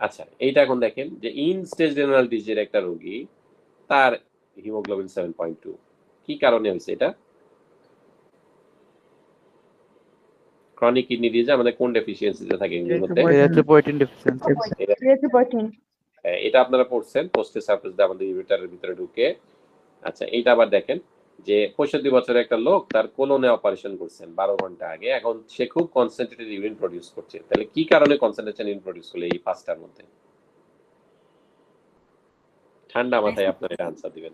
আচ্ছা, এইটা এখন দেখেন যে ইন স্টেজ রেনাল ডিজিজের একটা রোগী, তার হিমোগ্লোবিন 7.2, কি কারণে হয়েছে এটা? ক্রনিক কিডনি ডিজিজ আমাদের কোন ডেফিসিয়েন্সিতে থাকে এর মধ্যে? Erythropoietin deficiency. ইরিথ্রোপয়েটিন। এটা আপনারা পড়ছেন, পোস্টে সার্ফেস দিয়ে আমাদের ইউরেটারের ভিতরে ঢুকে। আচ্ছা, এইটা আবার দেখেন যে 65 বছরের একটা লোক, তার কোলনে অপারেশন করছেন 12 ঘন্টা আগে, এখন সে খুব কনসেন্ট্রেটেড ইউরিন প্রডিউস করছে। তাহলে কি কারণে কনসেন্ট্রেশন ইউরিন প্রডিউস করলে এই 5টার মধ্যে? ঠান্ডা মাথায় আপনারা এটা আনসার দিবেন।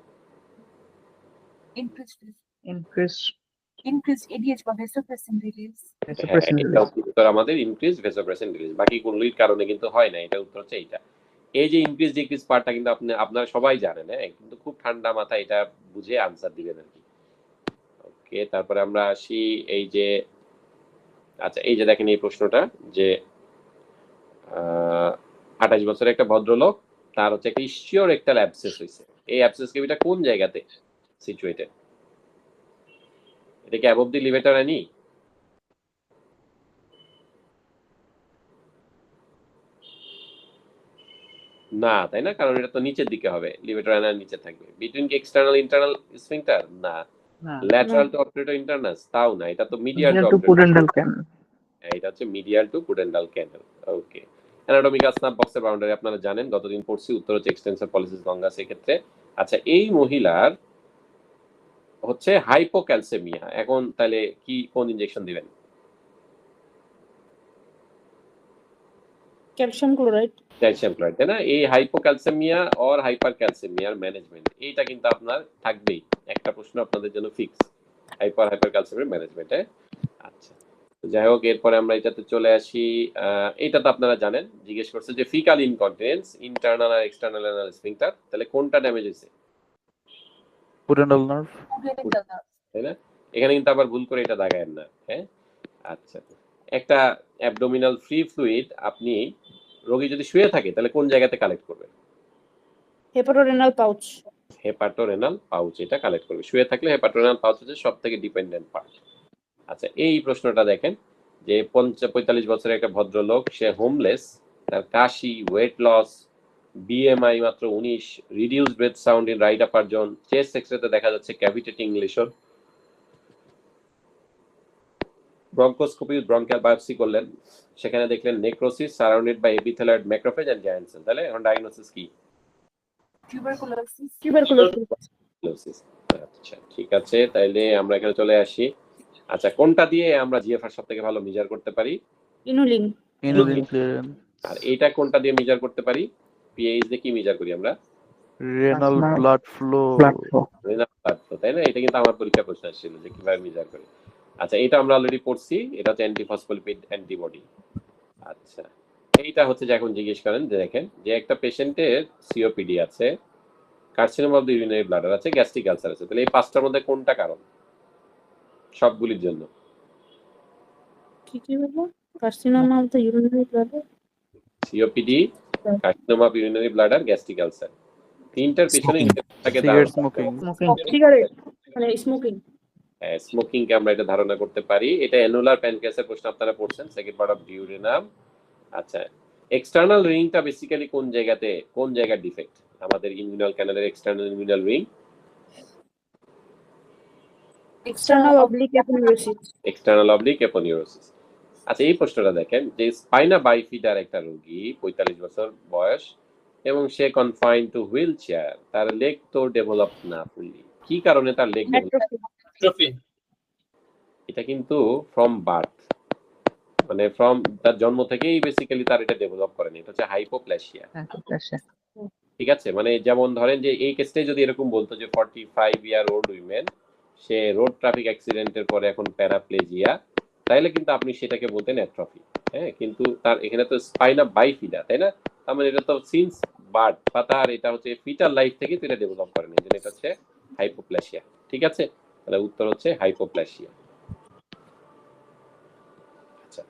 increased ADH বা vasopressin release. Vasopressin এটা release. উত্তর আমাদের ইনক্রিজ ভেসোপ্রেসিন রিলিজ। বাকি কোনগুলির কারণে কিন্তু হয় না, এটা উত্তর হচ্ছে এইটা। এই যে ইনক্রিজ ডিক্রিজ পার্টটা কিন্তু আপনারা সবাই জানেন, হ্যাঁ, কিন্তু খুব ঠান্ডা মাথায় এটা বুঝে আনসার দিবেন আর কি। ওকে, তারপরে আমরা আসি এই যে, আচ্ছা এই যে দেখেন এই প্রশ্নটা, যে 28 বছরের একটা ভদ্রলোক, তার হচ্ছে একটা ইসচিওর একটা অ্যাবসেস হয়েছে। এই অ্যাবসেস কেভিটা কোন জায়গাতে সিচুয়েটেড? এটা কি অ্যাবভ দি লিভেটার আনি? না, তাই না? কারণ এটা তো নিচের দিকে হবে, লিভেটার আনার নিচে থাকবে। বিটুইন কি এক্সটার্নাল ইন্টারনাল স্ফিংক্টার? না। Lateral to obturator internus? তাও না, এটা তো medial to obturator. Pudendal canal. এটা হচ্ছে medial to pudendal canal. Okay, anatomical snuff বক্সের বাউন্ডারি আপনারা জানেন, গতদিন পড়ছি, উত্তর হচ্ছে এক্সটেন্সর পলিসিস লঙ্গা সেক্ষেত্রে। আচ্ছা, এই মহিলার হচ্ছে হাইপোক্যালসেমিয়া, এখন তাহলে কি কোন ইনজেকশন দিবেন? Calcium chloride. ক্যালসিয়াম ক্লোরাইড, তাই না? এই হাইপোক্যালসেমিয়া অর হাইপারক্যালসেমিয়ার ম্যানেজমেন্ট, এইটা কিন্তু আপনার থাকবেই, একটা প্রশ্ন আপনাদের জন্য ফিক্স, হাইপারক্যালসেমিয়ার ম্যানেজমেন্টে। আচ্ছা, যাই হোক, এরপরে আমরা এটাতে চলে আসি। এটা তো আপনারা জানেন, জিজ্ঞেস করছে যে ফিকাল ইনকন্টিনেন্স, ইন্টারনাল আর এক্সটার্নাল অ্যানাল স্ফিংক্টার, তাহলে কোনটা ড্যামেজ হয়েছে? Pudendal nerve. Pudendal nerve. তাই না? এখানে কিন্তু আবার ভুল করে এটা দাগায়েন না, হ্যাঁ? আচ্ছা, একটা অ্যাবডোমিনাল ফ্রি ফ্লুইড আপনি, রোগী যদি শুয়ে থাকে তাহলে কোন জায়গাতে কালেক্ট করবে? Hepatorenal pouch. হেপাটোরেনাল পাউচ এটা কালেক্ট করবে। শুয়ে থাকলে হেপাটোরেনাল পাউচ হচ্ছে সবথেকে ডিপেন্ডেন্ট পার্ট। আচ্ছা, এই প্রশ্নটা দেখেন যে 45 বছরের একটা ভদ্রলোক, সে হোমলেস, তার কাশি, ওয়েট লস, বিএমআই মাত্র 19, reduce breath sound in right upper zone, chest এক্সরেতে দেখা যাচ্ছে cavitating lesion, bronchoscopy bronchial biopsy করলেন, সেখানে দেখলেন necrosis surrounded by epithelioid macrophage and giant cell. তাহলে এখন ডায়াগনোসিস কি? Tuberculosis. টিউবারকুলোসিস। আচ্ছা, ঠিক আছে, তাইলে আমরা এখানে চলে আসি। আচ্ছা, কোনটা দিয়ে আমরা জিএফআর সব থেকে ভালো মেজার করতে পারি? ইনুলিন। Inulin clearance. আর এইটা কোনটা দিয়ে মেজার করতে পারি? পিএইচ দিয়ে কি মেজার করি আমরা? Renal blood flow. Renal blood flow, তাই না? এটা কিন্তু আমার পরীক্ষা প্রশ্ন আসছিল যে কিভাবে মেজার করি। আচ্ছা, এটা আমরা অলরেডি পড়ছি, এটা হচ্ছে অ্যান্টিফসফোলিপিড অ্যান্টিবডি। আচ্ছা, এইটা হচ্ছে যে এখন জিজ্ঞেস করেন যে দেখেন যে একটা পেশেন্টের সিওপিডি আছে, carcinoma of the urinary bladder আছে, গ্যাস্ট্রিক আলসার আছে, তাহলে এই পাঁচটার মধ্যে কোনটা কারণ সবগুলির জন্য? কি বলবো? Carcinoma of the urinary bladder, COPD, carcinoma of urinary bladder, gastric ulcer, তিনটার পিছনে থাকে সিগারেট স্মোকিং। সিগারেট মানে স্মোকিং। স্মোকিং কে আমরা এটা ধারণা করতে পারি। এটা অ্যানুলার প্যানক্রিয়াসের প্রশ্ন আপনারা পড়ছেন, সেকেন্ড পার্ট অফ ডিউরেনাম। আচ্ছা, এক্সটার্নাল রিংটা বেসিক্যালি কোন জায়গাতে, কোন জায়গার ডিফেক্ট আমাদের ইনগুইনাল ক্যানালের external inguinal ring? External oblique aponeurosis. External oblique aponeurosis. আচ্ছা, এই প্রশ্নটা দেখেন যে স্পাইনা বাইফিডার একটা রোগী 45 বছর বয়স এবং সে কনফাইন্ড টু হুইল চেয়ার, তার লেগ তো ডেভেলপ না ফুললি, কি কারণে তার লেগ ডেভেলপ? এটা কিন্তু ফ্রম বার্থ, মানে ফ্রম তার জন্ম থেকেই বেসিক্যালি তার এটা ডেভেলপ করেনি, এটা হচ্ছে হাইপোপ্লাসিয়া। ঠিক আছে, মানে যেমন ধরেন যে এই কেসটাই যদি এরকম বলতো যে 45 ইয়ার ওল্ড উইমেন, সে রোড ট্রাফিক অ্যাক্সিডেন্টের পরে এখন প্যারাপ্লেজিয়া, তাইলে কিন্তু আপনি সেটাকে বলতেন অ্যাট্রফি। হ্যাঁ, কিন্তু তার এখানে তো স্পাইনা বাইফিডা, তাই না? তার মানে এটা তো সিন্স বার্থ বা তার এটা হচ্ছে ফিটাল লাইফ থেকে তো এটা ডেভেলপ করেনি, এই জন্য এটা হচ্ছে হাইপোপ্লাসিয়া। ঠিক আছে, তাহলে উত্তর হচ্ছে হাইপোপ্লাসিয়া। আচ্ছা,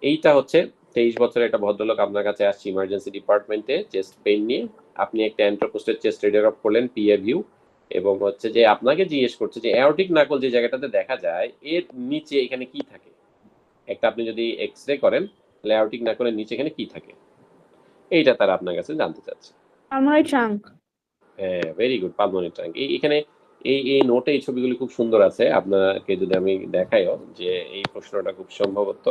এইটা হচ্ছে 23 বছরের একটা ভদ্রলোক আপনার কাছে আসছে ইমার্জেন্সি ডিপার্টমেন্টে চেস্ট পেইন নিয়ে। আপনি একটা অ্যান্ট্রোপোস্টের চেস্ট রেডিওগ্রাফ করলেন, পিএ ভিউ, এবং হচ্ছে যে আপনাকে জিজ্ঞেস করছে যে অ্যাওর্টিক নাকল যে জায়গাটাতে দেখা যায় এর নিচে এখানে কি থাকে। একটা আপনি যদি এক্স-রে করেন তাহলে অ্যাওর্টিক নাকলের নিচে এখানে কি থাকে, এইটা তারা আপনার কাছে জানতে চাচ্ছে। Pulmonary trunk. হ্যাঁ, ভেরি গুড, পালমোনারি ট্রাঙ্ক। এখানে এই নোটে এই ছবিগুলি খুব সুন্দর আছে, আপনাকে যদি আমি দেখাইও যে এই প্রশ্নটা খুব সম্ভবত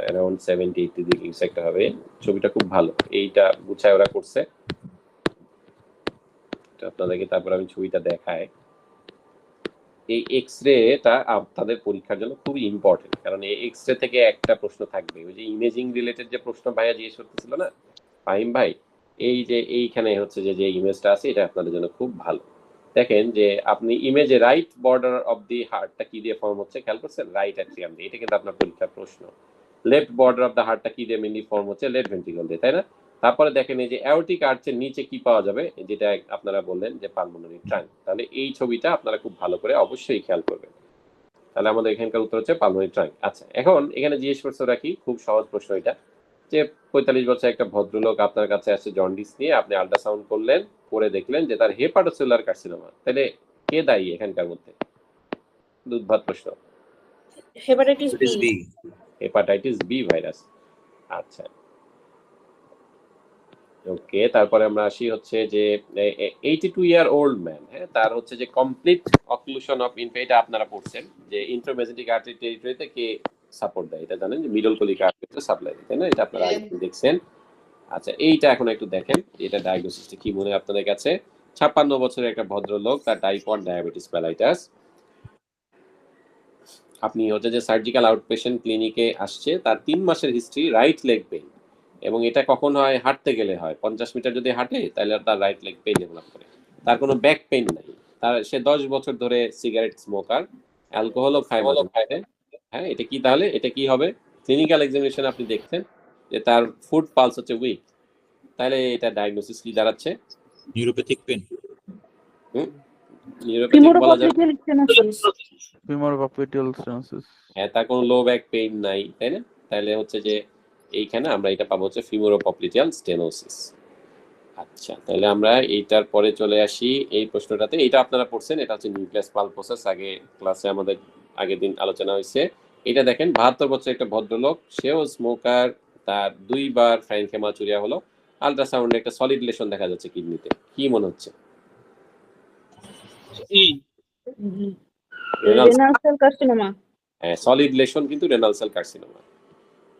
অ্যারাউন্ড 70-80 দিকে একটা হবে। ছবিটা খুব ভালো, এইটা গুছায় ওরা করছে। আপনাদেরকে তারপর আমি ছবিটা দেখাই। এই এক্স-রেটা আপনাদের পরীক্ষার জন্য খুবই ইম্পর্টেন্ট, কারণ এই এক্স-রে থেকে একটা প্রশ্ন থাকবে, ওই যে ইমেজিং রিলেটেড যে প্রশ্ন ভাইয়া জিজ্ঞেস করতেছিল না ফাহিম ভাই, এই যে এইখানে হচ্ছে যে ইমেজটা আছে এটা আপনাদের জন্য খুব ভালো। দেখেন যে আপনি ইমেজে রাইট বর্ডার অফ দি হার্টটা কি দিয়ে ফর্ম হচ্ছে খেয়াল করছেন? রাইট অ্যাট্রিয়াম দিয়ে, এটা কিন্তু আপনার পরীক্ষার প্রশ্ন। লেফট বর্ডার অফ দ্য হার্টটা কি দিয়ে মেনলি ফর্ম হচ্ছে? লেফট ভেন্ট্রিকল দিয়ে, তাই না? তারপরে দেখেন এই যে অ্যাওর্টিক আর্চের নিচে কি পাওয়া যাবে, যেটা আপনারা বললেন যে পালমোনারি ট্রাঙ্ক। তাহলে এই ছবিটা আপনারা খুব ভালো করে অবশ্যই খেয়াল করবেন। তাহলে আমাদের এখানকার উত্তর হচ্ছে পালমোনারি ট্রাঙ্ক। আচ্ছা, এখন এখানে জিজ্ঞেস করছে ওরা কি, খুব সহজ প্রশ্ন এটা, যে 45 বছর একটা ভদ্রলোক আপনার কাছে আসছে জন্ডিস নিয়ে, আপনি আল্ট্রাসাউন্ড করলেন, করে দেখলেন যে তার হেপাটোসেলুলার কার্সিনোমা, তাহলে কে দায়ী এখানকার মধ্যে? উদ্ভট প্রশ্ন। Hepatitis B. Hepatitis B virus. আচ্ছা, ওকে, তারপরে আমরা আসি হচ্ছে যে 82 ইয়ার ওল্ড ম্যান, হ্যাঁ, তার হচ্ছে যে কমপ্লিট অক্লুশন অফ ইনফেটা আপনারা পড়ছেন যে ইন্ট্রোমেজেন্টিক আর্টারি টেরিটরিতে কে সাপোর্ট দেয়, এটা জানেন যে মিডল কোলিক আর্টারিতে সাপ্লাই দেয়, তাই না? এটা আপনারা আগে দেখছেন। আচ্ছা, এইটা এখন একটু দেখেন এটা ডায়াগনোসিসটা কি মনে হয় আপনাদের কাছে। 56 বছরের একটা ভদ্রলোক, তার টাইপ 1 ডায়াবেটিস মেলাইটাস। আপনি হচ্ছে যে সার্জিক্যাল আউটপেশেন্ট ক্লিনিকে আসছে, তার 3 মাসের হিস্ট্রি রাইট লেগ পেইন, এবং এটা কখন হয়? হাঁটতে গেলে হয়। 50 মিটার যদি হাঁটে তাহলে তার রাইট লেগ পেইন ডেভেলপ করে। তার কোনো ব্যাক পেইন নাই। তার সে 10 বছর ধরে সিগারেট স্মোকার, অ্যালকোহলও খায় মাঝে মাঝে। হ্যাঁ, এটা কি তাহলে এটা কি হবে? ক্লিনিক্যাল এক্সামিনেশন আপনি দেখছেন যে তার ফুড পালস হচ্ছে উইক, তাহলে এটা ডায়াগনোসিস কি দাঁড়াচ্ছে? Neuropathic pen. নিউরোপ্যাথিক বলা যাবে। ফিমোরোপপিডিয়াল স্টেনোসিস। হ্যাঁ, তার কোনো লো ব্যাক পেইন নাই, তাই না? তাহলে হচ্ছে যে এইখানে আমরা এটা পাবো হচ্ছে ফিমোরোপপিডিয়াল স্টেনোসিস। আচ্ছা, তাহলে আমরা এইটার পরে চলে আসি এই প্রশ্নটাতে। এটা আপনারা পড়ছেন, এটা হচ্ছে নিউক্লিয়াস পালপোসাস, আগে ক্লাসে আমাদের আগের দিন আলোচনা হয়েছে। এটা দেখেন 72 বছর একটা ভদ্রলোক, সেও স্মোকার, তার 2 বার ফ্রাইনকেমাচুরিয়া হলো, আল্ট্রাসাউন্ডে একটা সলিড লেশন দেখা যাচ্ছে কিডনিতে, কি মনে হচ্ছে? Renal cell carcinoma. হ্যাঁ, সলিড লেশন কিন্তু রেনাল সেল কার্সিনোমা।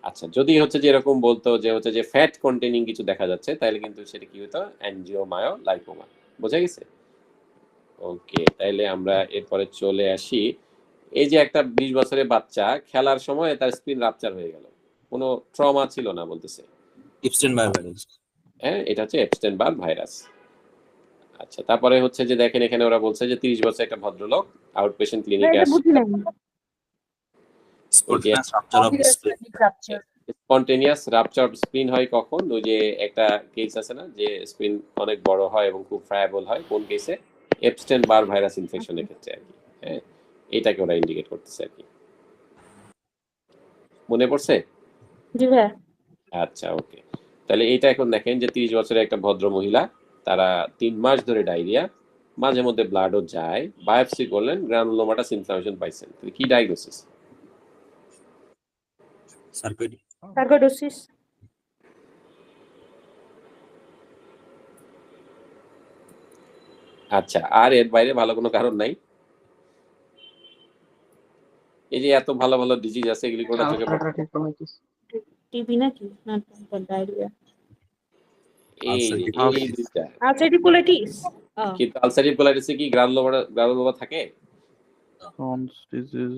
আচ্ছা, যদি হচ্ছে যে এরকম বলতো যে হচ্ছে যে ফ্যাট কন্টেনিং কিছু দেখা যাচ্ছে, তাহলে কিন্তু সেটা কি হতো? অ্যানজিওমায়োলাইপোমা। বোঝা গেছে? ওকে, তাইলে আমরা এরপরে চলে আসি। এই যে একটা 20 বছরের বাচ্চা খেলার সময় তার স্ক্রিন রাপচার হয়ে গেল, কোনো ট্রমা ছিল না বলতেছে, Epstein-Barr virus. হ্যাঁ, এটা হচ্ছে এপস্টেইন বার ভাইরাস। আচ্ছা, তারপরে হচ্ছে যে দেখেন এখানে ওরা বলছে যে 30 বছর একটা ভদ্রলোক আউট পেশেন্ট ক্লিনিকে এটা আসছে, বুঝি নাই। Spontaneous rupture of spleen. Fracture. Spontaneous rupture of স্প্লিন হয় কখন? ওই যে একটা কেস আছে না যে স্প্লিন অনেক বড় হয় এবং খুব ফ্রায়াবল হয়, কোন কেসে? এপস্টেইন বার ভাইরাস ইনফেকশনের ক্ষেত্রে আর কি। হ্যাঁ, এটাকে ওরা ইন্ডিকেট করতেছে আর কি। মনে পড়ছে? জি ভাইয়া। আচ্ছা, ওকে। তাহলে এইটা এখন দেখেন যে 30 বছরের একটা ভদ্র মহিলা, তারা 3 মাস ধরে ডায়রিয়া, মাঝে মধ্যে ব্লাডও যায়, বায়োপসি করলেন, গ্রানুলোমাটাস ইনফ্লামেশন পাইছেন। তাহলে কি ডায়াগনোসিস? Sarcoidosis. সার্কোইডোসিস। আচ্ছা, আর এর বাইরে ভালো কোনো কারণ নাই? এই যে এত ভালো ভালো ডিজিজ আছে, এগুলি কোনটা চোখে পড়ে? ulcerative colitis, টিবি নাকি? না ডায়রিয়া। এই Ulcerative এই দুইটা। Ulcerative colitis. কিন্তু আলসারেটিভ কোলাইটিসে কি গ্রানুলোমা থাকে? Crohn's disease.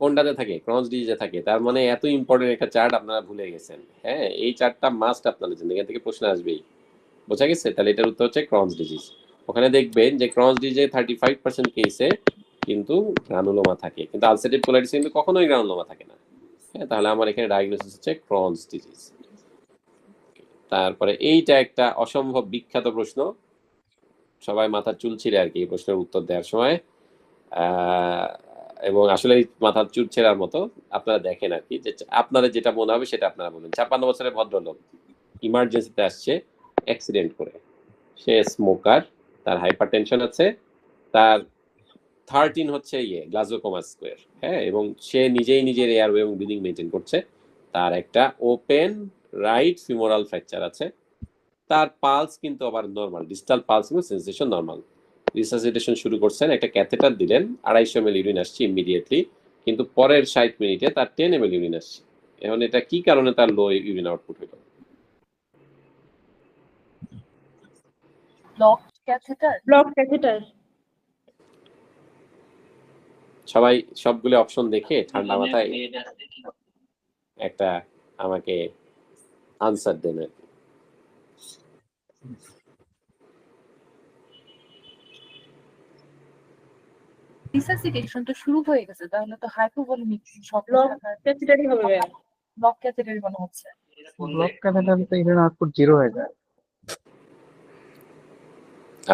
কোনটাতে থাকে? ক্রনস ডিজিজে থাকে। তার মানে এত ইম্পর্টেন্ট একটা চার্ট আপনারা ভুলে গেছেন। হ্যাঁ, এই চার্টটা মাস্ট আপনাদের জন্য, এখান থেকে প্রশ্ন আসবেই। বোঝা গেছে? তাহলে এটার উত্তর হচ্ছে ক্রনস ডিজিজ। ওখানে দেখবেন যে ক্রনস ডিজিজে 35% কেসে কিন্তু গ্রানুলোমা থাকে, কিন্তু আলসারেটিভ কোলাইটিস কিন্তু কখনোই গ্রানুলোমা থাকে না। হ্যাঁ, তাহলে আমার এখানে ডায়াগনোসিস হচ্ছে ক্রনস ডিজিজ। তারপরে এইটা একটা অসম্ভব বিখ্যাত প্রশ্ন, সবাই মাথার চুল ছিঁড়ে আর কি এই প্রশ্নের উত্তর দেওয়ার সময়। এবং আসলে মাথার চুল ছেঁড়ার মতো। আপনারা দেখেন আর কি, যে আপনাদের যেটা মনে হবে সেটা আপনারা বলুন। 56 বছরের ভদ্রলোক ইমার্জেন্সিতে আসছে অ্যাক্সিডেন্ট করে। সে স্মোকার, তার হাইপার টেনশন আছে, তার 13 হচ্ছে গ্লাসোকোমা স্কোয়ার। হ্যাঁ, এবং সে নিজেই নিজের এয়ারওয়ে এবং ব্রিদিং মেনটেন করছে। তার একটা ওপেন রাইট ফিমোরাল ফ্র্যাকচার আছে। তার পালস কিন্তু আবার নর্মাল, ডিস্টাল পালস এবং সেন্সেশন নর্মাল। রিসাসিটেশন শুরু করছেন, একটা ক্যাথেটার দিলেন, 250 ml ইউরিন আসছে ইমিডিয়েটলি, কিন্তু পরের 60 মিনিটে তার 10 ml ইউরিন আসছে। এখন এটা কি কারণে তার লো ইউরিন আউটপুট হলো? Blocked catheter. Block catheter. সবাই সবগুলো অপশন দেখে ঠান্ডা মাথায় একটা আমাকে আনসার দেন। Resuscitation তো শুরু হয়ে গেছে, তাহলে তো hypovolic shock ব্লক ক্যাথেটারই হবে ভাইয়া। ব্লক ক্যাথেটার মনে হচ্ছে। block catheter তো ইউরিন আউটপুট 0 হয়ে যায়।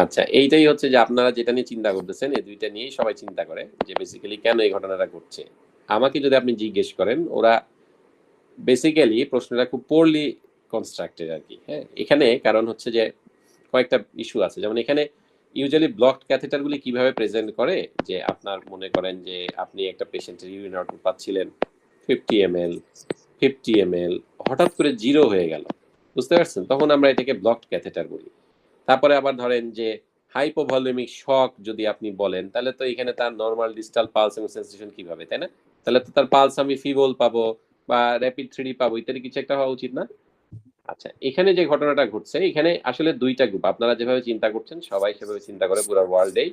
আচ্ছা, এইটাই হচ্ছে যে আপনারা যেটা নিয়ে চিন্তা করতেছেন, এই দুইটা নিয়েই সবাই চিন্তা করে যে বেসিক্যালি কেন এই ঘটনাটা ঘটছে। আমাকে যদি আপনি জিজ্ঞেস করেন, ওরা বেসিক্যালি প্রশ্নটা খুব পোরলি কনস্ট্রাক্টেড আর কি। হ্যাঁ, এখানে কারণ হচ্ছে যে কয়েকটা ইস্যু আছে। যেমন এখানে ইউজুয়ালি ব্লকড ক্যাথেটারগুলি কিভাবে প্রেজেন্ট করে, যে আপনার মনে করেন যে আপনি একটা পেশেন্টের ইউরিন আউটপুট পাচ্ছিলেন 50 ml 50 ml, হঠাৎ করে 0 হয়ে গেল, বুঝতে পারছেন? তখন আমরা এটাকে ব্লকড ক্যাথেটার বলি। তারপরে আবার ধরেন যে হাইপোভলিউমিক শক যদি আপনি বলেন, তাহলে তো এখানে তার নর্মাল ডিস্টাল পালস এবং সেন্সেশন কিভাবে, তাই না? তাহলে তো তার পালস আমি ফিবল পাবো বা র্যাপিড 3D পাবো, ইত্যাদি কিছু একটা হওয়া উচিত না? আচ্ছা, এখানে যে ঘটনাটা ঘটছে, এখানে আসলে দুইটা গ্রুপ। আপনারা যেভাবে চিন্তা করছেন সবাই সেভাবে চিন্তা করে পুরো ওয়ার্ল্ডেই,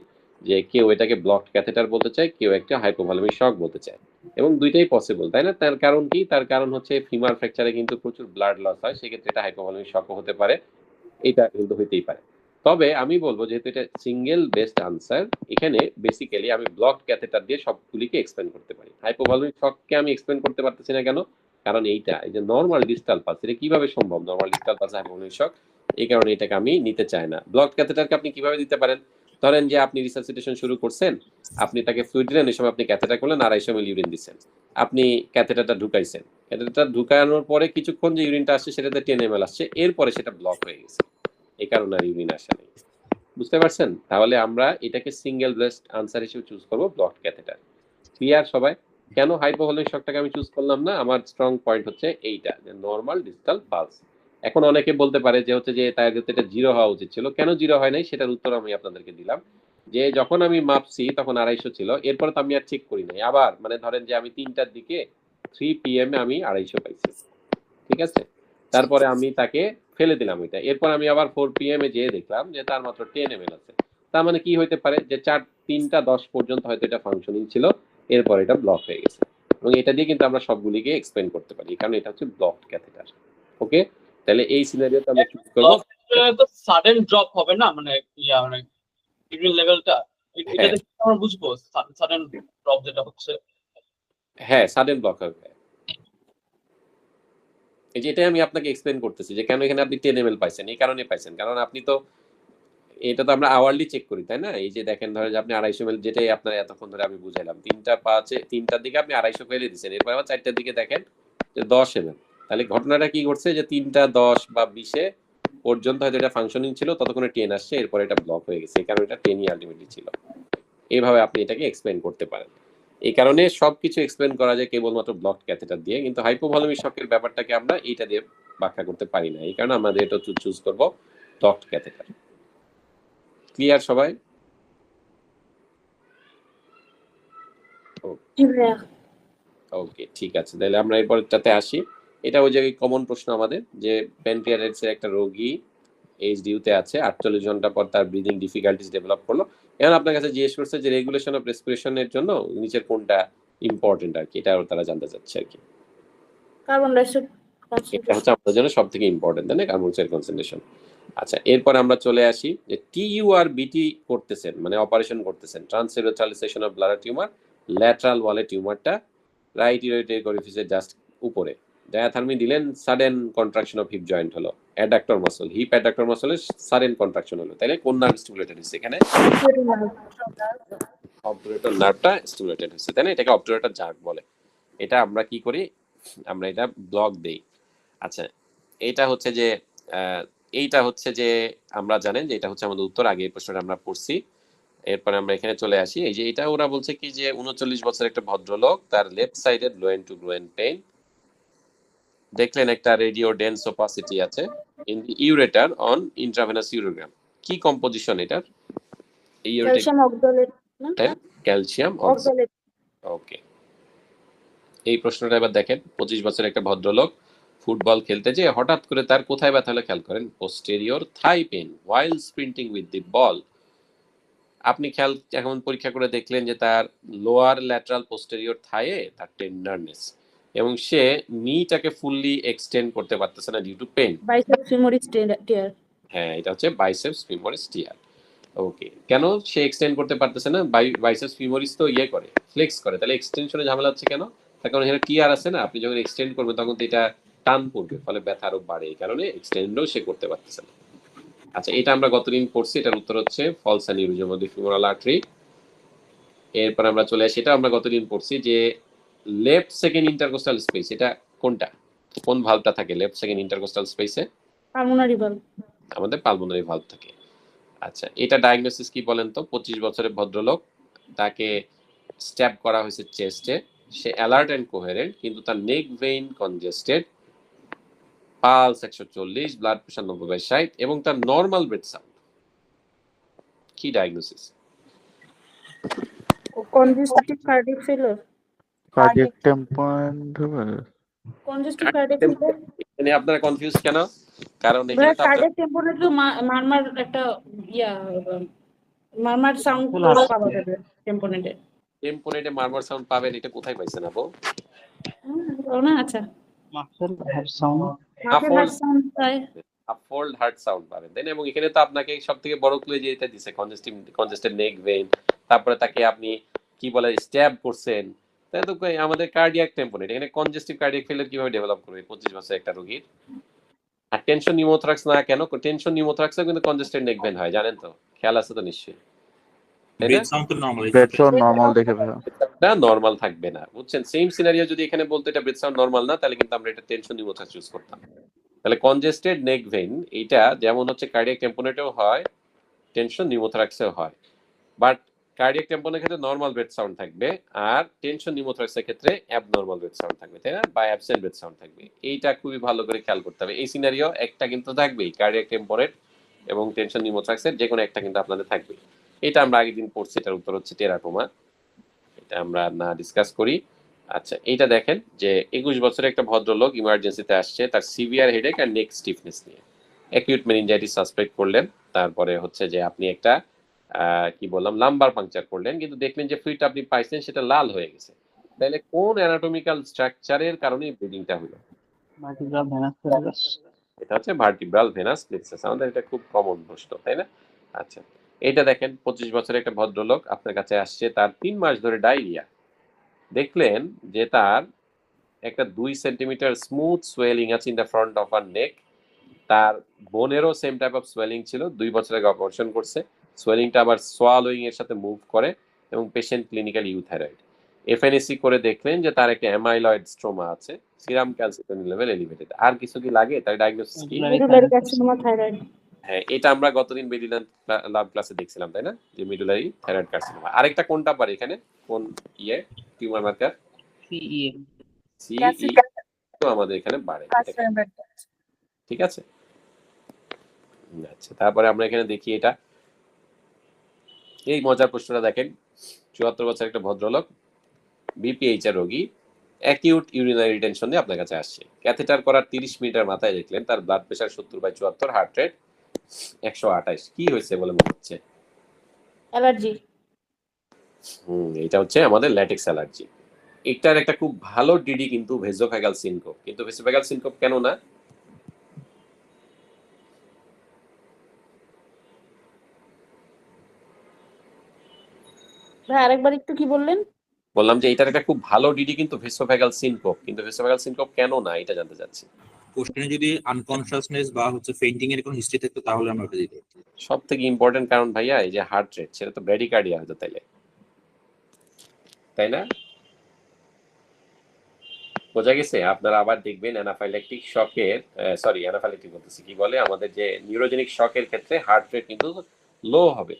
যে কেউ এটাকে ব্লকড ক্যাথেটার বলতে চায়, কেউ একটা হাইপোভলিউমিক শক বলতে চায়, এবং দুইটাই পসিবল, তাই না? তার কারণ কি? তার কারণ হচ্ছে ফিমার ফ্র্যাকচারে কিন্তু প্রচুর ব্লাড লস হয়, সেক্ষেত্রে এটা হাইপোভলিউমিক শকও হতে পারে, এটা কিন্তু হইতেই পারে। তবে আমি বলবো যেহেতু এটা সিঙ্গেল বেস্ট আনসার, এখানে বেসিক্যালি আমি ব্লকড ক্যাথেটার দিয়ে সবগুলিকে এক্সপ্লেন করতে পারি। হাইপোভলিউমিক শককে আমি এক্সপ্লেন করতে পারতেছি না কেন? কারণ এইটা, এই যে নর্মাল ডিস্টাল পালস, এটা কিভাবে সম্ভব নর্মাল ডিস্টাল পালস হাইপোভলিউমিক শক? এই কারণে এটাকে আমি নিতে চাই না। ব্লকড ক্যাথেটারকে আপনি কিভাবে দিতে পারেন? ধরেন যে আপনি রিসাসিটেশন শুরু করছেন, আপনি তাকে ফ্লুইড দিলেন, এই সময় আপনি ক্যাথেটার করলেন, 250 ml ইউরিন দিচ্ছেন, আপনি ক্যাথেটারটা ঢুকাইছেন, ক্যাথেটারটা ঢুকানোর পরে কিছুক্ষণ যে ইউরিনটা আসছে সেটাতে 10 ml আসছে, এরপরে সেটা ব্লক হয়ে গেছে, এই কারণে আর ইউরিন আসে নাই। বুঝতে পারছেন? তাহলে আমরা এটাকে সিঙ্গেল বেস্ট আনসার হিসেবে চুজ করব, ব্লকড ক্যাথেটার। ক্লিয়ার সবাই? কেন হাইপোভলিউমিক শকটাকে আমি চুজ করলাম না? আমার স্ট্রং পয়েন্ট হচ্ছে এইটা, যে নরমাল ডিস্টাল পালস। এখন অনেকে বলতে পারে যে হচ্ছে যে তার ক্ষেত্রে এটা 0 হওয়া উচিত ছিল। কেন 0 হয় নাই সেটার উত্তর আমি আপনাদেরকে দিলাম, যে যখন আমি মাপছি তখন 250 ছিল, এরপরে তো আমি আর চেক করি নাই আবার, মানে ধরেন যে আমি 3টার দিকে 3 PM আমি 250 পাইছি, ঠিক আছে? তারপরে আমি তাকে ফেলে দিলাম ওইটা, এরপর আমি আবার 4 PM এ যেয়ে দেখলাম যে তার মাত্র 10 ml আছে। তার মানে কি হইতে পারে, যে 3টা 10 পর্যন্ত হয়তো এটা ফাংশনিং ছিল, এরপর এটা ব্লক হয়ে গেছে। এবং এটা দিয়ে কিন্তু আমরা সবগুলিকে এক্সপ্লেন করতে পারি, কারণ এটা হচ্ছে ব্লকড ক্যাথেটার। ওকে, তাহলে এই সিনারিওতে আমরা চুজ করব তো সাডেন ড্রপ হবে না, মানে মানে ডিগ্রি লেভেলটা, এটা হ্যাঁ। দেখে আমরা বুঝবো সাডেন ড্রপ যেটা হচ্ছে। হ্যাঁ, সাডেন ব্লক হবে। এই যে এটাই আমি আপনাকে এক্সপ্লেন করতেছি যে কেন এখানে আপনি 10 ml পাইছেন। এই কারণে পাইছেন, কারণ আপনি তো এটা তো আমরা আওয়ারলি চেক করি, তাই না? এই যে দেখেন ধরেন যে আপনি 250 ml, যেটাই আপনার এতক্ষণ ধরে আমি বুঝাইলাম, 3টার দিকে আপনি 250 ফেলে দিচ্ছেন, এরপর আবার 4টার দিকে দেখেন যে 10 ml। তাহলে ঘটনাটা কি ঘটছে যে 3টা 10 বা 20 পর্যন্ত হয়তো এটা ফাংশনিং ছিল, ততক্ষণে 10 আসছে, এরপর এটা ব্লক হয়ে গেছে, এই কারণে এটা 10ই আলটিমেটলি ছিল। এইভাবে আপনি এটাকে এক্সপ্লেন করতে পারেন। এই কারণে সবকিছু এক্সপ্লেন করা যায় কেবলমাত্র ব্লকড ক্যাথেটার দিয়ে, কিন্তু হাইপোভলিমিক শকের ব্যাপারটাকে আমরা এইটা দিয়ে ব্যাখ্যা করতে পারি না, এই কারণে আমাদের এটা চুজ করব ব্লকড ক্যাথেটার। ক্লিয়ার সবাই? জি ভাইয়া। ওকে, ঠিক আছে, তাহলে আমরা এরপরটাতে আসি। এটা ওই জায়গায় কমন প্রশ্ন আমাদের, যে প্যানক্রিয়াটাইটিসের একটা রোগী এইচডিইউতে আছে, 48 ঘন্টা পর তার ব্রিদিং ডিফিকাল্টিস ডেভেলপ করলো। এখন আপনার কাছে জিজ্ঞেস করছে যে রেগুলেশন অফ রেসপিরেশনের জন্য নিচের কোনটা ইম্পর্টেন্ট আর কি, এটা তারা জানতে চাচ্ছে আর কি। কার্বন ডাইঅক্সাইড এটা হচ্ছে আমাদের জন্য সব থেকে ইম্পর্টেন্ট, তাই না, কার্বন ডাইঅক্সাইড কনসেন্ট্রেশন। আচ্ছা, এরপর আমরা চলে আসি যে টিইউ আর বিটি করতেছেন, মানে অপারেশন করতেছেন, transurethral resection of bladder tumour, lateral ওয়ালে টিউমারটা রাইট ইউরেটেরিক অরিফিসের জাস্ট উপরে। ডায়াথার্মি দিলেন, sudden contraction of hip joint হলো, অ্যাডাক্টর মাসল, হিপ অ্যাডাক্টর মাসলের সাডেন কন্ট্রাকশন হলো, তাহলে কোন নার্ভ স্টিমুলেটেড হচ্ছে এখানে? অবটুরেটর নার্ভটা স্টিমুলেটেড হচ্ছে, তাই না? এটাকে অবটুরেটর জার্ক বলে। এটা আমরা কি করি, আমরা এটা ব্লক দেই। আচ্ছা, এইটা হচ্ছে যে আমরা জানেন যে এটা হচ্ছে আমাদের উত্তর, আগে এই প্রশ্নটা আমরা পড়ছি। এরপরে আমরা এখানে চলে আসি। এই যে এটা ওরা বলছে কি যে 39 বছরের একটা ভদ্রলোক, তার লেফট সাইডের গ্লোয়েন টু গ্লোয়েন পেইন, দেখলেন একটা রেডিও ডেন্স ওপাসিটি আছে in the ureter on intravenous urogram. কি কম্পোজিশন এটার? ক্যালসিয়াম অক্সালেট না? Calcium oxalate. ওকে, এই প্রশ্নটা এবার দেখেন। 25 বছরের একটা ভদ্রলোক ফুটবল খেলতে যেয়ে হঠাৎ করে তার কোথায় ব্যথা হলো খেয়াল করেন, posterior thigh pain while sprinting with the ball. আপনি খেয়াল এখন পরীক্ষা করে দেখলেন যে তার লোয়ার ল্যাটারাল পোস্টেরিয়র থাইয়ে তার টেন্ডারনেস, এবং সে নিটাকে ফুললি এক্সটেন্ড করতে পারতেছে না due to pen. Biceps femoris টিয়ার। হ্যাঁ, এটা হচ্ছে বাইসেপস ফিমোরিস টিয়ার। ওকে, কেন সে এক্সটেন্ড করতে পারতেছে না? বাইসেপস ফিমোরিস তো ইয়ে করে, ফ্লেক্স করে, তাহলে এক্সটেনশনে ঝামেলা হচ্ছে কেন? তার কারণ এখানে টিয়ার আছে না, আপনি যখন এক্সটেন্ড করবেন তখন তো এটা টান পড়বে, ফলে ব্যথা আরো বাড়ে, এই কারণে এক্সটেন্ডও সে করতে পারতেছে না। আচ্ছা, এটা আমরা গতদিন পড়ছি, এটার উত্তর হচ্ছে false aneurysm of the femoral artery. এরপর আমরা চলে আসি, এটা আমরা গতদিন পড়ছি যে লেফট সেকেন্ড ইন্টারকোস্টাল স্পেস, এটা কোনটা, কোন ভালভটা থাকে লেফট সেকেন্ড ইন্টারকোস্টাল স্পেসে? Pulmonary valve. আমাদের পালমোনারি ভালভ থাকে। আচ্ছা, এটা ডায়াগনোসিস কি বলেন তো? 25 বছরের ভদ্রলোক, তাকে স্ট্যাব করা হয়েছে চেস্টে, সে অ্যালার্ট অ্যান্ড কোহেরেন্ট, কিন্তু তার neck vein congested, pulse 140, blood pressure 90/60 এবং তার নরমাল ব্রেথ সাউন্ড। কি diagnosis? Congestive cardiac failure. Cardiac tamponade হবে। Congestive cardiac failure. এখানে আপনারা কনফিউজ কেন? কারণ ভাই এখানে তো আপনার কার্ডিয়াক টেম্পোরান্ট তো মারমার একটা মারমার সাউন্ড পাওয়া যাবে টেম্পোনেটে। টেম্পোনেটে মারমার সাউন্ড পাবেন, এটা কোথায় পাইছেন আপু? ও না, আচ্ছা। Muscle head sound. Muscle heart sound পায়। আফোল্ড হার্ট সাউন্ড পাবেন, তাই না? এবং এখানে তো আপনাকে সবথেকে বড় ক্লু যেটা দিছে, কনজেস্টেড নেক ভেইন, তারপরে তাকে আপনি কি বলে স্ট্যাব করছেন, তাই তো আমাদের কার্ডিয়াক টেম্পোনেট। এখানে কনজেস্টিভ কার্ডিয়াক ফেলিয়ার কিভাবে ডেভেলপ করবে 25 বছরের একটা রোগীর? আর টেনশন নিউমোথ্রাক্স না কেন? টেনশন নিউমোথ্রাক্সও কিন্তু কনজেস্টেড নেক ভেইন হয়, জানেন তো? খেয়াল আছে তো নিশ্চয়ই, তাই না? ব্রেথ সাউন্ড তো নরমাল ব্রেথ সাউন্ড নরমাল দেখে ভাইয়া। এটা নরমাল থাকবে না, বুঝছেন? সেম সিনারিও যদি এখানে বলতো এটা ব্রেথ সাউন্ড নরমাল না, তাহলে কিন্তু আমরা এটা টেনশন নিউমোথ্রাক্স ইউজ করতাম। তাহলে কনজেস্টেড নেক ভেইন এটা যেমন হচ্ছে কার্ডিয়াক টেম্পোনেটেও হয়, টেনশন নিউমোথ্রাক্সেও হয়, বাট কার্ডিয়াক টেম্পোনের ক্ষেত্রে নরমাল ব্রেথ সাউন্ড থাকবে, আর টেনশন নিউমোথ্রাক্সের ক্ষেত্রে অ্যাবনরমাল ব্রেথ সাউন্ড থাকবে, তাই না? বা অ্যাবসেন্ট ব্রেথ সাউন্ড থাকবে। এইটা খুবই ভালো করে খেয়াল করতে হবে। এই সিনারিও একটা কিন্তু থাকবেই, কার্ডিয়াক টেম্পোনেট এবং টেনশন নিউমোথ্রাক্সের যে কোনো একটা কিন্তু আপনাদের থাকবে। এটা আমরা আগের দিন পড়ছি, এটার উত্তর হচ্ছে টেরাটোমা। এটা আমরা না ডিসকাস করি। আচ্ছা, এইটা দেখেন যে 21 বছরের একটা ভদ্রলোক ইমার্জেন্সিতে আসছে তার সিভিয়ার হেডেক আর নেক স্টিফনেস নিয়ে। অ্যাকিউট মেনিনজাইটিস সাসপেক্ট করলেন, তারপরে হচ্ছে যে আপনি একটা কি বললাম লাম্বার পাংচার করলেন, কিন্তু দেখলেন যে ফ্লুইডটা আপনি পাইছেন সেটা লাল হয়ে গেছে। তাহলে কোন অ্যানাটমিক্যাল স্ট্রাকচারের কারণে ব্লিডিংটা হলো? Vertebral venous failure. এটা হচ্ছে ভার্টিব্রাল ভেনাস প্লেক্সাস, আমাদের এটা খুব কমন প্রশ্ন, তাই না? আচ্ছা, এটা দেখেন 25 বছরের একটা ভদ্রলোক আপনার কাছে আসছে, তার 3 মাস ধরে ডায়রিয়া। দেখলেন যে তার একটা 2 সেন্টিমিটার স্মুথ সোয়েলিং আছে ইন দ্য ফ্রন্ট অফ আর নেক। তার বোনেরও সেম টাইপ অফ সোয়েলিং ছিল, 2 বছর আগে অপারেশন করছে। সোয়েলিংটা আবার সোয়ালোইং এর সাথে মুভ করে এবং পেশেন্ট ক্লিনিক্যাল ইউথাইরয়েড। এফএনএসি করে দেখলেন যে তার একটা অ্যামাইলয়েড স্ট্রোমা আছে, সিরাম ক্যালসিটনিন লেভেল এলিভেটেড। আর কিছু কি লাগে তার ডায়াগনোসিস কি? Medullary carcinoma thyroid. হ্যাঁ, এটা আমরা গতদিন মেডিলান ল্যাব ক্লাসে দেখছিলাম, তাই না, যে মিডুলারি থাইরয়েড কার্সিনোমা। আরেকটা কোনটা পারে এখানে, কোন টিউমার মার্কার? CEM সিই তো আমাদের এখানে বাড়ে, ঠিক আছে। আচ্ছা, তারপরে আমরা এখানে দেখি এটা, এই মজার প্রশ্নটা দেখেন। 74 বছর একটা ভদ্রলোক, বিপিএইচ এর রোগী, অ্যাকিউট ইউরিনারি রিটেনশন দিয়ে আপনার কাছে আসছে। ক্যাথেটার করার 30 মিনিটের মাথায় দেখলেন তার ব্লাড প্রেশার 70/74, হার্ট রেট 128। কি হয়েছে বলে মনে হচ্ছে? অ্যালার্জি। এটা হচ্ছে আমাদের ল্যাটেক্স অ্যালার্জি। এটার একটা খুব ভালো ডিডি কিন্তু ভেসোফ্যাগাল সিনকোপ। কিন্তু ভেসোফ্যাগাল সিনকোপ কেন না? ভাই আরেকবার একটু কি বললেন? বললাম যে এটার একটা খুব ভালো ডিডি কিন্তু ভেসোফ্যাগাল সিনকোপ, কিন্তু ভেসোফ্যাগাল সিনকোপ কেন না এটা জানতে চাচ্ছি। কোশ্চেনে যদি আনকনশাসনেস বা হচ্ছে ফেইন্টিং এর কোনো হিস্ট্রি থাকতো তাহলে আমরা ওটা দিতে পারতাম। সব থেকে ইম্পর্টেন্ট কারণ ভাইয়া এই যে হার্ট রেট, সেটা তো ব্র্যাডিকার্ডিয়া হতো তাইলে, তাই না? বোঝা গেছে? আপনারা আবার দেখবেন অ্যানাফাইল্যাকটিক শকের, সরি অ্যানাফাইল্যাকটিক বলতেছি, কি বলে, আমাদের যে নিউরোজেনিক শকের ক্ষেত্রে হার্ট রেট কিন্তু লো হবে,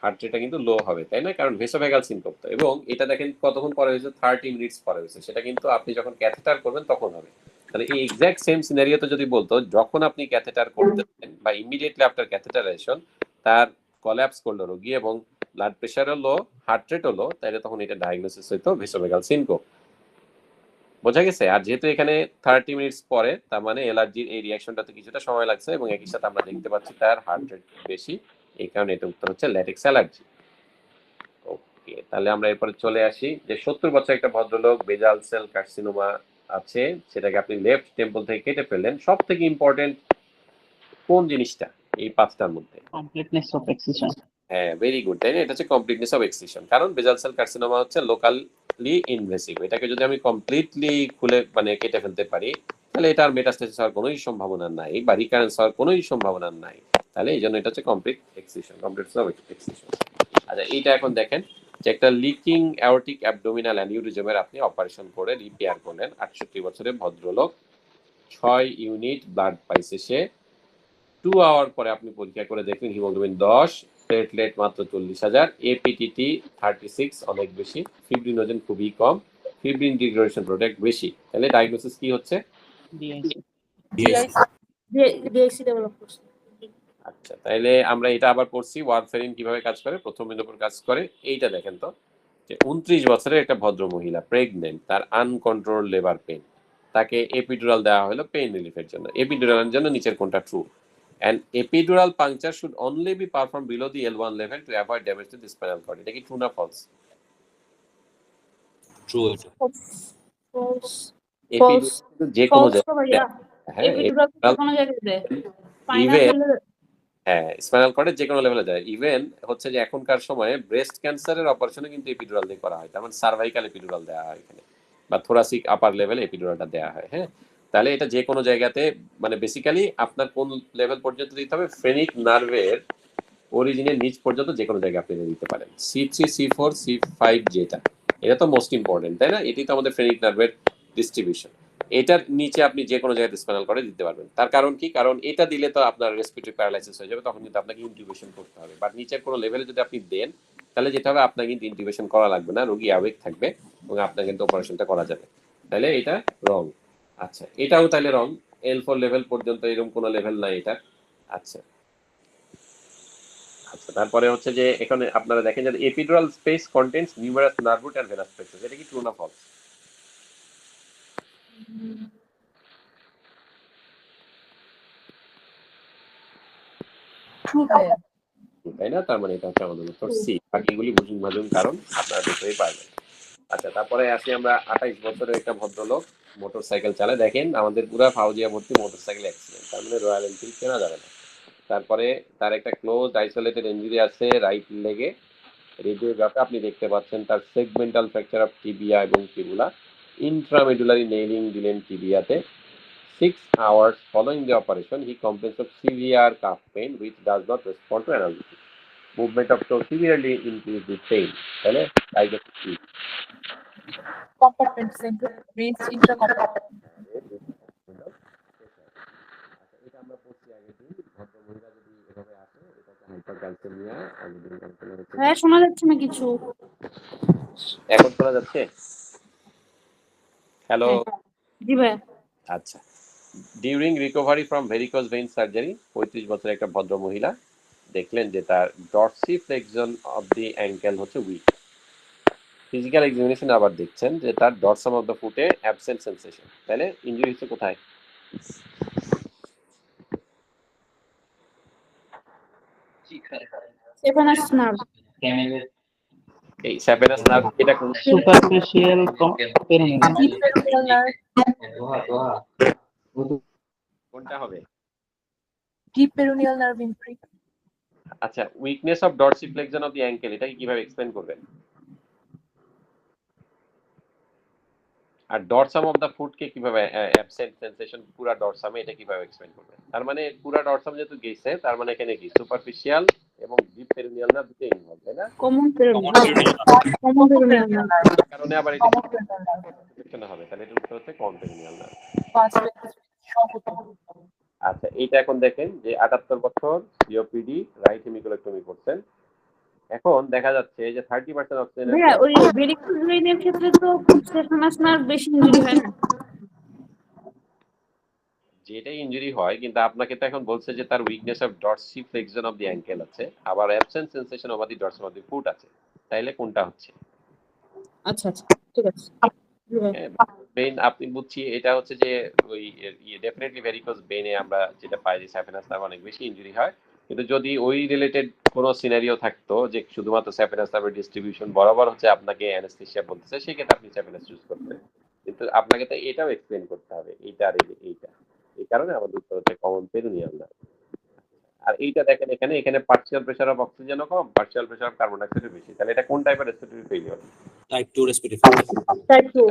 হার্ট রেটটা কিন্তু লো হবে, তাই না? কারণ ভেসোভ্যাগাল সিনকোপ তো। এবং এটা দেখেন কতক্ষণ পরে হয়েছে, 30 মিনিটস পরে হয়েছে। সেটা কিন্তু আপনি যখন ক্যাথেটার করবেন তখন হবে। তাহলে এই এক্সাক্ট সেম সিনারিওতে যদি বলতো যখন আপনি ক্যাথেটার করতেছেন বা ইমিডিয়েটলি আফটার ক্যাথেটারাইজেশন তার কলাপস করলো রোগী এবং ব্লাড প্রেশারও লো, হার্ট রেটও লো, তাহলে তখন এটা ডায়াগনোসিস হইতো ভেসোভ্যাগাল সিনকোপ। বোঝা গেছে? আর যেহেতু এখানে 30 মিনিটস পরে, তার মানে অ্যালার্জির এই রিঅ্যাকশনটাতে কিছুটা সময় লাগছে এবং একই সাথে আমরা দেখতে পাচ্ছি তার হার্ট রেট বেশি, এই কারণে এটা উত্তর হচ্ছে ল্যাটেক্স অ্যালার্জি। ওকে, তাহলে আমরা এরপরে চলে আসি যে 70 বছর একটা ভদ্রলোক, বেজাল সেল কার্সিনোমা আছে, সেটাকে আপনি লেফট টেম্পল থেকে কেটে ফেললেন। সব থেকে ইম্পর্টেন্ট কোন জিনিসটা এই পাঁচটার মধ্যে? completeness of excision. হ্যাঁ, ভেরি গুড, তাই না? এটা হচ্ছে কমপ্লিটনেস অফ এক্সিশন। কারণ বেজাল সেল কার্সিনোমা হচ্ছে লোকালি ইনভেসিভ। এটাকে যদি আমি কমপ্লিটলি খুলে মানে কেটে ফেলতে পারি তাহলে এটার মেটাস্টেসিস হওয়ার কোনোই সম্ভাবনা নাই বা রিকারেন্স হওয়ার কোনোই সম্ভাবনা নাই। তাহলে এই জন্য এটা হচ্ছে complete excision, completeness of excision. আচ্ছা, এইটা এখন দেখেন যে একটা লিকিং অ্যাওরটিক অ্যাবডোমিনাল অ্যানিউরিজমের আপনি অপারেশন করে রিপেয়ার করলেন। 68 বছরের ভদ্রলোক, 6 ইউনিট ব্লাড পাইছে সে। 2 আওয়ার পরে আপনি পরীক্ষা করে দেখলেন হিমোগ্লোবিন 10, প্লেটলেট মাত্র 40,000, এপিটিটি 36 অনেক বেশি, ফিব্রিনোজেন খুবই কম, ফিব্রিন ডিগ্রেডেশন প্রোডাক্ট বেশি। তাহলে ডায়াগনোসিস কি হচ্ছে? DIC. ডিআইসি ডেভেলপ করছে। আচ্ছা, তাহলে আমরা এটা আবার পড়ছি ওয়ারফেরিন কিভাবে কাজ করে, প্রথম বিন্দুর উপর কাজ করে। এইটা দেখেন তো যে 29 বছরের একটা ভদ্র মহিলা, প্রেগনেন্ট, তার আনকন্ট্রোল লেবার পেইন, তাকে এপিডুরাল দেওয়া হলো পেইন রিলিফের জন্য। এপিডুরালের জন্য নিচের কোনটা true? And epidural puncture should only be performed below the L1 level to avoid damage to the spinal cord. এটা কি true না false? ট্রু এটা। ফলস। Epidural যে কোনো ফলস তো ভাইয়া। হ্যাঁ, এপিডুরাল কোনো জায়গায় দেয়। Even হ্যাঁ, স্পাইনাল কর্ডের যে কোনো লেভেলে যায়। ইভেন হচ্ছে যে এখনকার সময়ে ব্রেস্ট ক্যান্সারের অপারেশনে কিন্তু এপিডুরাল দিয়ে করা হয়। তার মানে সার্ভাইকাল এপিডুরাল দেওয়া হয় এখানে, বা থোরাসিক আপার লেভেলে এপিডুরালটা দেওয়া হয়। হ্যাঁ, তাহলে এটা যে কোনো জায়গাতে মানে বেসিক্যালি আপনার কোন লেভেল পর্যন্ত দিতে হবে, ফ্রেনিক নার্ভের অরিজিনের নিচ পর্যন্ত যে কোনো জায়গায় আপনি দিতে পারেন। C3, C4, C5 যেটা, এটা তো মোস্ট ইম্পর্টেন্ট, তাই না? এটাই তো আমাদের ফ্রেনিক নার্ভের ডিস্ট্রিবিউশন। এটার নিচে আপনি যে কোনো জায়গায় স্পাইনাল করে দিতে পারবেন। তার কারণ কি? কারণ এটা দিলে তো আপনার রেসপিরেটরি প্যারালাইসিস হয়ে যাবে, তখন কিন্তু আপনাকে ইনটিউবেশন করতে হবে। বাট নিচের কোনো লেভেলে যদি আপনি দেন তাহলে যেটা হবে, আপনাকে কিন্তু ইনটিউবেশন করা লাগবে না, রোগী অ্যাওয়েক থাকবে এবং আপনার কিন্তু অপারেশনটা করা যাবে। তাহলে এটা রং। আচ্ছা, এটাও তাহলে রং। L4 লেভেল পর্যন্ত এরকম কোনো লেভেল নাই এটা। আচ্ছা আচ্ছা, তারপরে হচ্ছে যে এখানে আপনারা দেখেন যে epidural space contents numerous nerve root and venous plexus. এটা কি ট্রু না ফলস? তাই না? তার মানে এটা হচ্ছে আমাদের উত্তর সি। বাকিগুলি বুঝুন ভাজুন কারণ আপনারা দেখতেই পারবেন। আচ্ছা, তারপরে আসি আমরা 28 বছরের একটা ভদ্রলোক মোটরসাইকেল চালায়। দেখেন আমাদের পুরা ফাউজিয়া ভর্তি মোটরসাইকেল অ্যাক্সিডেন্ট, তার মানে রয়্যাল এনফিল্ড কেনা যাবে না। তারপরে তার একটা ক্লোজ আইসোলেটেড ইনজুরি আছে রাইট লেগে। রেডিওগ্রাফে আপনি দেখতে পাচ্ছেন তার সেগমেন্টাল ফ্র্যাকচার অফ টিবিয়া এবং ফিবুলা, ইন্ট্রামেডুলারি নেইলিং দিলেন টিবিয়াতে। 6 hours following the operation, he complains of severe calf pain which does not respond to analgesic. Movement of toe severely increased with pain. তাহলে I get to see. Compartment centre range intracompartment. এটা আমরা পড়ছি আগের দিন। ভদ্র মহিলা যদি এভাবে আসে এটাকে হাইপারক্যালসেমিয়া, আগের দিন আলোচনা হয়েছে। হ্যাঁ, শোনা যাচ্ছে না কিছু। এখন শোনা যাচ্ছে? হ্যালো। জি ভাই। আচ্ছা, during recovery from varicose vein surgery 35 বছরের একটা ভদ্র মহিলা দেখলেন যে তার ডরসিফ্লেক্সন অফ দি অ্যাঙ্কেল হচ্ছে উইক। ফিজিক্যাল এক্সামিনেশন আবার দেখছেন যে তার ডরসাম অফ দ্য ফুটে অ্যাবসেন্ট সেন্সেশন। তাহলে ইনজুরি হচ্ছে কোথায়? Saphenous nerve. এই স্যাপেনাস নার্ভ এটা কোন superficial peroneal. Deep peroneal nerve. কোনটা হবে? ডিপ পেরিনিয়াল নার্ভ ইনফ্রি। আচ্ছা, weakness of dorsiflexion of the ankle এটাকে কিভাবে এক্সপ্লেইন করবেন? আর ডরসাম অফ দ্য ফুট কে কিভাবে অ্যাবসেন্ট সেন্সেশন পুরা ডরসামে এটা কিভাবে এক্সপ্লেইন করবেন? তার মানে পুরা ডরসাম যেহেতু গেছে তার মানে এখানে কি সুপারফিশিয়াল এবং ডিপ পেরিনিয়াল না দুটোই ইনভলভ, তাই না? Common peroneal. Common peroneal nerve. কারণে আবার এটা কমন পেরিনিয়াল নার্ভ। সেকশনে হবে, তাহলে এটা উত্তর হচ্ছে কমন পেরিনিয়াল না। আচ্ছা, এইটা এখন দেখেন যে 78 বছর সিওপিডি রাইট হেমিকোলেক্টমি করছেন। এখন দেখা যাচ্ছে যে 30% অক্সিজেন ভাইয়া, ওই ভেরিকোজ ভেইনের ক্ষেত্রে তো সেফানাস নার্ভ বেশি ইনজুরি হয় না। যেটাই ইনজুরি হয়, কিন্তু আপনাকে তো এখন বলছে যে তার weakness of dorsiflexion of the ankle আছে, আবার absent sensation of the dorsum of the foot আছে। তাইলে কোনটা হচ্ছে? আচ্ছা আচ্ছা, ঠিক আছে। বেইন আপনি বুঝছি এটা হচ্ছে যে ওই ডেফিনেটলি ভেরিকোজ বেইনে আমরা যেটা পাই যে স্যাপেনাস নার্ভ অনেক বেশি ইনজুরি হয়, কিন্তু যদি ওই রিলেটেড কোনো সিনারিও থাকতো যে শুধুমাত্র স্যাপেনাস নার্ভের ডিস্ট্রিবিউশন বরাবর হচ্ছে আপনাকে অ্যানেস্থেসিয়া বলতেছে, সেক্ষেত্রে আপনি স্যাপেনাস চুজ করতেন, কিন্তু আপনাকে তো এটাও এক্সপ্লেন করতে হবে এইটা আর এইটা। এই কারণে আমাদের উত্তর হচ্ছে কমন পেরিনিয়াল নার্ভ। আর এইটা দেখেন এখানে পার্শিয়াল প্রেসার অফ অক্সিজেনও কম, পার্শিয়াল প্রেসার অফ কার্বন ডাইঅক্সাইডও বেশি। তাহলে এটা কোন টাইপের respiratory failure? Type 2 respiratory. Type 2।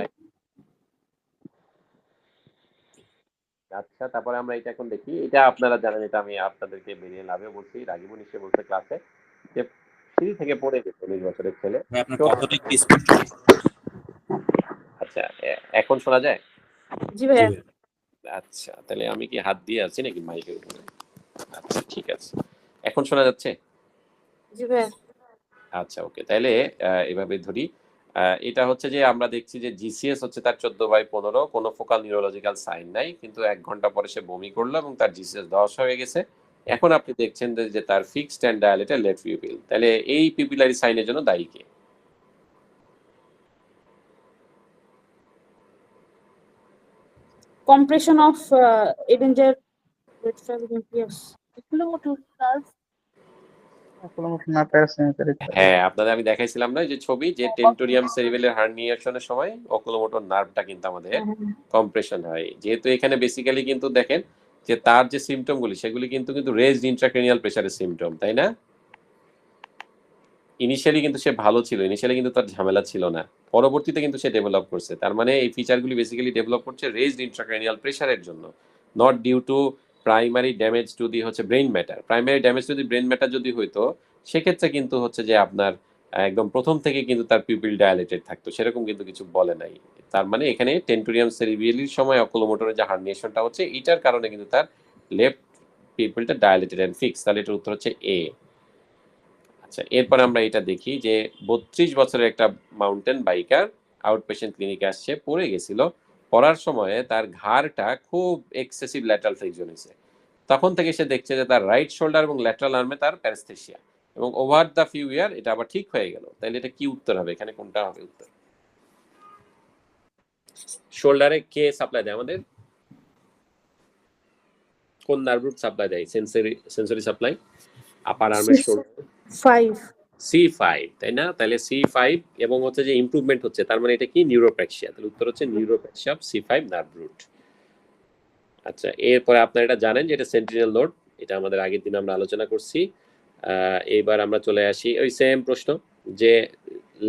আচ্ছা, তারপরে আমরা এটা এখন দেখি। এটা আপনারা জানেন, এটা আমি আপনাদেরকে বেরিয়ে লাভে বলছি, রাগিবুল নিশ্চয় বলছে ক্লাসে যে সিঁড়ি থেকে পড়ে গেছে 19 বছরের ছেলে। ভাই আপনার কথাটা একটু স্পষ্ট। আচ্ছা, এখন শোনা যায়? জি ভাইয়া। আচ্ছা, তাহলে আমি কি হাত দিয়ে আছি নাকি মাইকের উপরে? আচ্ছা, ঠিক আছে, এখন শোনা যাচ্ছে? জি ভাইয়া। আচ্ছা, ওকে, তাহলে এভাবে ধরি। এটা হচ্ছে যে আমরা দেখছি যে জিসিএস হচ্ছে তার 14/15, কোনো ফোকাল নিউরোলজিক্যাল সাইন নাই, কিন্তু 1 ঘন্টা পরে সে বমি করলো এবং তার জিসিএস 10 হয়ে গেছে। এখন আপনি দেখছেন যে তার fixed and dilated left pupil. তাহলে এই পিপিলারি সাইনের জন্য দায়ী কে? Compression of Edinger Westphal nucleus. Oculomotor nerve. হ্যাঁ, আপনাদের আমি দেখাইছিলাম না যে ছবি, যে টেন্টোরিয়াম সেরিবেলের হার্নিয়েশনের সময় অকুলোমোটর নার্ভটা কিন্তু আমাদের কম্প্রেশন হয়। যেহেতু এখানে বেসিক্যালি কিন্তু দেখেন যে তার যে সিমটম গুলি সেগুলি কিন্তু রেজড ইন্ট্রাক্রেনিয়াল প্রেসারের সিমটম, তাই না? ইনিশিয়ালি কিন্তু সে ভালো ছিল, ইনিশিয়ালি কিন্তু তার ঝামেলা ছিল না, পরবর্তীতে কিন্তু সে ডেভেলপ করছে। তার মানে এই ফিচারগুলি বেসিক্যালি ডেভেলপ করছে রেজড ইন্ট্রাক্রেনিয়াল প্রেসারের জন্য, not due to primary damage to the হচ্ছে brain matter. Primary damage to the brain matter যদি হইতো সেক্ষেত্রে কিন্তু হচ্ছে যে আপনার একদম প্রথম থেকে কিন্তু তার পিউপিল ডায়ালেটেড থাকতো, সেরকম কিন্তু কিছু বলে নাই। তার মানে এখানে টেন্টোরিয়াম সেরিবেলির সময় অকুলোমোটরের যে হার্নিয়েশনটা হচ্ছে এটার কারণে কিন্তু তার লেফট পিউপিলটা ডায়ালেটেড এন্ড ফিক্স। তাহলে এটার উত্তর হচ্ছে এ। আচ্ছা, এরপর আমরা এটা দেখি যে 32 বছরের একটা মাউন্টেন বাইকার আউট পেশেন্ট ক্লিনিকে আসছে, পড়ে গেছিল। পড়ার সময় তার ঘাড়টা খুব এক্সেসিভ ল্যাটারাল ফ্লেক্সন হয়েছে। তখন থেকে সে দেখছে যে তার রাইট শোল্ডার এবং ল্যাটারাল আর্মে তার প্যারাস্থেসিয়া, এবং ওভার দ্য ফিউ ইয়ার এটা আবার ঠিক হয়ে গেল। তাহলে এটা কি উত্তর হবে? এখানে কোনটা হবে উত্তর? শোল্ডারে কে সাপ্লাই দেয় আমাদের? কোন নার্ভ রুট সাপ্লাই দেয়? Sensory supply. আপার আর্মের শোল্ডার 5 C5, তাই না? তাহলে C5 এবং হচ্ছে যে ইমপ্রুভমেন্ট হচ্ছে, তার মানে এটা কি নিউরোপ্যাক্সিয়া। তাহলে উত্তর হচ্ছে নিউরোপ্যাক্সিয়া অফ C5 নার্ভ রুট। আচ্ছা, এরপরে আপনারা এটা জানেন যে এটা সেন্টিনেল নোড, এটা আমাদের আগের দিন আমরা আলোচনা করছি। এইবার আমরা চলে আসি ওই সেম প্রশ্ন যে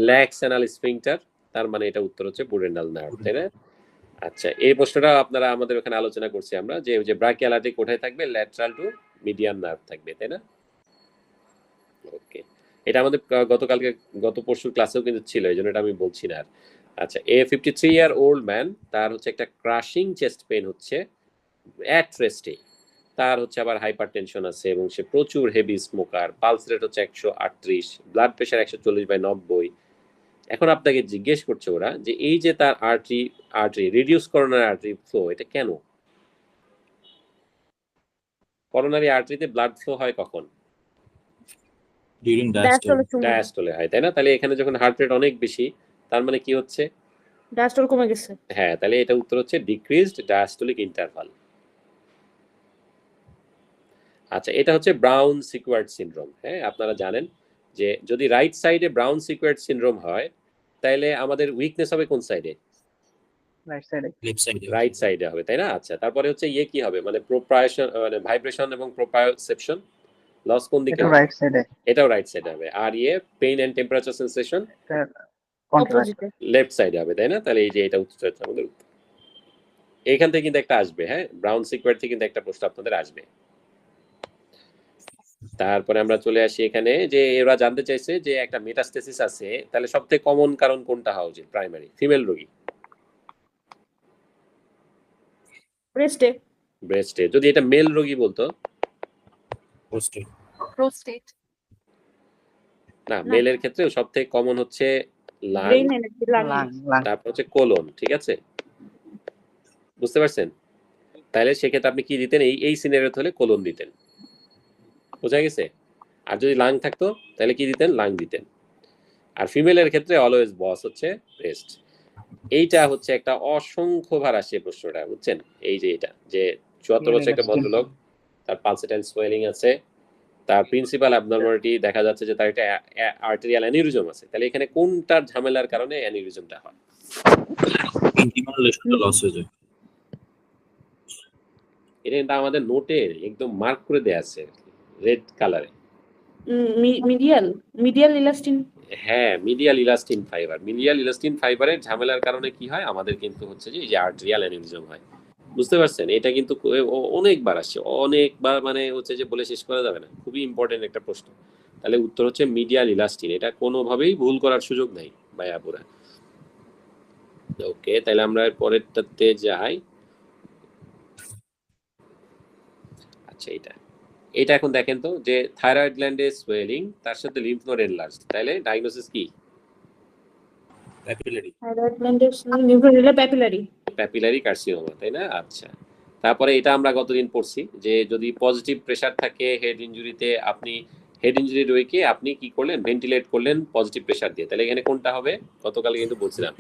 ল্যাক্স অ্যানাল স্ফিংটার, তার মানে এটা উত্তর হচ্ছে বুডেন্ডাল নার্ভ, তাই না? আচ্ছা, এই প্রশ্নটা আপনারা আমাদের ওখানে আলোচনা করছি আমরা যে ব্রাকিয়াল আর্টারি কোথায় থাকবে, ল্যাটারাল টু মিডিয়ান নার্ভ থাকবে, তাই না? ওকে, এটা আমাদের গত পরশুর ক্লাসেও কিন্তু ছিল, এই জন্য এটা আমি বলছি না আর। আচ্ছা, এ 53-year-old ম্যান, তার হচ্ছে একটা ক্রাশিং চেস্ট পেন হচ্ছে অ্যাট রেস্টে, তার হচ্ছে আবার হাইপার টেনশন আছে এবং সে প্রচুর হেভি স্মোকার, পালস রেট হচ্ছে 138, ব্লাড প্রেশার 140/90। এখন আপনাকে জিজ্ঞেস করছে ওরা যে এই যে তার artery reduce coronary artery flow, এটা কেন? করোনারি আর্টারিতে ব্লাড ফ্লো হয় কখন? ডিউরিং ডায়াস্টলে হয়, তাই না? তাহলে এখানে যখন হার্ট রেট অনেক বেশি, তার মানে কি হচ্ছে? ডায়াস্টল কমে গেছে। হ্যাঁ, তাহলে এটা উত্তর হচ্ছে ডিক্রিজড ডায়াস্টলিক ইন্টারভাল। আচ্ছা, এটা হচ্ছে ব্রাউন সিকুয়ার্ড সিনড্রোম। হ্যাঁ, আপনারা জানেন যে যদি রাইট সাইডে ব্রাউন সিকুয়ার্ড সিনড্রোম হয়, তাহলে আমাদের উইকনেস হবে কোন সাইডে? রাইট সাইডে। লেফট সাইডে রাইট সাইডে হবে, তাই না? আচ্ছা, তারপরে হচ্ছে কি হবে, মানে প্রোপ্রায়োশন, মানে ভাইব্রেশন এবং প্রোপ্রায়োসেপশন লস কোন দিকে? এটা রাইট সাইডে। এটাও রাইট সাইডে হবে। আর পেইন এন্ড টেম্পারেচার সেন্সেশন অপোজিটে। লেফট সাইডে হবে, তাই না? তাহলে এই যে এটা উত্তর হচ্ছে আমাদের উত্তর। এইখান থেকে কিন্তু একটা আসবে, হ্যাঁ, ব্রাউন সিকুয়ার্ড থেকে কিন্তু একটা প্রশ্ন আপনাদের আসবে। তারপরে আমরা চলে আসি এখানে যে এরা জানতে চাইছে যে একটা মেটাস্টেসিস আছে, তাহলে সবথেকে কমন কারণ কোনটা হওয়া উচিত? প্রাইমারি ফিমেল রোগী, ব্রেস্টে। যদি এটা মেল রোগী বলতো, পোস্টে প্রোস্টেট। না, মেলের ক্ষেত্রে সবথেকে কমন হচ্ছে lung, brain energy lung lung. তারপর হচ্ছে কোলন, ঠিক আছে? বুঝতে পারছেন? তাহলে সেক্ষেত্রে আপনি কি দিতেন? এই সিনারিওতে হলে কোলন দিতেন, বোঝা গেছে? আর যদি লাং থাকতো তাহলে কি দিতেন? লাং দিতেন। আর ফিমেলের ক্ষেত্রে অলওয়েজ বস হচ্ছে ব্রেস্ট। এইটা হচ্ছে একটা অসংখ্যবার আসে প্রশ্নটা, বুঝছেন? এই যে এটা যে 74 বছর একটা ভদ্রলোক, তার পালসেটাইল সোয়েলিং আছে, তার প্রিন্সিপাল অ্যাবনরমালিটি দেখা যাচ্ছে যে তার একটা আর্টেরিয়াল অ্যানিউরিজম আছে। তাহলে এখানে কোনটার ঝামেলার কারণে অ্যানিউরিজমটা হয়? ইন্টিমাল রিলেশনটা লস হয়ে যায়। এটা কিন্তু আমাদের নোটে একদম মার্ক করে দেয়া আছে রেড কালারে। Medial elastin. হ্যাঁ, medial elastin fibre. Medial elastin ফাইবারের ঝামেলার কারণে কি হয়? আমাদের কিন্তু হচ্ছে যে এই যে আর্টেরিয়াল অ্যানিউরিজম হয়। বুঝতে পারছেন? এটা কিন্তু অনেকবার আসছে, অনেকবার, মানে হচ্ছে যে বলে শেষ করা যাবে না। খুবই ইম্পর্টেন্ট একটা প্রশ্ন। তাহলে উত্তর হচ্ছে মিডিয়াল ইলাস্টিন। এটা কোনোভাবেই ভুল করার সুযোগ নাই ভাইয়াপুরা। ওকে, তাহলে আমরা পরেরটাতে যাই। আচ্ছা, এটা এখন দেখেন তো যে থাইরয়েড গ্ল্যান্ডে সোয়েলিং, তার সাথে লিম্ফ নোড এনলার্জ, তাহলে ডায়াগনোসিস কি? প্যাপিলারি। থাইরয়েড গ্ল্যান্ডের লিম্ফোডেলা প্যাপিলারি। প্যাপিলারি কার্সিনোমা, তাই না? আচ্ছা, তারপরে এটা আমরা গতদিন পড়ছি যে যদি পজিটিভ প্রেসার থাকে হেড ইনজুরিতে, আপনি হেড ইনজুরি রোগীকে আপনি কি করলেন? ভেন্টিলেট করলেন পজিটিভ প্রেসার দিয়ে। তাহলে এখানে কোনটা হবে? গতকালে কিন্তু বলছিলাম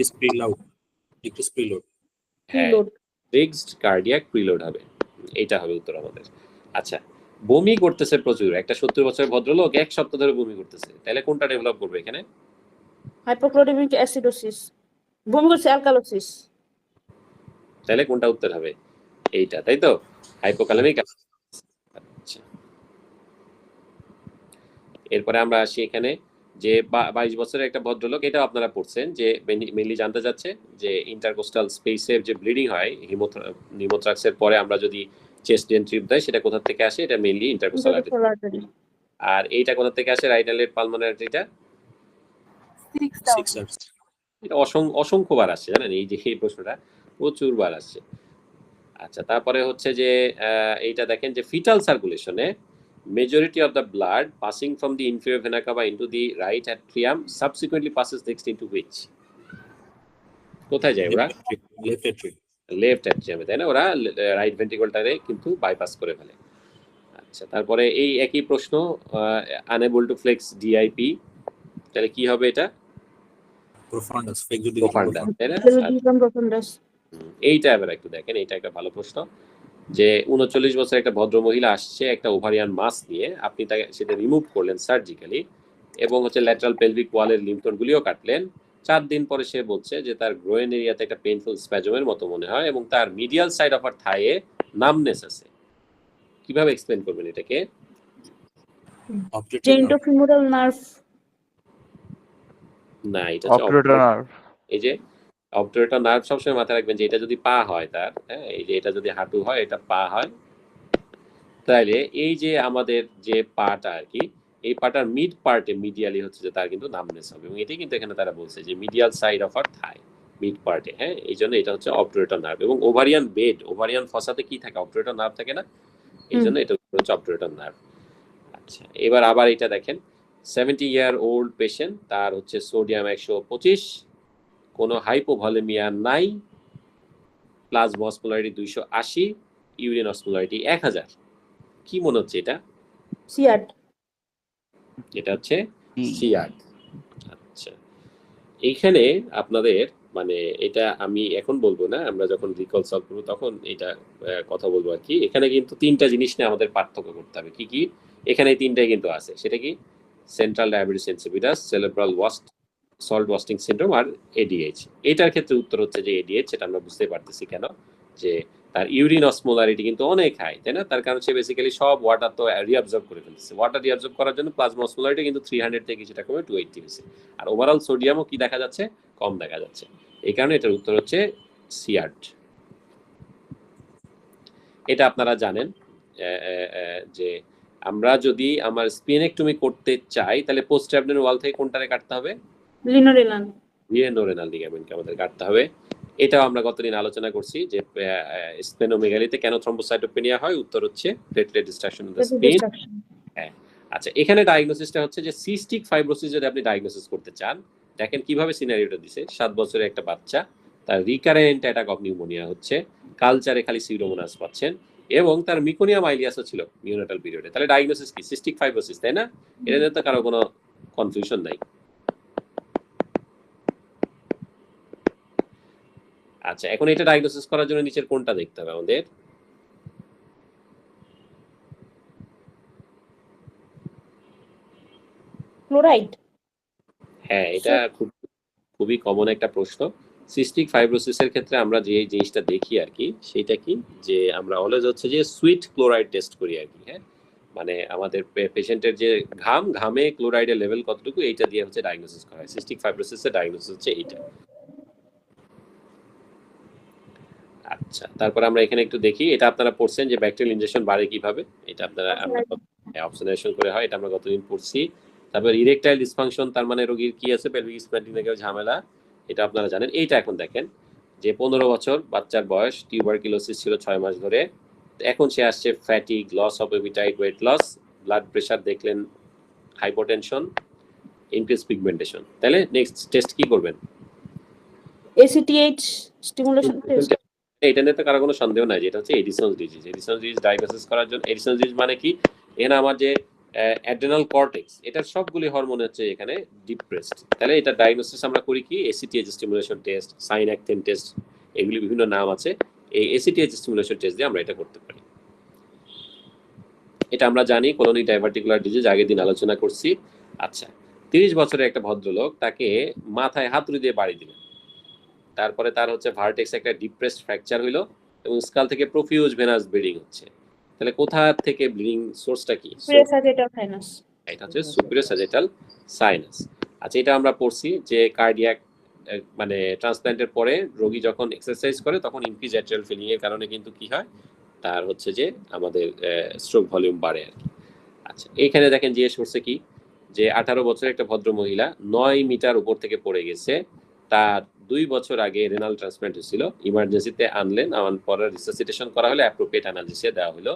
ফিক্সড কার্ডিয়াক প্রিলোড হবে। এইটা হবে উত্তর আমাদের। আচ্ছা, বমি করতেছে প্রচুর, একটা 70 বছরের ভদ্রলোক 1 সপ্তাহ ধরে বমি করতেছে, তাহলে কোনটা ডেভেলপ করবে এখানে? হাইপোক্লোরিমিক অ্যাসিডোসিস। বমি করছে অ্যালকালোসিস। তাহলে কোনটা উত্তর হবে? এইটা, তাই তো? হাইপোক্যালামিক। আচ্ছা, এরপরে আমরা আসি এখানে যে 22 বছরের একটা ভদ্রলোক, এটা আপনারা পড়ছেন যে মেইনলি জানতে যাচ্ছে যে ইন্টারকোস্টাল স্পেসের যে ব্লিডিং হয় নিউমোথ্রাক্সের পরে আমরা যদি চেস্ট এন্ট্রিপ দেয়, সেটা কোথা থেকে আসে? এটা মেইনলি ইন্টারকোস্টাল আর্টারি। আর এইটা কোথা থেকে আসে? রাইট আইলেট পালমোনারি আর্টারিটা। এটা অসংখ্যবার আসছে, জানেন? এই যে এই প্রশ্নটা প্রচুর বার আসছে। আচ্ছা, তারপরে হচ্ছে যে এইটা দেখেন যে fetal সার্কুলেশনে majority of the blood passing from the inferior vena cava into the right atrium subsequently passes next into which? কোথায় যায় ওরা? লেফট অ্যাট্রিয়ামে, তাই না? ওরা রাইট ভেন্ট্রিকলটারে কিন্তু বাইপাস করে ফেলে। আচ্ছা, তারপরে এই একই প্রশ্ন, আনএবল টু ফ্লেক্স ডিআইপি, তাহলে কি হবে এটা? প্রোফান্ডাস, তাই না? এইটা এবার একটু দেখেন, এইটা একটা ভালো প্রশ্ন যে 39 বছর একটা ভদ্র মহিলা আসছে একটা ওভারিয়ান মাস নিয়ে, আপনি তাকে সেটা রিমুভ করলেন সার্জিক্যালি, এবং হচ্ছে ল্যাটারাল পেলভিক ওয়ালের লিম্ফ নোডগুলিও কাটলেন। 4 দিন পরে সে বলছে যে তার গ্রোয়েন এরিয়াতে একটা পেইনফুল স্প্যাজমের মতো মনে হয় এবং তার মিডিয়াল সাইড অফ আর থায়ে নামনেস আছে। কিভাবে এক্সপ্লেইন করবেন এটাকে? Genitofemoral nerve. না, এটা হচ্ছে অপারেটর নার্ভ। এই যে অবটুরেটর নার্ভ সবসময় মাথায় রাখবেন যে এটা যদি পা হয় তার, হ্যাঁ, এই যে এটা যদি হাঁটু হয়, এটা পা হয়, তাহলে এই যে আমাদের যে পাটা আর কি, এই পাটার মিড পার্টে মিডিয়ালি হচ্ছে যে তার কিন্তু নামনেস হবে এবং এটাই কিন্তু এখানে তারা বলছে যে medial side of her thigh, mid পার্টে। হ্যাঁ, এই জন্য এটা হচ্ছে অবটুরেটর নার্ভ। এবং ওভারিয়ান বেড, ওভারিয়ান ফসাতে কি থাকে? অবটুরেটর নার্ভ থাকে না, এই জন্য এটা হচ্ছে অবটুরেটর নার্ভ। আচ্ছা, এবার আবার এটা দেখেন, 70-year-old পেশেন্ট, তার হচ্ছে সোডিয়াম 125, কোনো হাইপোভলিমিয়া নাই, প্লাজমা অসমোলারিটি 280, ইউরিন অসমোলারিটি 1000। কি মনে হচ্ছে এটা? সিয়ার্ড। এটা হচ্ছে সিয়ার্ড। আচ্ছা, এইখানে আপনাদের মানে এটা আমি এখন বলবো না, আমরা যখন রিকল সলভ করবো তখন এটা কথা বলবো আর কি। এখানে কিন্তু 3টা জিনিস নিয়ে আমাদের পার্থক্য করতে হবে। কি কি? এখানে 3টাই কিন্তু আছে। সেটা কি? Central diabetes insipidus, cerebral salt wasting syndrome আর এডিএইচ। এটার ক্ষেত্রে উত্তর হচ্ছে যে এডিএইচ। সেটা আমরা বুঝতে পারতেছি কেন, যে তার ইউরিন অসমোলারিটি কিন্তু অনেক হাই, তাই না? তার কারণ সে বেসিক্যালি সব ওয়াটার তো রিঅ্যাবজর্ব করে ফেলতেছে। ওয়াটার রিঅ্যাবজর্ব করার জন্য প্লাজমা অসমোলারিটি কিন্তু 300 থেকে কিছুটা কমে 280 হয়েছে। আর ওভারঅল সোডিয়ামও কি দেখা যাচ্ছে? কম দেখা যাচ্ছে। এই কারণে এটার উত্তর হচ্ছে সিয়ার্ড। এটা আপনারা জানেন যে আমরা যদি আমার স্পিনেক্টমি করতে চাই তাহলে পোস্ট অ্যাবডোমিনাল ওয়াল থেকে কোনটারে কাটতে হবে? লিনোরেলান। লিনোরেনাল লিগামেন্টকে আমাদের কাটতে হবে। এটাও আমরা গতদিন আলোচনা করছি যে স্প্লেনোমেগালিতে কেন থ্রম্বোসাইটোপেনিয়া হয়। উত্তর হচ্ছে platelet destruction in the spleen. হ্যাঁ, আচ্ছা, এখানে ডায়াগনোসিসটা হচ্ছে যে সিস্টিক ফাইব্রোসিস যদি আপনি ডায়াগনোসিস করতে চান, দেখেন কিভাবে সিনারিওটা দিছে। 7 বছরের একটা বাচ্চা, তার রিকারেন্ট অ্যাটাক অফ নিউমোনিয়া হচ্ছে, কালচারে খালি সিউডোমোনাস পাচ্ছেন এবং তার মিকোনিয়া মাইলিয়াসও ছিল নিউনেটাল পিরিয়ডে। তাহলে ডায়াগনোসিস কি? সিস্টিক ফাইব্রোসিস, তাই না? এটা নিয়ে তো কারো কোনো কনফিউশন নাই। আচ্ছা, এখন এটা ডায়াগনোসিস করার জন্য নিচের কোনটা দেখতে হবে আমাদের? ক্লোরাইড। হ্যাঁ, এটা খুবই কমন একটা প্রশ্ন। সিস্টিক ফাইব্রোসিসের ক্ষেত্রে আমরা যে জিনিসটা দেখি আর কি, সেটা কি, যে আমরা অলওয়েজ হচ্ছে যে সুইট ক্লোরাইড টেস্ট করি আর কি। হ্যাঁ, মানে আমাদের পেশেন্টের যে ঘামে ক্লোরাইডের লেভেল কতটুকু, এইটা দিয়ে হচ্ছে ডায়াগনোসিস করা হয়। সিস্টিক ফাইব্রোসিসের ডায়াগনোসিস হচ্ছে এইটা। আচ্ছা, তারপর আমরা এখানে একটু দেখি, এটা আপনারা পড়ছেন যে ব্যাকটেরিয়াল ইনজেকশন বাড়ে কিভাবে, এটা আপনারা অবজারভেশন করে হয়, এটা আমরা গতদিন পড়ছি। তারপর ইরেকটাইল ডিসফাংশন, তার মানে রোগীর কি আছে? পেলভিক স্প্ল্যান্টিনেগের ঝামেলা, এটা আপনারা জানেন। এইটা এখন দেখেন যে 15 বছর বাচ্চার বয়স, টিউবারকুলোসিস ছিল 6 মাস ধরে, এখন সে আসছে fatigue, loss of appetite, weight loss, blood pressure দেখলেন, হাইপোটেনশন, ইনক্রিজ পিগমেন্টেশন। তাহলে নেক্সট টেস্ট কি করবেন? ACTH stimulation test. এটা নিয়ে তো কারো কোনো সন্দেহ নাই, যেটা হচ্ছে Addison's disease. Addison's disease diagnosis করার জন্য, এডিসনস ডিজিজ মানে কি? এখানে আমার যে অ্যাড্রেনাল কর্টেক্স, এটার সবগুলি হরমোন হচ্ছে এখানে ডিপ্রেসড। তাহলে এটা ডায়াগনোসিস আমরা করি কি? এসিটিএইচ স্টিমুলেশন টেস্ট, সাইনাকথেন টেস্ট, এগুলি বিভিন্ন নাম আছে। এই এসিটিএইচ স্টিমুলেশন টেস্ট দিয়ে আমরা এটা করতে পারি। এটা আমরা জানি কোলনিক ডাইভার্টিকুলার ডিজিজ, আগের দিন আলোচনা করছি। আচ্ছা, 30 বছরের একটা ভদ্রলোক, তাকে মাথায় হাতুড়ি দিয়ে বাড়ি দিলেন, তারপরে তার হচ্ছে ভার্টেক্স একটা ডিপ্রেসড ফ্র্যাকচার হইলো এবং স্কাল থেকে প্রফিউজ ভেনাস ব্লিডিং হচ্ছে। তাহলে কোথা থেকে ব্লিডিং সোর্সটা কি? সাজেটাল সাইনাস। এটা হচ্ছে সুপিরিয়র সাজেটাল সাইনাস। আচ্ছা, এটা আমরা পড়ছি যে কার্ডিয়াক মানে ট্রান্সপ্ল্যান্টের পরে রোগী যখন এক্সারসাইজ করে তখন ইনক্রিজ অ্যাট্রিয়াল ফিলিং এর কারণে কিন্তু কি হয়? তার হচ্ছে যে আমাদের স্ট্রোক ভলিউম বাড়ে আর কি। আচ্ছা, এইখানে দেখেন জিজ্ঞেস করছে কি, যে 18 বছরের একটা ভদ্র মহিলা 9 মিটার উপর থেকে পড়ে গেছে, তার 2 বছর আগে রেনাল ট্রান্সপ্ল্যান্ট হয়েছিল, ইমার্জেন্সিতে আনলেন, আনার পরে রিসাসিটেশন করা হলো, অ্যাপ্রোপ্রিয়েট অ্যানালজেসিয়া দেওয়া হলো।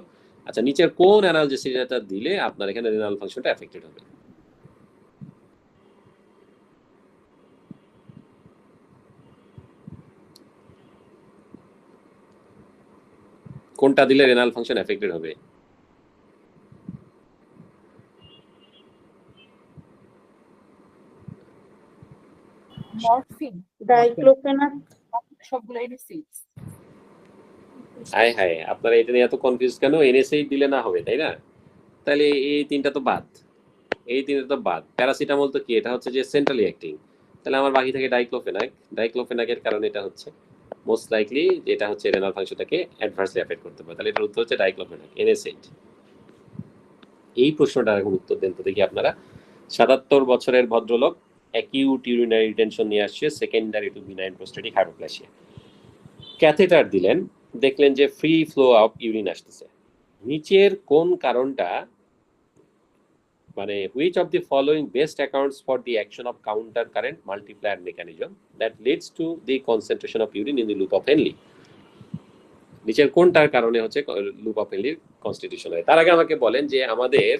আচ্ছা, নিচের কোন অ্যানালজেসিয়াটা দিলে আপনার এখানে রেনাল ফাংশনটা এফেক্টেড হবে? কোনটা দিলে রেনাল ফাংশন এফেক্টেড হবে? Morphine, diclofenac. সবগুলো এডিসিডস। হায় হায়, আপনারা এটা নিয়ে এত কনফিউজ কেন? এনএসএই দিলে না হবে, তাই না? তাহলে এই 3টা তো বাদ। এই তিনটা তো বাদ। প্যারাসিটামল তো কি, এটা হচ্ছে যে সেন্ট্রালি অ্যাক্টিং, তাহলে আমার বাকি থাকে ডাইক্লোফেনাক। ডাইক্লোফেনাকের কারণে এটা হচ্ছে মোস্ট লাইকলি যেটা হচ্ছে রেনাল ফাংশনটাকে অ্যাডভার্সলি এফেক্ট করতে পারে, তাহলে এটার উত্তর হচ্ছে ডাইক্লোফেনাক, NSAID। এই প্রশ্নটার এখন উত্তর দেন তো দেখি আপনারা। ৭৭ বছরের ভদ্রলোক, অ্যাকিউট ইউরিনারি রিটেনশন নিয়ে আসছে, secondary to benign prostatic hypoplasia. Catheter দিলেন, দেখলেন যে ফ্রি ফ্লো অফ ইউরিন আসতেছে। নিচের কোন কারণটা, মানে which of the following best accounts for the action of counter current multiplier mechanism that leads to the concentration of urine in the loop of Henle? নিচের কোনটার কারণে হচ্ছে লুপ অফ হেনলির কনস্টিটিউশন হয়? তার আগে আমাকে বলেন যে আমাদের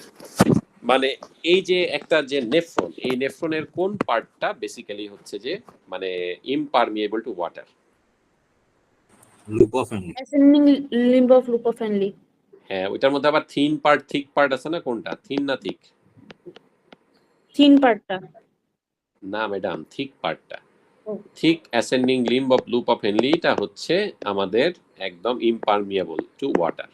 মানে এই যে একটা যে নেফ্রন, এই নেফ্রনের কোন পার্টটা বেসিক্যালি হচ্ছে যে মানে impermeable to water? Loop of Henle. Ascending limb of loop of Henle. হ্যাঁ, ওইটার মধ্যে আবার থিন পার্ট থিক পার্ট আছে না, কোনটা থিন না থিক? থিন পার্টটা। না ম্যাডাম, থিক পার্টটা। ও। Thick ascending limb of loop of হেনলিটা হচ্ছে আমাদের একদম ইমপারমিয়েবল টু ওয়াটার।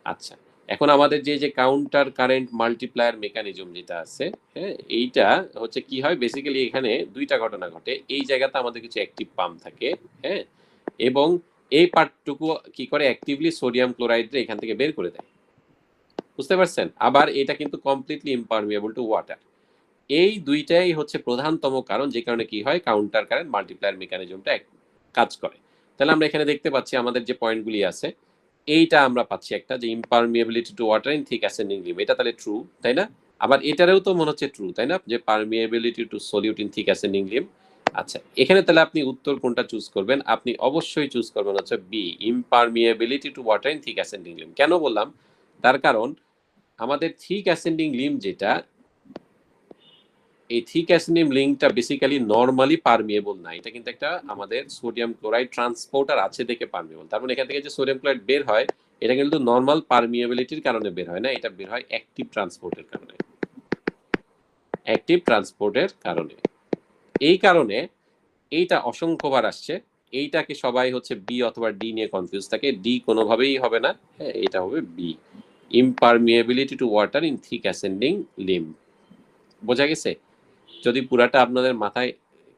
আচ্ছা, এখন আমাদের যে যে কাউন্টার কারেন্ট মাল্টিপ্লায়ার মেকানিজম যেটা আছে, হ্যাঁ, এইটা হচ্ছে কি হয় বেসিক্যালি এখানে দুইটা ঘটনা ঘটে। এই জায়গাতে আমাদের কিছু অ্যাক্টিভ পাম্প থাকে, হ্যাঁ, এবং এই পার্টটুকু কি করে অ্যাক্টিভলি সোডিয়াম ক্লোরাইড এখান থেকে বের করে দেয়, বুঝতে পারছেন? আবার এটা কিন্তু কমপ্লিটলি ইমপারমিয়েবল টু ওয়াটার। এই দুইটাই হচ্ছে প্রধানতম কারণ যে কারণে কি হয় কাউন্টার কারেন্ট মাল্টিপ্লায়ার মেকানিজমটা কাজ করে। তাহলে আমরা এখানে দেখতে পাচ্ছি আমাদের যে পয়েন্টগুলি আছে, এইটা আমরা পাচ্ছি একটা যে impermeability to water in thick ascending limb, এটা তাহলে ট্রু, তাই না? আবার এটারেও তো মনে হচ্ছে ট্রু, তাই না, যে permeability to solute in thick ascending limb. আচ্ছা, এখানে তাহলে আপনি উত্তর কোনটা চুজ করবেন? আপনি অবশ্যই চুজ করবেন হচ্ছে B, impermeability to water in thick ascending limb. কেন বললাম? তার কারণ আমাদের থিক অ্যাসেন্ডিং লিম যেটা, এই থিক অ্যাসেন্ডিং লিঙ্কটা বেসিক্যালি নরমালি পারমিয়েবল না, এটা কিন্তু একটা আমাদের সোডিয়াম ক্লোরাইড ট্রান্সপোর্টার আছে দেখে পারমিয়েবল। তার মানে এখান থেকে যে সোডিয়াম ক্লোরাইড বের হয় এটা কিন্তু নরমাল পারমিয়েবিলিটির কারণে বের হয় না, এটা বের হয় অ্যাক্টিভ ট্রান্সপোর্টের কারণে, অ্যাক্টিভ ট্রান্সপোর্টের কারণে। এই কারণে এইটা অসংখ্যবার আসছে, এইটাকে সবাই হচ্ছে বি অথবা ডি নিয়ে কনফিউজ থাকে। ডি কোনোভাবেই হবে না, হ্যাঁ, এটা হবে B, impermeability to water in thick ascending limb. বোঝা গেছে? যদি পুরাটা আপনাদের মাথায়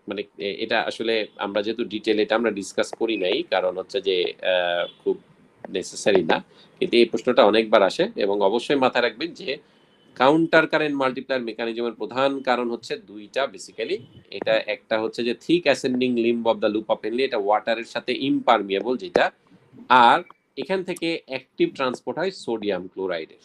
মানে এটা আসলে আমরা যেহেতু ডিটেল এটা আমরা ডিসকাস করি নাই, কারণ হচ্ছে যে খুব নেসেসারি না, কিন্তু এই প্রশ্নটা অনেকবার আসে এবং অবশ্যই মাথায় রাখবেন যে কাউন্টার কারেন্ট মাল্টিপ্লায়ার মেকানিজমের প্রধান কারণ হচ্ছে দুইটা বেসিক্যালি। এটা একটা হচ্ছে যে thick ascending limb of the loop of Henley, এটা ওয়াটারের সাথে ইমপারমিয়েবল যেটা, আর এখান থেকে অ্যাক্টিভ ট্রান্সপোর্ট হয় সোডিয়াম ক্লোরাইডের।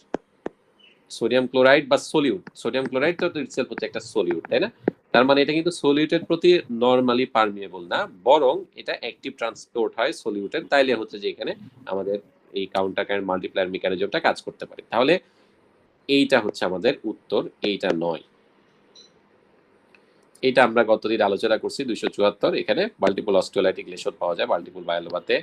সোডিয়াম ক্লোরাইড বা সলিউট, সোডিয়াম ক্লোরাইড তো ইটসেলফ হচ্ছে একটা সলিউট, তাই না? তার মানে এটা কিন্তু সলিউটের প্রতি নরমালি পারমিয়েবল না, বরং এটা অ্যাক্টিভ ট্রান্সপোর্ট হয় সলিউটের, তাইলে হচ্ছে যে এখানে আমাদের এই কাউন্টার কারেন্ট মাল্টিপ্লায়ার মেকানিজমটা কাজ করতে পারে। তাহলে এইটা হচ্ছে আমাদের উত্তর, এইটা নয়। এইটা আমরা গতদিন আলোচনা করছি 274, এখানে মাল্টিপল অস্টিওলাইটিক লেশন পাওয়া যায় মাল্টিপল বায়োলোপাতে।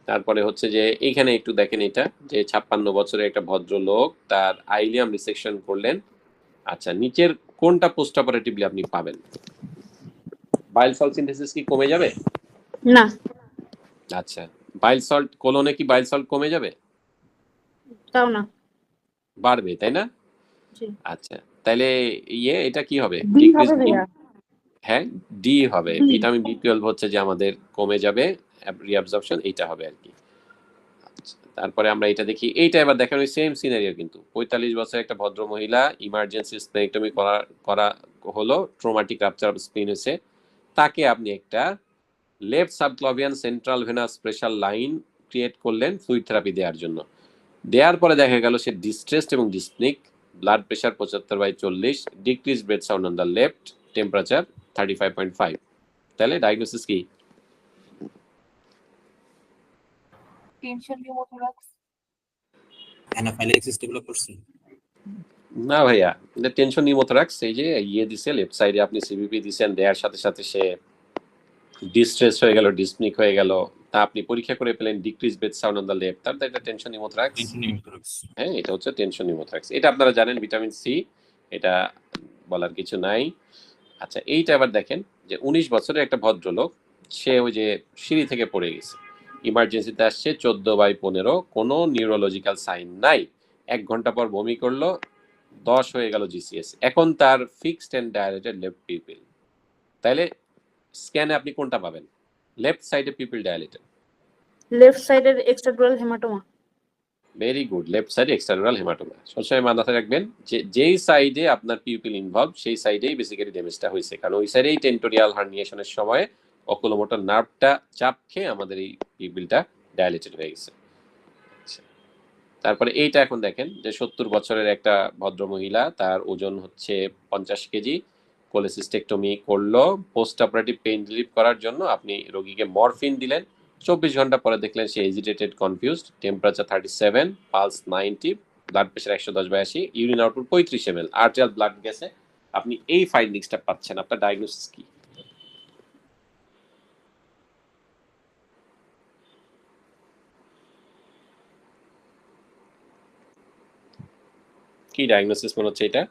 তারপরে হচ্ছে যে এইখানে একটু দেখেন, এটা যে 56 বছরের একটা ভদ্রলোক তার আইলিয়াম রিসেকশন করলেন। আচ্ছা, নিচের কোনটা পোস্ট অপারেটিভলি আপনি পাবেন? বাইল সল্ট সিনথেসিস কি কমে যাবে? না। আচ্ছা, বাইল সল্ট কোলনে কি বাইল সল্ট কমে যাবে? তাও না। বাড়বে, তাই না? জি। আচ্ছা, তাহলে এটা কি হবে? ডি হবে ভাইয়া। হ্যাঁ, ডি হবে। ডি। ভিটামিন B12 হচ্ছে যে আমাদের কমে যাবে, রিঅ্যাবজর্পশন এইটা হবে আর কি। তারপরে আমরা এটা দেখি, এইটা এবার দেখেন ওই সেম সিনারিও, কিন্তু 45 বছরের একটা ভদ্র মহিলা, ইমার্জেন্সি স্প্লেনেক্টমি করা হলো, ট্রমাটিক রাপচার অফ স্প্লিন হয়েছে, তাকে আপনি একটা left subclavian central venous pressure line create করলেন ফ্লুইড থেরাপি দেওয়ার জন্য। দেওয়ার পরে দেখা গেল সে ডিস্ট্রেসড এবং dyspnoeic, blood pressure 75/40, decrease breath sound on the left, temperature 35.5। তাহলে ডায়াগনোসিস কি? Tension pneumothorax. অ্যানাফাইল্যাক্সিস ডেভেলপ করছে? না ভাইয়া, এটা টেনশন নিউমোথোরাক্স। এই যে দিছে লেফট সাইডে, আপনি সিবিপি দিছেন, দেওয়ার সাথে সাথে সে ডিস্ট্রেস হয়ে গেল, ডিসপ্নিক হয়ে গেল, তা আপনি পরীক্ষা করে পেলেন decreased breath sound on the left, তার এটা টেনশন নিউমোথোরাক্স। Tension pneumothorax. হ্যাঁ, এটা হচ্ছে টেনশন নিউমোথোরাক্স। এটা আপনারা জানেন, ভিটামিন সি, এটা বলার কিছু নাই। আচ্ছা, এইটা আবার দেখেন যে 19 বছরের একটা ভদ্রলোক, সে ওই যে সিঁড়ি থেকে পড়ে গেছে, ইমার্জেন্সিতে আসছে, 14/15, কোনো নিউরোলজিক্যাল সাইন নাই, 1 ঘন্টা পর বমি করলো, 10 হয়ে গেল জিসিএস। এখন তার fixed and dilated left pupil, তাহলে স্ক্যানে আপনি কোনটা পাবেন? লেফট সাইডে পিউপিল ডায়ালেটেড। লেফট সাইডের extradural haematoma. Very good, left সাইডে এক্সটার্নাল হেমাটোমা। সবসময় মাথায় রাখবেন যে যেই সাইডে আপনার পিউপিল ইনভলভ সেই সাইডেই বেসিক্যালি ড্যামেজটা হয়েছে, কারণ ওই সাইডেই টেন্টোরিয়াল হার্নিয়েশনের সময় অকুলোমোটর নার্ভটা চাপ খেয়ে আমাদের এই পিউপিলটা ডায়ালেটেড হয়ে গেছে। তারপরে এইটা এখন দেখেন যে 70 বছরের একটা ভদ্র মহিলা, তার ওজন হচ্ছে 50 কেজি, কোলেসিস্টেক্টমি করলো। পোস্ট অপারেটিভ পেইন রিলিফ করার জন্য আপনি রোগীকে মরফিন দিলেন। 24 ঘন্টা পরে দেখলেন সে agitated, confused, temperature 37, pulse 90, blood pressure 110/80, urine output 35 ml, arterial blood গেছে। আপনি এই ফাইন্ডিংসটা পাচ্ছেন, আপনার ডায়াগনোসিস কি? কি ডায়াগনোসিস মনে হচ্ছে এটা?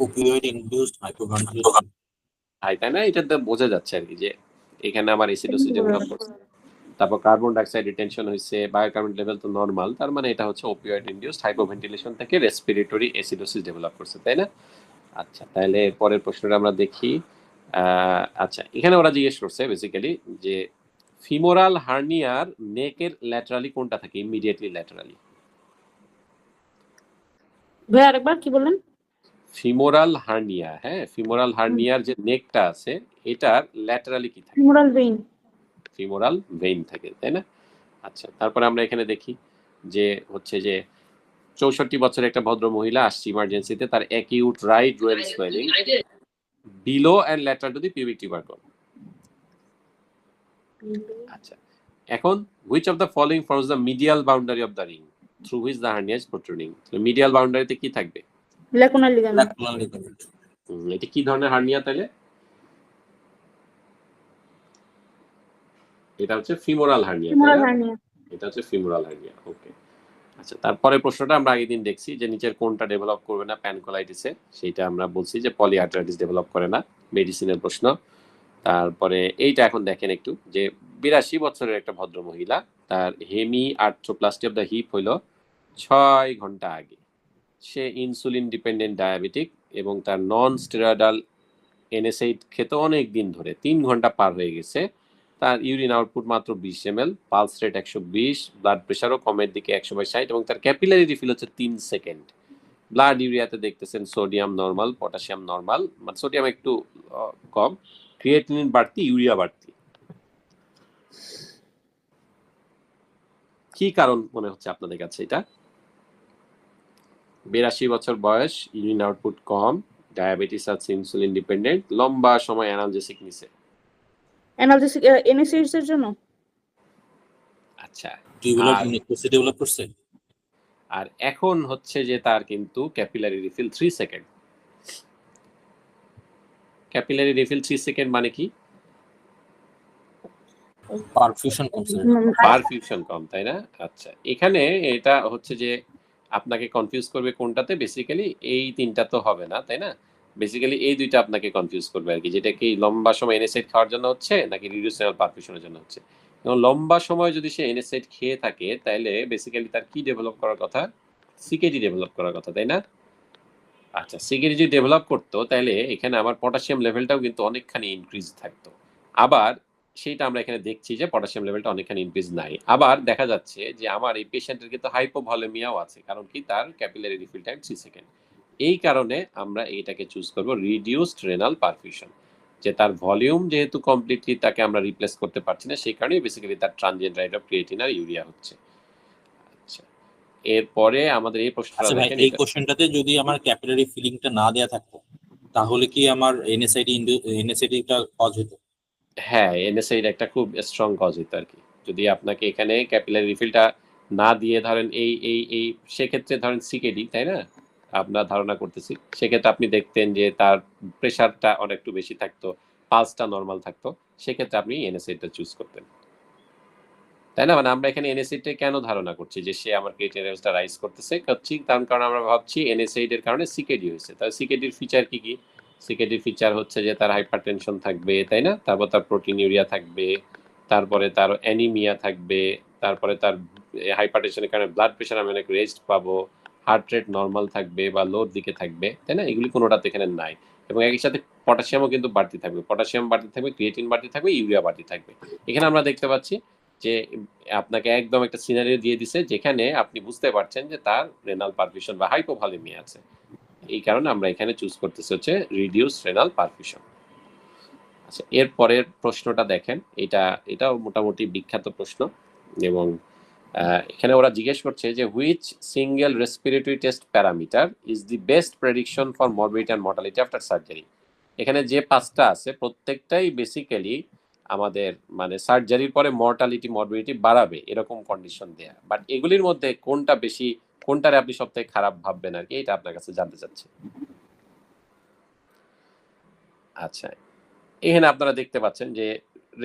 opioid induced hypoventilation। তাই না? এটা তো বোঝা যাচ্ছে আর কি যে এখানে আমার অ্যাসিডোসিস ডেভেলপ করছে, তারপর কার্বন ডাইঅক্সাইড রিটেনশন হয়েছে, বায়োকার্বন লেভেল তো নরমাল, তার মানে এটা হচ্ছে ওপিওয়েড ইনডিউসড হাইপোভেন্টিলেশন থেকে রেসপিরেটরি অ্যাসিডোসিস ডেভেলপ করছে, তাই না? আচ্ছা, তাহলে পরের প্রশ্নটা আমরা দেখি। আচ্ছা, এখানে ওরা জিজ্ঞেস করছে বেসিক্যালি যে ফিমোরাল হার্নিয়ার নেকের ল্যাটারালি কোনটা থাকে? Immediately laterally. ভাই আরেকবার কি বললেন? ফিমোরাল হার্নিয়া, হ্যাঁ, ফিমোরাল হার্নিয়ার যে নেকটা আছে এটার ল্যাটারালি কি থাকে? Femoral vein. ফিমোরাল ভেইন থাকে, তাই না? আচ্ছা, তারপরে আমরা এখানে দেখি যে হচ্ছে যে 64 বছরের একটা ভদ্র মহিলা আসছে ইমার্জেন্সিতে, তার acute right well swelling below and lateral to the pubic tubercle. আচ্ছা, এখন which of the following forms the medial boundary of the ring through which the hernia is protruding? Medial বাউন্ডারিতে কি থাকবে? Lacunar ligament. lacunar ligament। এটা কি ধরনের হার্নিয়া তাহলে? এটা হচ্ছে ফিমোরাল হার্নিয়া, ফিমোরাল হার্নিয়া। এটা হচ্ছে ফিমোরাল হার্নিয়া। ওকে, আচ্ছা, তারপরে প্রশ্নটা আমরা আগের দিন দেখছি যে নিচের কোনটা ডেভেলপ করবে না প্যানকোলাইটিসে, সেটা আমরা বলছি যে পলিআর্টারাইটিস ডেভেলপ করে না, মেডিসিনের প্রশ্ন। তারপরে এইটা এখন দেখেন একটু যে 82 বছরের একটা ভদ্র মহিলা, তার hemi arthroplasty of the hip হইল 6 ঘন্টা আগে। সে ইনসুলিন ডিপেন্ডেন্ট ডায়াবেটিক এবং তার নন স্টেরয়েডাল এনএসএইড খেতে অনেক দিন ধরে, 3 ঘন্টা পার হয়ে গেছে। তার ইউরিন আউটপুট মাত্র 20 ml, পালস রেট 120, ব্লাড প্রেশারও কমের দিকে 100/60 এবং তার ক্যাপিলারি রিফিল হচ্ছে 3 সেকেন্ড। ব্লাড ইউরিয়াতে দেখতেছেন সোডিয়াম নরমাল, পটাশিয়াম নরমাল, মানে সোডিয়াম একটু কম, ক্রিয়েটিনিন বাড়তি, ইউরিয়া বাড়তি। কি কারণ মনে হচ্ছে আপনাদের কাছে এটা? 82 বছর বয়স, ইউরিন আউটপুট কম, ডায়াবেটিস আছে, ইনসুলিন ডিপেন্ডেন্ট, লম্বা সময় অ্যানালজেসিক নিছে। অ্যানালজেসিক এনএসএইডস এর জন্য। আচ্ছা, টিউবুলার নেক্রোসিস ডেভেলপ করছে। আর এখন হচ্ছে যে তার কিন্তু capillary refill 3 second. Capillary refill 3 second মানে কি? পারফিউশন কমছে। পারফিউশন কম, তাই না? আচ্ছা, এখানে এটা হচ্ছে যে আপনাকে কনফিউজ করবে কোনটাতে? বেসিক্যালি এই তিনটা তো হবে না, তাই না? বেসিক্যালি এই দুইটা আপনাকে কনফিউজ করবে আর কি, যেটা কি লম্বা সময় এনএসএইড খাওয়ার জন্য হচ্ছে নাকি রিডিউসেবল পারফিউশনের জন্য হচ্ছে। এবং লম্বা সময় যদি সে এনএসএইড খেয়ে থাকে তাহলে বেসিক্যালি তার কি ডেভেলপ করার কথা? সিকেডি ডেভেলপ করার কথা, তাই না? আচ্ছা, সিকেডি যদি ডেভেলপ করতো তাহলে এখানে আমার পটাশিয়াম লেভেলটাও কিন্তু অনেকখানি ইনক্রিজ থাকতো। আবার সেইটা আমরা এখানে দেখছি যে পটাশিয়াম লেভেলটা অনেকখানি ইনক্রিজ নাই। আবার দেখা যাচ্ছে যে আমার এই পেশেন্টের কিন্তু হাইপোভলিমিয়াও আছে, কারণ কি তার ক্যাপিলারি রিফিল টাইম 3 সেকেন্ড। এই কারণে আমরা এইটাকে চুজ করব রিডিউসড রেনাল পারফিউশন, যে তার ভলিউম যেহেতু কমপ্লিটলি তাকে আমরা রিপ্লেস করতে পারছি না, সেই কারণে বেসিক্যালি তার ট্রানজিয়েন্ট রাইট অফ ক্রিয়েটিন আর ইউরিয়া হচ্ছে। আচ্ছা, এরপরে আমাদের এই প্রশ্নটা আচ্ছা ভাই, দেখেন। এই কোশ্চেনটাতে যদি আমার ক্যাপিলারি ফিলিংটা না দেয়া থাকতো তাহলে কি আমার এনএসআইডিটা কজ হতো? হ্যাঁ, এনএসআইড একটা খুব স্ট্রং কজ হইতো আর কি। যদি আপনাকে এখানে ক্যাপিলারি রিফিলটা না দিয়ে ধরেন এই সেক্ষেত্রে ধরেন সিকেডি, তাই না? আপনার ধারণা করতেছি, সেক্ষেত্রে আপনি দেখতেন যে তার প্রেশারটা অনেকটু বেশি থাকতো, পালসটা নর্মাল থাকতো, সেক্ষেত্রে আপনি এনএসআইডটা চুজ করতেন, তাই না? মানে আমরা এখানে এনএসআইডটা কেন ধারণা করছি যে সে আমার ক্রিয়েটিন লেভেলটা রাইজ করতেছে, তার কারণ আমরা ভাবছি এনএসআইড এর কারণে সিকেডি হয়েছে। তাহলে সিকেডির ফিচার কি কি? সিকেডির ফিচার হচ্ছে যে তার হাইপারটেনশন থাকবে, তাই না? তারপর তার প্রোটিন ইউরিয়া থাকবে, তারপরে তার অ্যানিমিয়া থাকবে, তারপরে তার হাইপারটেনশনের কারণে ব্লাড প্রেশার আমি অনেক রেস্ট পাবো, হার্ট রেট নর্মাল থাকবে বা লোর দিকে থাকবে, তাই না? এগুলি কোনোটাতে এখানে নাই। এবং একই সাথে পটাশিয়ামও কিন্তু বাড়তি থাকবে, পটাশিয়াম বাড়তি থাকবে, ক্রিয়েটিন বাড়তি থাকবে, ইউরিয়া বাড়তি থাকবে। এখানে আমরা দেখতে পাচ্ছি যে আপনাকে একদম একটা সিনারিও দিয়ে দিছে যেখানে আপনি বুঝতে পারছেন যে তার রেনাল পারফিউশন বা হাইপোভলিমিয়া আছে। এই কারণে আমরা এখানে চুজ করতেছি হচ্ছে রিডিউস রেনাল পারফিউশন। আচ্ছা, এর পরের প্রশ্নটা দেখেন, এটাও মোটামুটি বিখ্যাত প্রশ্ন। এবং এখানে ওরা জিজ্ঞেস করছে যে which single respiratory test parameter is the best prediction for morbidity and mortality after surgery. এখানে যে 5টা আছে প্রত্যেকটাই বেসিক্যালি আমাদের মানে সার্জারির পরে মর্টালিটি মরবিডিটি বাড়াবে এরকম কন্ডিশন দেয়া, বাট এগুলির মধ্যে কোনটা বেশি, কোনটারে আপনি সবথেকে খারাপ ভাববেন আর কি, এটা আপনার কাছে জানতে চাচ্ছি। আচ্ছা, এখানে আপনারা দেখতে পাচ্ছেন যে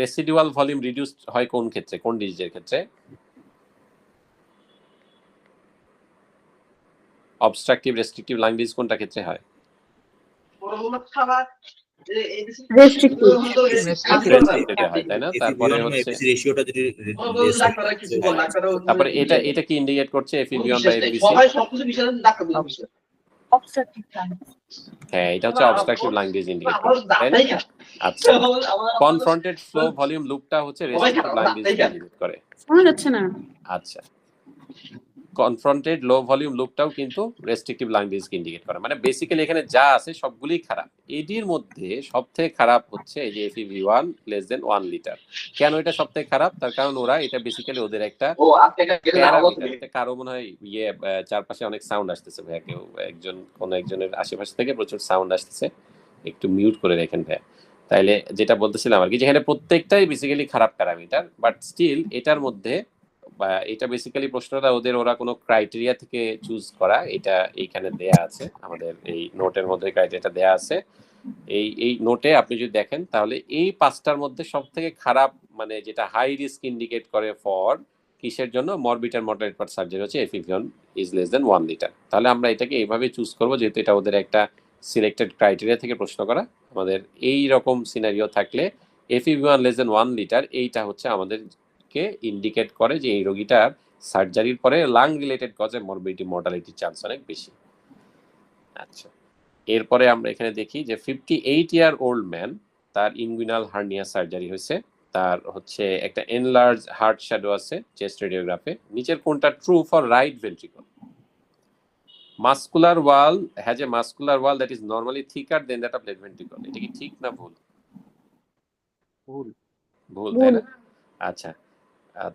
রেসিডুয়াল ভলিউম রিডিউসড হয় কোন ক্ষেত্রে, কোন ডিজিজের ক্ষেত্রে? অবস্ট্রাকটিভ রেস্ট্রিকটিভ লাং ডিজিজ কোনটা ক্ষেত্রে হয়? রেস্ট্রিক্টেড হয়, তাই না? তারপরে হচ্ছে রেশিওটা যদি তারপরে এটা কি ইন্ডিকেট করছে, FEV1 বা FVC? Obstructive lungs. হ্যাঁ, এটা হচ্ছে অবস্ট্রাকটিভ লাং ডিজিজ ইন্ডিকেট করছে, তাই না? আচ্ছা, কনফ্রন্টেড ফ্লো ভলিউম লুপটা হচ্ছে রেস্ট্রিকটিভ লাং ডিজিজ ইন্ডিকেট করে। শোনা যাচ্ছে না। আচ্ছা, কনফ্রন্টেড লো ভলিউম লুপটাও কিন্তু রেস্ট্রিকটিভ লাং ডিজিজকে ইন্ডিকেট করে। মানে বেসিক্যালি এখানে যা আছে সবগুলোই খারাপ। এটির মধ্যে সবথেকে খারাপ হচ্ছে এই যে FEV1 লেস দেন 1 লিটার। কেন এটা সবথেকে খারাপ? তার কারণ ওরা এটা বেসিক্যালি ওদের একটা প্যারামিটার। কারো মনে হয় চারপাশে অনেক সাউন্ড আসতেছে ভাইয়া, কেউ কোন একজনের আশেপাশে থেকে প্রচুর সাউন্ড আসতেছে, একটু মিউট করে রাখেন ভাইয়া। তাইলে যেটা বলতেছিলাম আর কি, যেখানে প্রত্যেকটাই বেসিক্যালি খারাপ প্যারামিটার, বাট স্টিল এটার মধ্যে এটা বেসিক্যালি প্রশ্নটা ওরা কোনো ক্রাইটেরিয়া থেকে চুজ করা, এটা এইখানে দেয়া আছে আমাদের এই নোটের মধ্যে, ক্রাইটেরিয়াটা দেয়া আছে। এই নোটে আপনি যদি দেখেন তাহলে এই 5টার মধ্যে সবথেকে খারাপ মানে যেটা হাই রিস্ক ইন্ডিকেট করে ফর কিসের জন্য, morbidity and mortality after surgery হচ্ছে FEV1 is less than 1 litre. তাহলে আমরা এটাকে এইভাবে চুজ করব, যেহেতু এটা ওদের একটা সিলেক্টেড ক্রাইটেরিয়া থেকে প্রশ্ন করা। আমাদের এই রকম সিনারিও থাকলে FEV1 লেস দেন 1 লিটার এইটা হচ্ছে আমাদের কে ইন্ডিকেট করে যে এই রোগীটার সার্জারির পরে লাং রিলেটেড কজে মরবিডিটি মর্টালিটির চান্স অনেক বেশি। আচ্ছা, এরপরে আমরা এখানে দেখি যে 58 ইয়ার ওল্ড ম্যান, তার ইনগুইনাল হার্নিয়া সার্জারি হয়েছে, তার হচ্ছে একটা এনলার্জ হার্ট শ্যাডো আছে চেস্ট রেডিওগ্রাফে। নিচের কোনটা true for right ventricle? Muscular wall has a muscular wall that is normally thicker than that of left ventricle. এটা কি ঠিক না ভুল? ভুল, তাই না? আচ্ছা,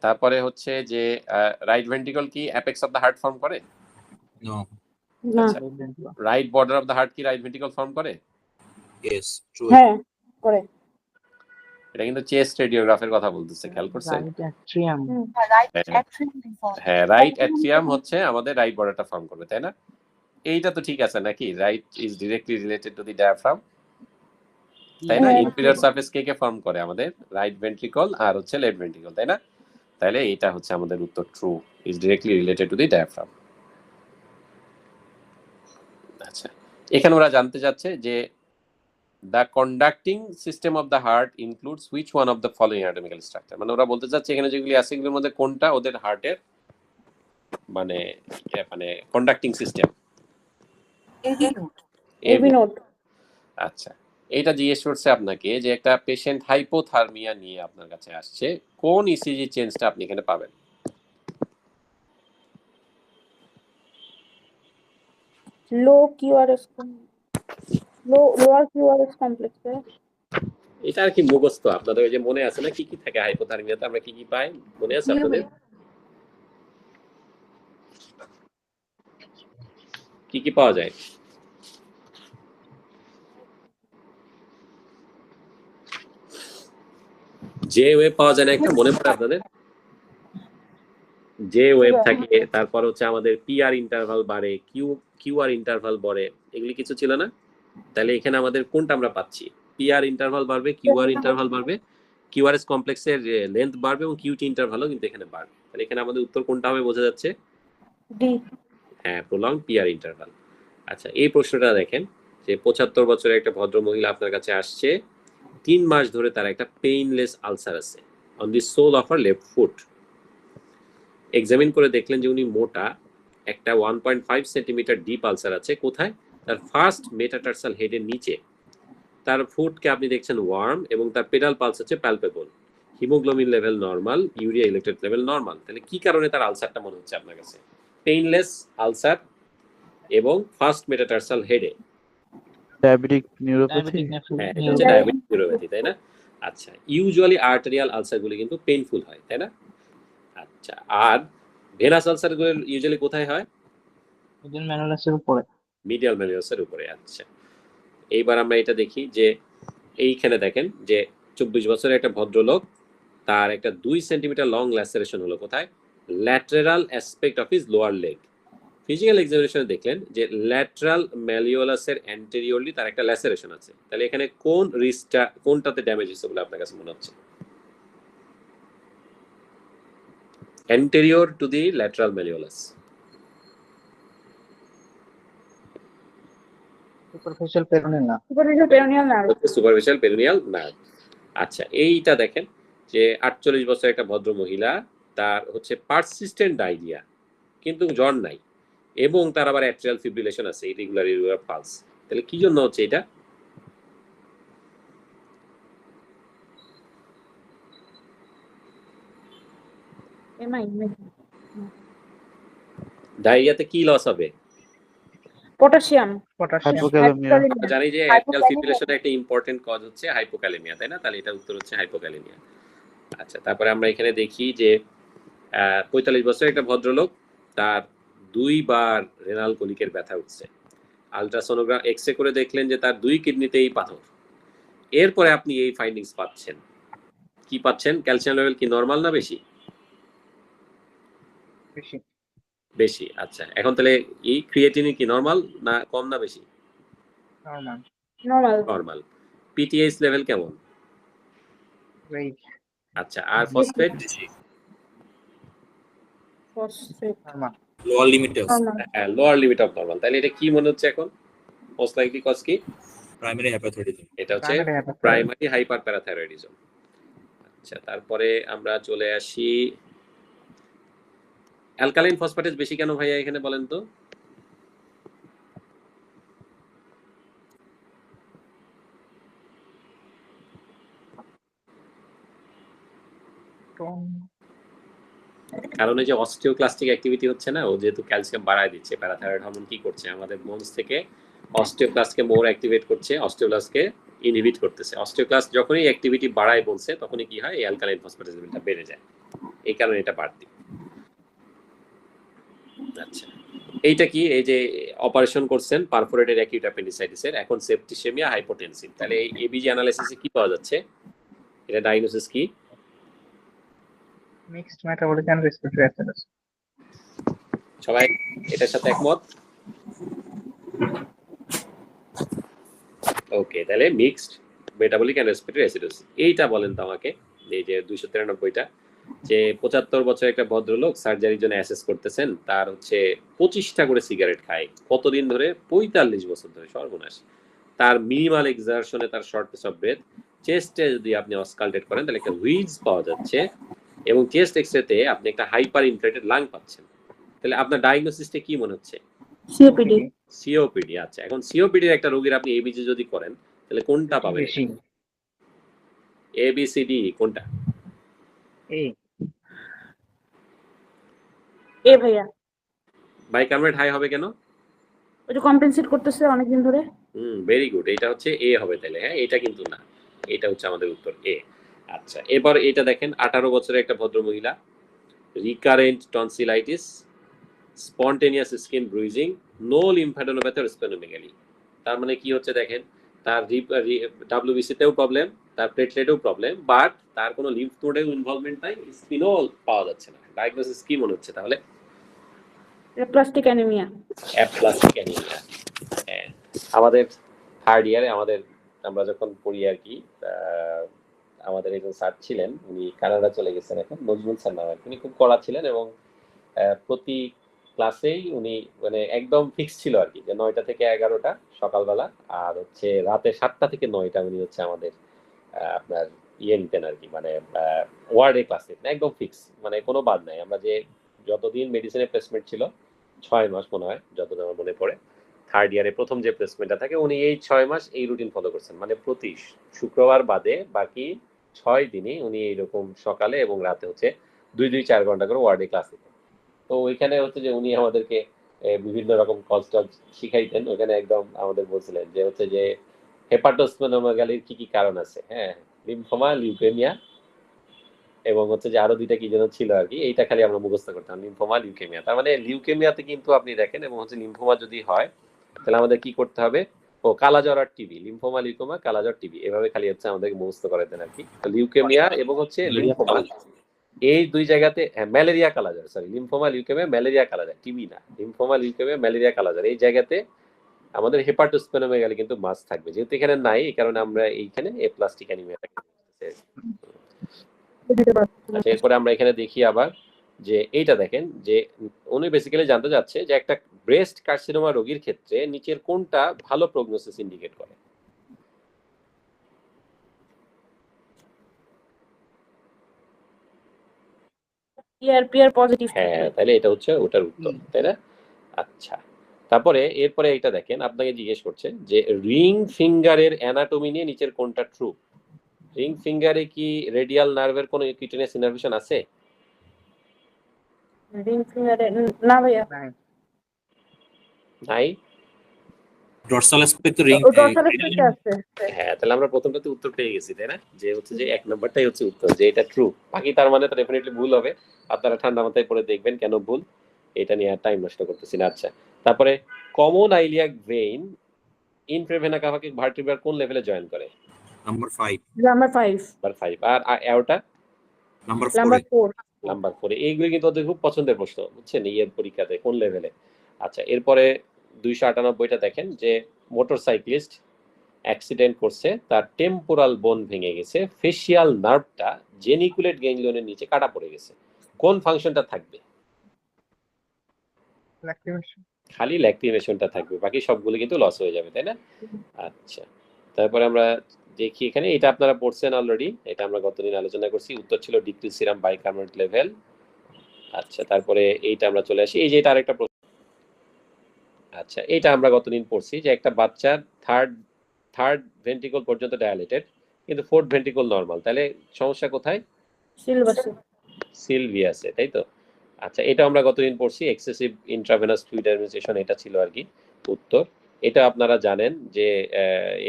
তারপরে হচ্ছে যে রাইট ভেন্ট্রিকল কি apex of the heart form করে? নো। আচ্ছা, right border of the heart কি রাইট ভেন্ট্রিকল ফর্ম করে? Yes, true. হ্যাঁ করে। এটা কিন্তু চেস্ট রেডিওগ্রাফের কথা বলতেছে, খেয়াল করছেন? Right atrium. হ্যাঁ, রাইট অ্যাট্রিয়াম হচ্ছে আমাদের রাইট বর্ডারটা ফর্ম করবে, তাই না? এইটা তো ঠিক আছে নাকি? Right is directly related to the diaphragm, তাই না? ইনফিরিয়র সারফেস কে ফর্ম করে? আমাদের রাইট ভেন্ট্রিকল আর হচ্ছে লেফট ভেন্ট্রিকল, তাই না? তাহলে এটা হচ্ছে আমাদের উত্তর, true, is directly related to the diaphragm. আচ্ছা, এখানে ওরা জানতে চাচ্ছে যে the conducting system of the heart includes which one of the following anatomical structure. মানে ওরা বলতে চাচ্ছে এখানে যেগুলি আছে এগুলোর মধ্যে কোনটা ওদের হার্টের মানে কন্ডাক্টিং সিস্টেম? AB note. আচ্ছা, এটা জিজ্ঞেস করছে আপনাকে যে একটা পেশেন্ট হাইপোথার্মিয়া নিয়ে আপনার কাছে আসছে, কোন ইসিজি চেঞ্জটা আপনি এখানে পাবেন? লো কিউআরএস লোয়ার কিউআরএস কমপ্লেক্স। এটা আর কি মুখস্থ আপনাদের, ওই যে মনে আছে না কি কি থাকে হাইপোথার্মিয়াতে, আমরা কি কি পাই মনে আছে আপনাদের? কি কি পাওয়া যায়? যে ওয়েভ পাওয়া যায় না একটা, মনে পড়ে আপনাদের? যে ওয়েভ থাকে, তারপর হচ্ছে আমাদের পিআর ইন্টারভাল বাড়ে, কিউআর ইন্টারভাল বাড়ে, এগুলি কিছু ছিল না? তাহলে এখানে আমাদের কোনটা আমরা পাচ্ছি? পিআর ইন্টারভাল বাড়বে, কিউআর ইন্টারভাল বাড়বে, কিউআরএস কমপ্লেক্সের লেন্থ বাড়বে এবং কিউটি ইন্টারভালও কিন্তু এখানে বাড়বে। তাহলে এখানে আমাদের উত্তর কোনটা হবে বোঝা যাচ্ছে? ডি। হ্যাঁ, প্রলং পিআর ইন্টারভাল। আচ্ছা, এই প্রশ্নটা দেখেন যে 75 বছরের একটা ভদ্র মহিলা আপনার কাছে আসছে, 3 মাস ধরে তার একটা পেইনলেস আলসার আছে on the sole of her left foot. Examine করে দেখলেন যে উনি মোটা, একটা 1.5 সেন্টিমিটার ডিপ আলসার আছে কোথায়, তার ফার্স্ট মেটাটার্সাল হেডের নিচে। তার ফুটকে আপনি দেখছেন ওয়ার্ম এবং তার পেডাল পালস হচ্ছে palpable, haemoglobin level normal, urea electrolyte level normal. তাহলে কি কারণে তার আলসারটা মনে হচ্ছে আপনার কাছে? পেইনলেস আলসার এবং ফার্স্ট মেটাটার্সাল হেডে। Diabetic neuropathy. ডায়াবেটিক হ্যাঁ, এটা হচ্ছে ডায়াবেটিক নিউরোপ্যাথি, তাই না? আচ্ছা, ইউজুয়ালি আর্টেরিয়াল আলসারগুলি কিন্তু পেইনফুল হয়, তাই না? আচ্ছা, আর ভেনাস আলসারগুলো ইউজুয়ালি কোথায় হয়? মিডিয়াল ম্যানুলাসের উপরে। মিডিয়াল ম্যানুলাসের উপরে। আচ্ছা, এইবার আমরা এটা দেখি যে এইখানে দেখেন যে 24 বছরের একটা ভদ্রলোক, তার একটা 2 সেন্টিমিটার লং ল্যাসারেশন হলো কোথায়? Lateral aspect of his lower leg. Physical এক্সামিনেশনে দেখলেন যে ল্যাটেরাল ম্যালিওলাসের অ্যান্টেরিয়রলি তার একটা ল্যাসারেশন আছে। তাহলে এখানে কোন রিস্টটা, কোনটাতে ড্যামেজ হয়েছে বলে আপনার কাছে মনে হচ্ছে? anterior to the lateral malleolus. Superficial peroneal না। Superficial peroneal nerve. Superficial peroneal nerve. আচ্ছা, এইটা দেখেন যে 48 বছরের একটা ভদ্র মহিলা, তার হচ্ছে পারসিস্টেন্ট ডায়রিয়া কিন্তু জ্বর নাই, এবং তার আবার অ্যাট্রিয়াল ফিব্রিলেশন আছে, ইরেগুলার পালস। তাহলে কি জন্য হচ্ছে এটা? এমআই ডায়রিয়াতে কি লস হবে? পটাশিয়াম। হাইপোক্যালেমিয়া। আমরা জানি যে অ্যাট্রিয়াল ফিব্রিলেশনের একটা ইম্পর্টেন্ট কজ হচ্ছে হাইপোক্যালেমিয়া, তাই না? তাহলে এটা উত্তর হচ্ছে হাইপোক্যালেমিয়া। আচ্ছা, তারপরে আমরা এখানে দেখি যে 45 বছরের একটা ভদ্রলোক, তার 2 বার রেনাল কলিকের ব্যথা উঠছে। আলট্রাসোনোগ্রাম এক্সরে করে দেখলেন যে তার 2 কিডনিতেই পাথর। এরপরে আপনি এই ফাইন্ডিংস পাচ্ছেন, কি পাচ্ছেন? ক্যালসিয়াম লেভেল কি নরমাল না বেশি? বেশি। বেশি। আচ্ছা, এখন তাহলে এই ক্রিয়েটিনিন কি নরমাল না কম না বেশি? নরমাল। নরমাল। নরমাল। পিটিএইচ লেভেল কেমন? ওয়েট। আচ্ছা, আর ফসফেট? Phosphate normal. লোয়ার লিমিটে আছে, হ্যাঁ, লোয়ার লিমিট অফ নরমাল। তাহলে এটা কি মনে হচ্ছে এখন? মোস্ট লাইকলি কজ কি? প্রাইমারি হ্যাপাথাইটিস। এটা হচ্ছে প্রাইমারি হাইপারপ্যারাথাইরয়েডিজম। আচ্ছা, তারপরে আমরা চলে আসি অ্যালকালাইন ফসফেটেজ বেশি কেন ভাইয়া এখানে বলেন তো? কারণ এই যে অস্টিওক্লাস্টিক অ্যাক্টিভিটি হচ্ছে না, ও যেহেতু ক্যালসিয়াম বাড়ায় দিচ্ছে, প্যারাথাইরয়েড হরমোন কি করছে আমাদের বোনস থেকে অস্টিওক্লাস্টকে মোর অ্যাক্টিভেট করছে, অস্টিওব্লাস্টকে ইনহিবিট করতেছে। অস্টিওক্লাস্ট যখনই অ্যাক্টিভিটি বাড়ায় বলছে, তখনই কি হয়? এই অ্যালকালাইন ফসফেটেজ লেভেলটা বেড়ে যায়, এই কারণে এটা বাড়তি। আচ্ছা, এইটা কি? এই যে অপারেশন করছেন পারফোরেটেড অ্যাকিউট অ্যাপেন্ডিসাইটিসের, এখন সেপ্টিসেমিয়া হাইপোটেনসিভ। তাহলে এই এবিজি অ্যানালাইসিসে কি পাওয়া যাচ্ছে? এটা ডায়াগনোসিস কি? Mixed metabolic and respiratory acidosis. সবাই এটার সাথে একমত? ওকে, তাহলে mixed metabolic and respiratory acidosis. এইটা বলেন তো আমাকে, এই যে 293টা, যে 75 বছরের একটা ভদ্রলোক সার্জারির জন্য অ্যাসেস করতেছেন, তার হচ্ছে 25টা করে সিগারেট খায় কতদিন ধরে? 45 বছর ধরে। সর্বনাশ। তার মিনিমাল এক্সারশনে তার শর্টনেস অফ ব্রেথ, চেস্টে যদি আপনি অসকালটেট করেন তাহলে একটা হুইজ পাওয়া যাচ্ছে, এবং চেস্ট এক্সরেতে আপনি একটা হাইপার ইনফ্লেটেড লাং পাচ্ছেন। তাহলে আপনার ডায়াগনোসিসটা কি মনে হচ্ছে? সিওপিডি। সিওপিডি। আচ্ছা, এখন সিওপিডির একটা রোগীর আপনি এবিজি যদি করেন তাহলে কোনটা পাবেন? বেশি। এবিসিডি কোনটা? এ। এ ভাইয়া। বাইকার্বনেট হাই হবে কেন? ওটা কম্পেনসেট করতেছে অনেকদিন ধরে। Very good. এটা হচ্ছে এ হবে তাহলে। হ্যাঁ, এটা কিন্তু না, এটা হচ্ছে আমাদের উত্তর এ। আচ্ছা, এবার এটা দেখেন 18 বছরের একটা ভদ্র মহিলা, recurrent tonsillitis, spontaneous skin bruising, no lymphadenopathy or splenomegaly. তার মানে কি হচ্ছে দেখেন, তার ডাব্লিউবিসি তেও প্রবলেম, তার প্লেটলেটেও প্রবলেম, বাট তার কোনো লিম্ফ নোডেও ইনভলভমেন্ট নাই, স্পিনও পাওয়া যাচ্ছে না। ডায়াগনোসিস কি মনে হচ্ছে তাহলে? Plastic anaemia. Aplastic anaemia. হ্যাঁ, আমাদের থার্ড ইয়ারে আমরা যখন পড়ি আর কি, আমাদের একজন স্যার ছিলেন, উনি কানাডা চলে গেছেন এখন, নজরুল স্যার নামে। উনি খুব কড়া ছিলেন এবং প্রতি ক্লাসেই উনি মানে একদম ফিক্স ছিল আর কি, যে 9টা থেকে 11টা সকালবেলা, আর হচ্ছে রাতে 7টা থেকে 9টা উনি হচ্ছে আমাদের আপনার ইয়ে নিতেন আর কি, মানে ওয়ার্ডে ক্লাস নিতেন, একদম ফিক্স, মানে কোনো বাদ নাই। আমরা যে যতদিন মেডিসিনের প্লেসমেন্ট ছিল 6 মাস মনে হয়, যতদিন আমার মনে পড়ে। থার্ড ইয়ারে প্রথম যে প্লেসমেন্টটা থাকে উনি এই 6 মাস এই রুটিন ফলো করছেন, মানে প্রতি শুক্রবার বাদে বাকি 6 দিনই উনি এইরকম সকালে এবং রাতে হচ্ছে 2-4 ঘন্টা করে ওয়ার্ডে ক্লাস দিতেন। তো ওইখানে হচ্ছে যে উনি আমাদেরকে বিভিন্ন রকম কনস্ট্রাক্ট শিখাইতেন। ওখানে একদম আমাদের বলছিলেন যে হচ্ছে যে হেপাটোস্প্লেনোমেগালির কি কি কারণ আছে, হ্যাঁ, লিম্ফোমা, লিউকেমিয়া এবং হচ্ছে যে আরো দুইটা কি যেন ছিল আর কি, এইটা খালি আমরা মুখস্থ করতাম, লিম্ফোমা, লিউকেমিয়া। তার মানে লিউকেমিয়াতে কিন্তু আপনি দেখেন এবং হচ্ছে লিম্ফোমা যদি হয় তাহলে আমাদের কি করতে হবে, ও কালাজ্বর আর টিবি, লিম্ফোমা, লিউকেমিয়া, কালাজ্বর, টিবি, এভাবে খালি হচ্ছে আমাদেরকে মুখস্থ করাতেন আর কি। লিউকেমিয়া এবং হচ্ছে লিম্ফোমা এই দুই জায়গাতে, হ্যাঁ, ম্যালেরিয়া কালাজ্বর, সরি, লিম্ফোমা, লিউকেমিয়া, ম্যালেরিয়া কালাজ্বর, টিবি না, লিম্ফোমা, লিউকেমিয়া, ম্যালেরিয়া কালাজ্বর, এই জায়গাতে আমাদের হেপাটোস্প্লেনোমেগালি কিন্তু মাস্ট থাকবে। যেহেতু এখানে নাই, এই কারণে আমরা এইখানে এ প্লাস্টিক অ্যানিমিয়াটা। আচ্ছা, এরপরে আমরা এখানে দেখি আবার যে এইটা দেখেন যে উনি বেসিক্যালি জানতে যাচ্ছে যে একটা ব্রেস্ট কার্সিনোমা রোগীর ক্ষেত্রে নিচের কোনটা ভালো প্রগনোসিস ইন্ডিকেট করে। পিআর পজিটিভ হ্যাঁ, তাহলে এটা হচ্ছে ওটার উত্তর, তাই না? আচ্ছা, তারপরে এরপরে এইটা দেখেন, আপনাকে জিজ্ঞেস করছে যে রিং ফিঙ্গারের অ্যানাটমি নিয়ে নিচের কোনটা ট্রু। রিং ফিঙ্গারে কি রেডিয়াল নার্ভের কোনো কিউটেনিয়াস ইনারভেশন আছে? রিং ফিঙ্গারে না ভাইয়া, নাই। Dorsal aspect ring dorsal aspect আছে। হ্যাঁ, তাহলে আমরা প্রথমটাতে উত্তর পেয়ে গেছি, তাই না? যে হচ্ছে যে 1 নাম্বারটাই হচ্ছে উত্তর, যে এটা ট্রু। বাকি তার মানে তো ডেফিনেটলি ভুল হবে। আপনারা ঠান্ডা মাথায় পড়ে দেখবেন কেন ভুল, এটা নিয়ে আর টাইম নষ্ট করতেছি না। আচ্ছা, তারপরে কমন আইলিয়াক ভেইন ইনফ্রাভেনা কাভাকে ভার্টিব্রার কোন লেভেলে জয়েন করে? নাম্বার 5। নাম্বার 5। নাম্বার 5। আর অ্যাওটা নাম্বার নাম্বার 4। 4। নাম্বার 4। এইগুলো কিন্তু ওদের খুব পছন্দের প্রশ্ন, বুঝছেন, ইয়ের পরীক্ষাতে কোন লেভেলে। আচ্ছা, এরপরে 298টা দেখেন যে মোটরসাইক্লিস্ট অ্যাক্সিডেন্ট করছে, তার টেম্পোরাল বোন ভেঙে গেছে, ফেশিয়াল নার্ভটা জেনিকুলেট গ্যাংলিয়নের নিচে কাটা পড়ে গেছে, কোন ফাংশনটা থাকবে? Lacrimation. খালি ল্যাক্রিমেশনটা থাকবে, বাকি সবগুলো কিন্তু লস হয়ে যাবে, তাই না? আচ্ছা, তারপরে আমরা দেখি এখানে, এটা আপনারা পড়ছেন অলরেডি, এটা আমরা গতদিন আলোচনা করছি। উত্তর ছিল ডিক্রিজ সিরাম বাইকার্বনেট লেভেল। আচ্ছা, তারপরে এইটা আমরা চলে আসি, এই যে এটা আরেকটা প্রশ্ন। আচ্ছা, এটা আমরা গতদিন পড়ছি যে একটা বাচ্চার থার্ড ভেন্ট্রিকল পর্যন্ত ডায়ালেটেড কিন্তু ফোর্থ ভেন্ট্রিকল নরমাল, তাহলে সমস্যা কোথায়? সিলভিয়াসে, তাই তো? আচ্ছা, এটা আমরা গতদিন পড়ছি এক্সেসিভ ইন্ট্রাভেনাস ফ্লুইড অ্যাডমিনিস্ট্রেশন, এটা ছিল আর কি উত্তর। এটা আপনারা জানেন যে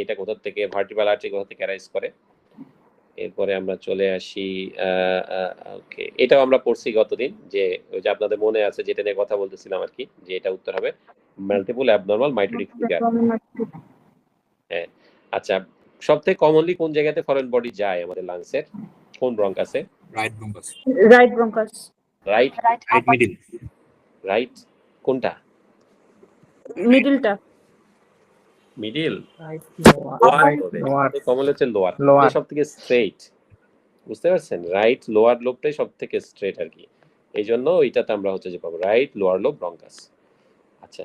এটা কোথা থেকে, ভার্টিব্রাল আর্টারি কোথা থেকে অ্যারাইজ করে। এরপরে আমরা চলে আসি, ওকে, এটাও আমরা পড়ছি গতদিন, যে ওই যে আপনাদের মনে আছে যেটা নিয়ে কথা বলতেছিলাম আর কি, যে এটা উত্তর হবে মাল্টিপল অ্যাবনরমাল মাইটোটিক ফিগার। হ্যাঁ, আচ্ছা, সবথেকে কমনলি কোন জায়গাতে ফরেন বডি যায় আমাদের লাংসের, কোন ব্রঙ্কাসে? Right bronchus. Right bronchus. Right middle. Right কোনটা? মিডলটা। Middle, Right. লোয়ার, কমন হচ্ছে লোয়ার, Lower. সবথেকে স্ট্রেট, বুঝতে পারছেন? রাইট লোয়ার লোবটাই সবথেকে স্ট্রেট আর কি, এই জন্য এইটাতে আমরা হচ্ছে যে পাবো রাইট লোয়ার লোব ব্রঙ্কাস। আচ্ছা,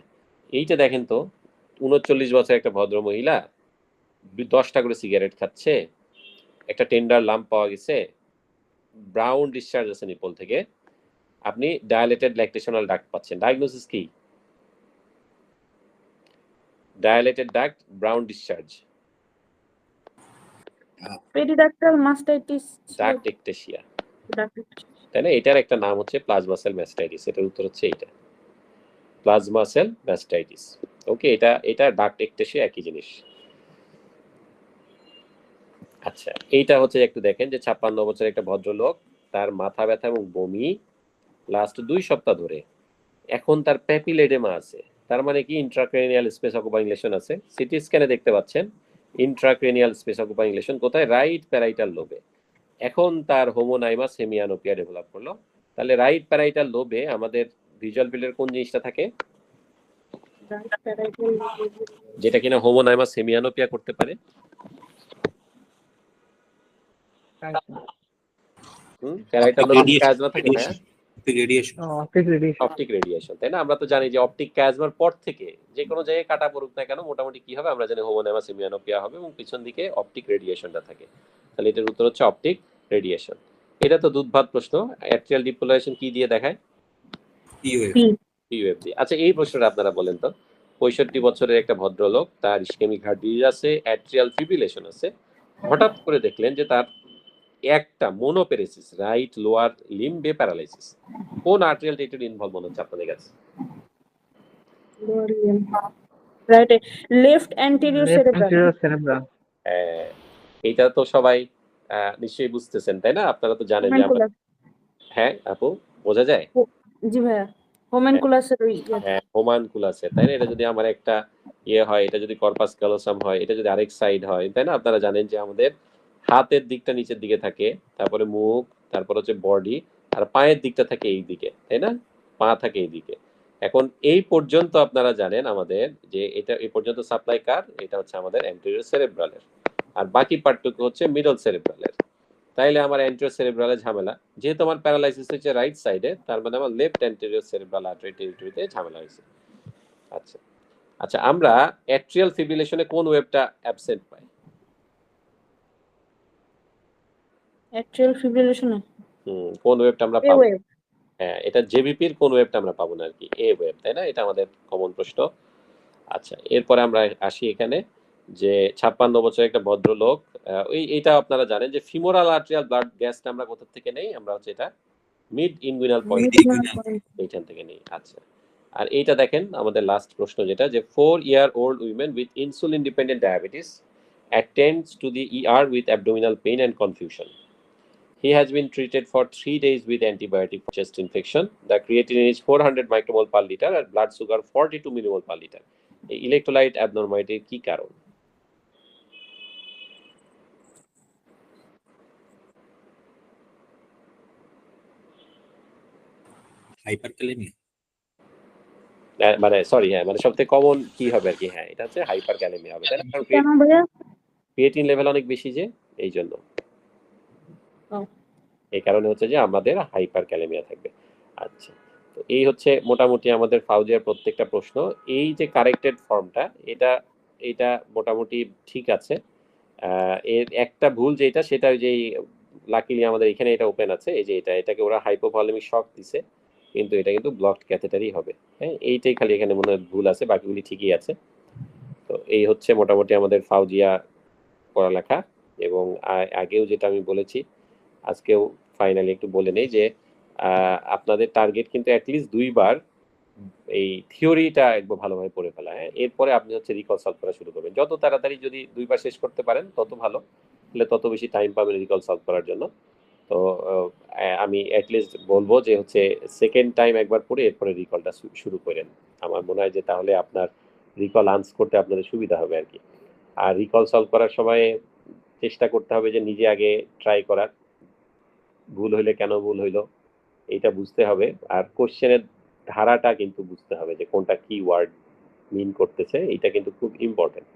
এইটা দেখেন তো, 39 বছর একটা ভদ্র মহিলা 10টা করে সিগারেট খাচ্ছে, একটা টেন্ডার লাম্প পাওয়া গেছে, ব্রাউন ডিসচার্জ আছে নিপল থেকে, আপনি ডায়ালেটেড ল্যাকটেশনাল ডাক্ট পাচ্ছেন। ডায়াগনোসিস কি? Dilated duct, brown discharge, periductal mastitis, duct ectasia, তাই না? এটার একটা নাম হচ্ছে প্লাজমা সেল ম্যাস্টাইটিস, এটার উত্তর হচ্ছে এইটা, প্লাজমা সেল ম্যাস্টাইটিস। ওকে, এটা ডাক্ট একটেশিয়া একই জিনিস। আচ্ছা, এইটা হচ্ছে একটু দেখেন যে 56 বছরের একটা ভদ্রলোক, তার মাথা ব্যথা এবং বমি লাস্ট 2 সপ্তাহ ধরে, এখন তার প্যাপিলেডেমা আছে, তার মানে কি ইন্ট্রাক্রেনিয়াল স্পেস অকুপাইং লেশন আছে। সিটি স্ক্যানে দেখতে পাচ্ছেন ইন্ট্রাক্রেনিয়াল স্পেস অকুপাইং লেশন কোথায়? রাইট প্যারাইটাল লোবে। এখন তার হোমোনাইমাস হেমিয়ানোপিয়া ডেভেলপ করলো, তাহলে রাইট প্যারাইটাল লোবে আমাদের ভিজুয়াল ফিল্ডের কোন জিনিসটা থাকে, যেটা কিনা হোমোনাইমাস হেমিয়ানোপিয়া করতে পারে? প্যারাইটাল লোবে কি কাজ না থাকে? হ্যাঁ, radiation. Optic radiation. Optic radiation, তাই না? আমরা তো জানি যে অপটিক ক্যাজমার পর থেকে যে কোনো জায়গায় কাটা পড়ুক না কেন, মোটামুটি কি হবে আমরা জানি, হোমোনাইমাস হেমিয়ানোপিয়া হবে এবং পিছন দিকে অপটিক রেডিয়েশনটা থাকে। তাহলে এটার উত্তর হচ্ছে অপটিক রেডিয়েশন। এটা তো দুধভাত প্রশ্ন। অ্যাট্রিয়াল ডিপোলারাইজেশন কি দিয়ে দেখায়? পিইউএফডি। আচ্ছা, এই প্রশ্নটা আপনারা বলেন তো, 65 বছরের একটা ভদ্রলোক, তার ইসকেমিক হার্ট ডিজিজ আছে, অ্যাট্রিয়াল ফিব্রিলেশন আছে, হঠাৎ করে দেখলেন যে তার একটা মোনোপেরেসিস, রাইট লোয়ার লিম্বে প্যারালাইসিস। কোন আর্টেরিয়াল টেরিটরি ইনভলভ মনে হচ্ছে আপনাদের কাছে? Right, left anterior Left cerebrum. anterior cerebral. এইটা তো সবাই নিশ্চয়ই বুঝতেছেন, তাই না? আপনারা তো জানেন যে আমরা, হ্যাঁ আপু, বোঝা যায়? জি ভাইয়া, হোমেনকুলাসের ওই হ্যাঁ, হোমানকুলাসে, তাই না? এটা যদি আমার একটা ইয়ে হয়, এটা যদি কর্পাস ক্যালোসাম হয়, এটা যদি আরেক সাইড হয়, তাই না? আপনারা জানেন যে আমাদের হাতের দিকটা নিচের দিকে থাকে, তারপরে মুখ, তারপর হচ্ছে বডি, আর পায়ের দিকটা থাকে এই দিকে, তাই না? পা থাকে এই দিকে। এখন এই পর্যন্ত আপনারা জানেন আমাদের যে এটা এই পর্যন্ত সাপ্লাই কার, এটা হচ্ছে আমাদের অ্যান্টেরিয়র সেরেব্রালের, আর বাকি পার্টটুকু হচ্ছে মিডল সেরেব্রালের। তাইলে আমার অ্যান্টেরিয়র সেরেব্রালের ঝামেলা, যেহেতু আমার প্যারালাইসিস হচ্ছে রাইট সাইডে, তার মানে আমার লেফট অ্যান্টেরিয়র সেরেব্রাল আর্টারি টেরিটরিতে ঝামেলা হয়েছে। আচ্ছা আচ্ছা, আমরা অ্যাট্রিয়াল ফিব্রিলেশনে কোন ওয়েবটা অ্যাবসেন্ট পাই? অ্যাট্রিয়াল ফিব্রিলেশনে কোন ওয়েবটা আমরা এ পাবো? ওয়েভ। হ্যাঁ, এটা জেবিপির কোন ওয়েবটা আমরা পাবো না আর কি, এ ওয়েব, তাই না? এটা আমাদের কমন প্রশ্ন। আচ্ছা, এরপরে আমরা আসি এখানে যে 56 বছরের একটা ভদ্রলোক, এইটা আপনারা জানেন যে ফিমোরাল আর্টেরিয়াল ব্লাড গ্যাসটা আমরা কোথা থেকে নেই? আমরা হচ্ছে এটা মিড ইনগুইনাল পয়েন্ট, এইখান থেকে নেই। আচ্ছা, আর এইটা দেখেন আমাদের লাস্ট প্রশ্ন যেটা, যে 4-year-old women with insulin dependent diabetes attends to the ER with abdominal pain and confusion. He has been treated for 3 days with antibiotic for chest infection. The creatinine is 400 micromole per liter and blood sugar 42 millimole per liter. এই ইলেকট্রোলাইট অ্যাবনরমালিটির কি কারণ? হাইপারক্যালেমিয়া। মানে সরি, হ্যাঁ, মানে সবথেকে কমন কি হবে আর কি? হ্যাঁ, এটা হচ্ছে হাইপার ক্যালেমিয়া হবে, তাই না? কারণ কেন ভাইয়া? ক্রিয়েটিন লেভেল অনেক বেশি, যে এই জন্য, এই কারণে হচ্ছে যে আমাদের হাইপার ক্যালেমিয়া থাকবে। আচ্ছা, তো এই হচ্ছে মোটামুটি আমাদের ফাউজিয়ার প্রত্যেকটা প্রশ্ন। এই যে কারেক্টেড ফর্মটা, এটা মোটামুটি ঠিক আছে। এর একটা ভুল যেটা, সেটা ওই যে লাকিলি আমাদের এখানে এটা ওপেন আছে, এই যে এটাকে ওরা হাইপোভলিমিক শক দিছে, কিন্তু এটা কিন্তু ব্লকড ক্যাথেটারই হবে। হ্যাঁ, এইটাই খালি এখানে মনে হয় ভুল আছে, বাকিগুলি ঠিকই আছে। তো এই হচ্ছে মোটামুটি আমাদের ফাউজিয়া পড়ালেখা। এবং আগেও যেটা আমি বলেছি, আজকেও ফাইনালি একটু বলে নেই যে আপনাদের টার্গেট কিন্তু অ্যাটলিস্ট 2 বার এই থিওরিটা একবার ভালোভাবে পড়ে ফেলা। হ্যাঁ, এরপরে আপনি হচ্ছে রিকল সলভ করা শুরু করবেন। যত তাড়াতাড়ি যদি 2 বার শেষ করতে পারেন তত ভালো, তাহলে তত বেশি টাইম পাবেন রিকল সলভ করার জন্য। তো আমি অ্যাটলিস্ট বলবো যে হচ্ছে সেকেন্ড টাইম একবার পড়ে এরপরে রিকলটা শুরু করেন। আমার মনে হয় যে তাহলে আপনার রিকল আনস করতে আপনাদের সুবিধা হবে আর কি। আর রিকল সলভ করার সময় চেষ্টা করতে হবে যে নিজে আগে ট্রাই করার, ভুল হইলে কেন ভুল হইলো এটা বুঝতে হবে, আর কোশ্চেনের ধারাটা কিন্তু বুঝতে হবে যে কোনটা কি ওয়ার্ড মিন করতেছে, এটা কিন্তু খুব ইম্পর্টেন্ট।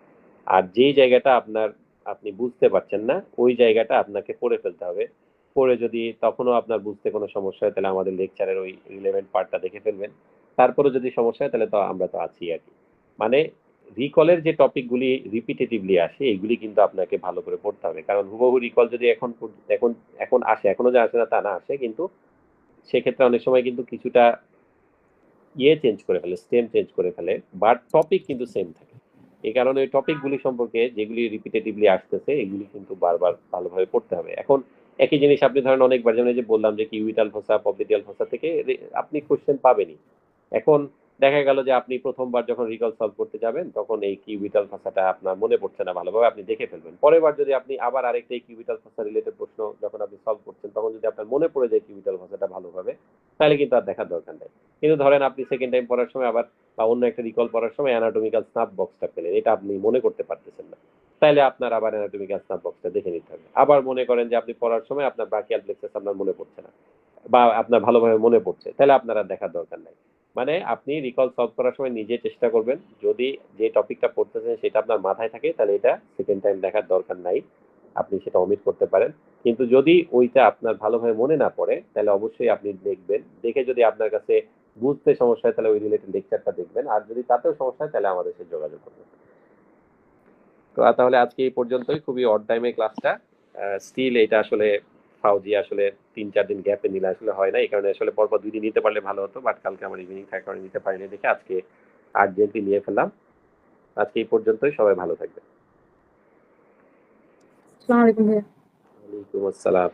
আর যেই জায়গাটা আপনি বুঝতে পারছেন না, ওই জায়গাটা আপনাকে পড়ে ফেলতে হবে। পড়ে যদি তখনও আপনার বুঝতে কোনো সমস্যা হয়, তাহলে আমাদের লেকচারের ওই রিলেভেন্ট পার্টটা দেখে ফেলবেন। তারপরে যদি সমস্যা হয়, তাহলে তো আমরা তো আছি আর কি। মানে রিকলের যে টপিকগুলি রিপিটেটিভলি আসে, এইগুলি কিন্তু আপনাকে ভালো করে পড়তে হবে, কারণ হুবহু রিকল যদি এখন এখন আসে, এখনো যে আসে না তা না, আসে, কিন্তু সেক্ষেত্রে অনেক সময় কিন্তু কিছুটা চেঞ্জ করে ফেলে, স্টেম চেঞ্জ করে ফেলে, বাট টপিক কিন্তু সেম থাকে। এই কারণে ওই টপিকগুলি সম্পর্কে যেগুলি রিপিটেটিভলি আসতেছে, এগুলি কিন্তু বারবার ভালোভাবে পড়তে হবে। এখন একই জিনিস আপনি ধরেন অনেকবার, যেমন যে বললাম যে কিউবিটাল ফোসা, পপলিডিয়াল ফোসা থেকে আপনি কোশ্চেন পাবেনই। এখন দেখা গেল যে আপনি প্রথমবার যখন রিকল সলভ করতে যাবেন, তখন এই কিউবিটাল ফোসাটা আপনার মনে পড়ছে না ভালোভাবে, আপনি দেখে ফেলবেন। পরের বার যদি আপনি আবার আরেকটা কিউবিটাল ফোসা রিলেটেড প্রশ্ন যখন আপনি সলভ করছেন, তখন যদি আপনার মনে পড়ে যায় কিউবিটাল ফোসাটা ভালোভাবে, তাহলে কিন্তু আর দেখার দরকার নেই। কিন্তু ধরেন আপনি সেকেন্ড টাইম পড়ার সময় আবার বা অন্য একটা রিকল পড়ার সময় অ্যানাটমিক্যাল স্নাপ বক্সটা পেলেন, এটা আপনি মনে করতে পারতেছেন না, তাহলে আপনার আবার অ্যানাটমিক্যাল স্নাপ বক্সটা দেখে নিতে হবে। আবার মনে করেন যে আপনি পড়ার সময় আপনার ব্রাকিয়াল প্লেক্সাস আপনার মনে পড়ছে না, বা আপনার ভালোভাবে মনে পড়ছে, তাহলে আপনার আর দেখার দরকার নাই। মানে আপনি রিকল সলভ করার সময় নিজে চেষ্টা করবেন, যদি যে টপিকটা পড়তেছেন সেটা আপনার মাথায় থাকে, তাহলে এটা সেকেন্ড টাইম দেখার দরকার নাই, আপনি সেটা ওমিট করতে পারেন। কিন্তু যদি ওইটা আপনার ভালোভাবে মনে না পড়ে, তাহলে অবশ্যই আপনি দেখবেন, দেখে যদি আপনার কাছে বুঝতে সমস্যা হয়, তাহলে ওই রিলেটেড লেকচারটা দেখবেন, আর যদি তাতেও সমস্যা হয়, তাহলে আমাদের সাথে যোগাযোগ করবেন। তো তাহলে আজকে এই পর্যন্তই, খুবই অড টাইমে ক্লাসটা। স্টিল এটা আসলে ফাউজি আসলে 3-4 দিন গ্যাপে নিলে আসলে হয় না, এই কারণে আসলে পরপর 2 দিন নিতে পারলে ভালো হতো, বাট কালকে আমার ইভিনিং থাকার কারণে নিতে পারিনি দেখে আজকে আর্জেন্টলি নিয়ে ফেললাম। আজকে এই পর্যন্তই, সবাই ভালো থাকবেন। আসসালামু আলাইকুম ভাইয়া। ওয়ালাইকুম আসসালাম।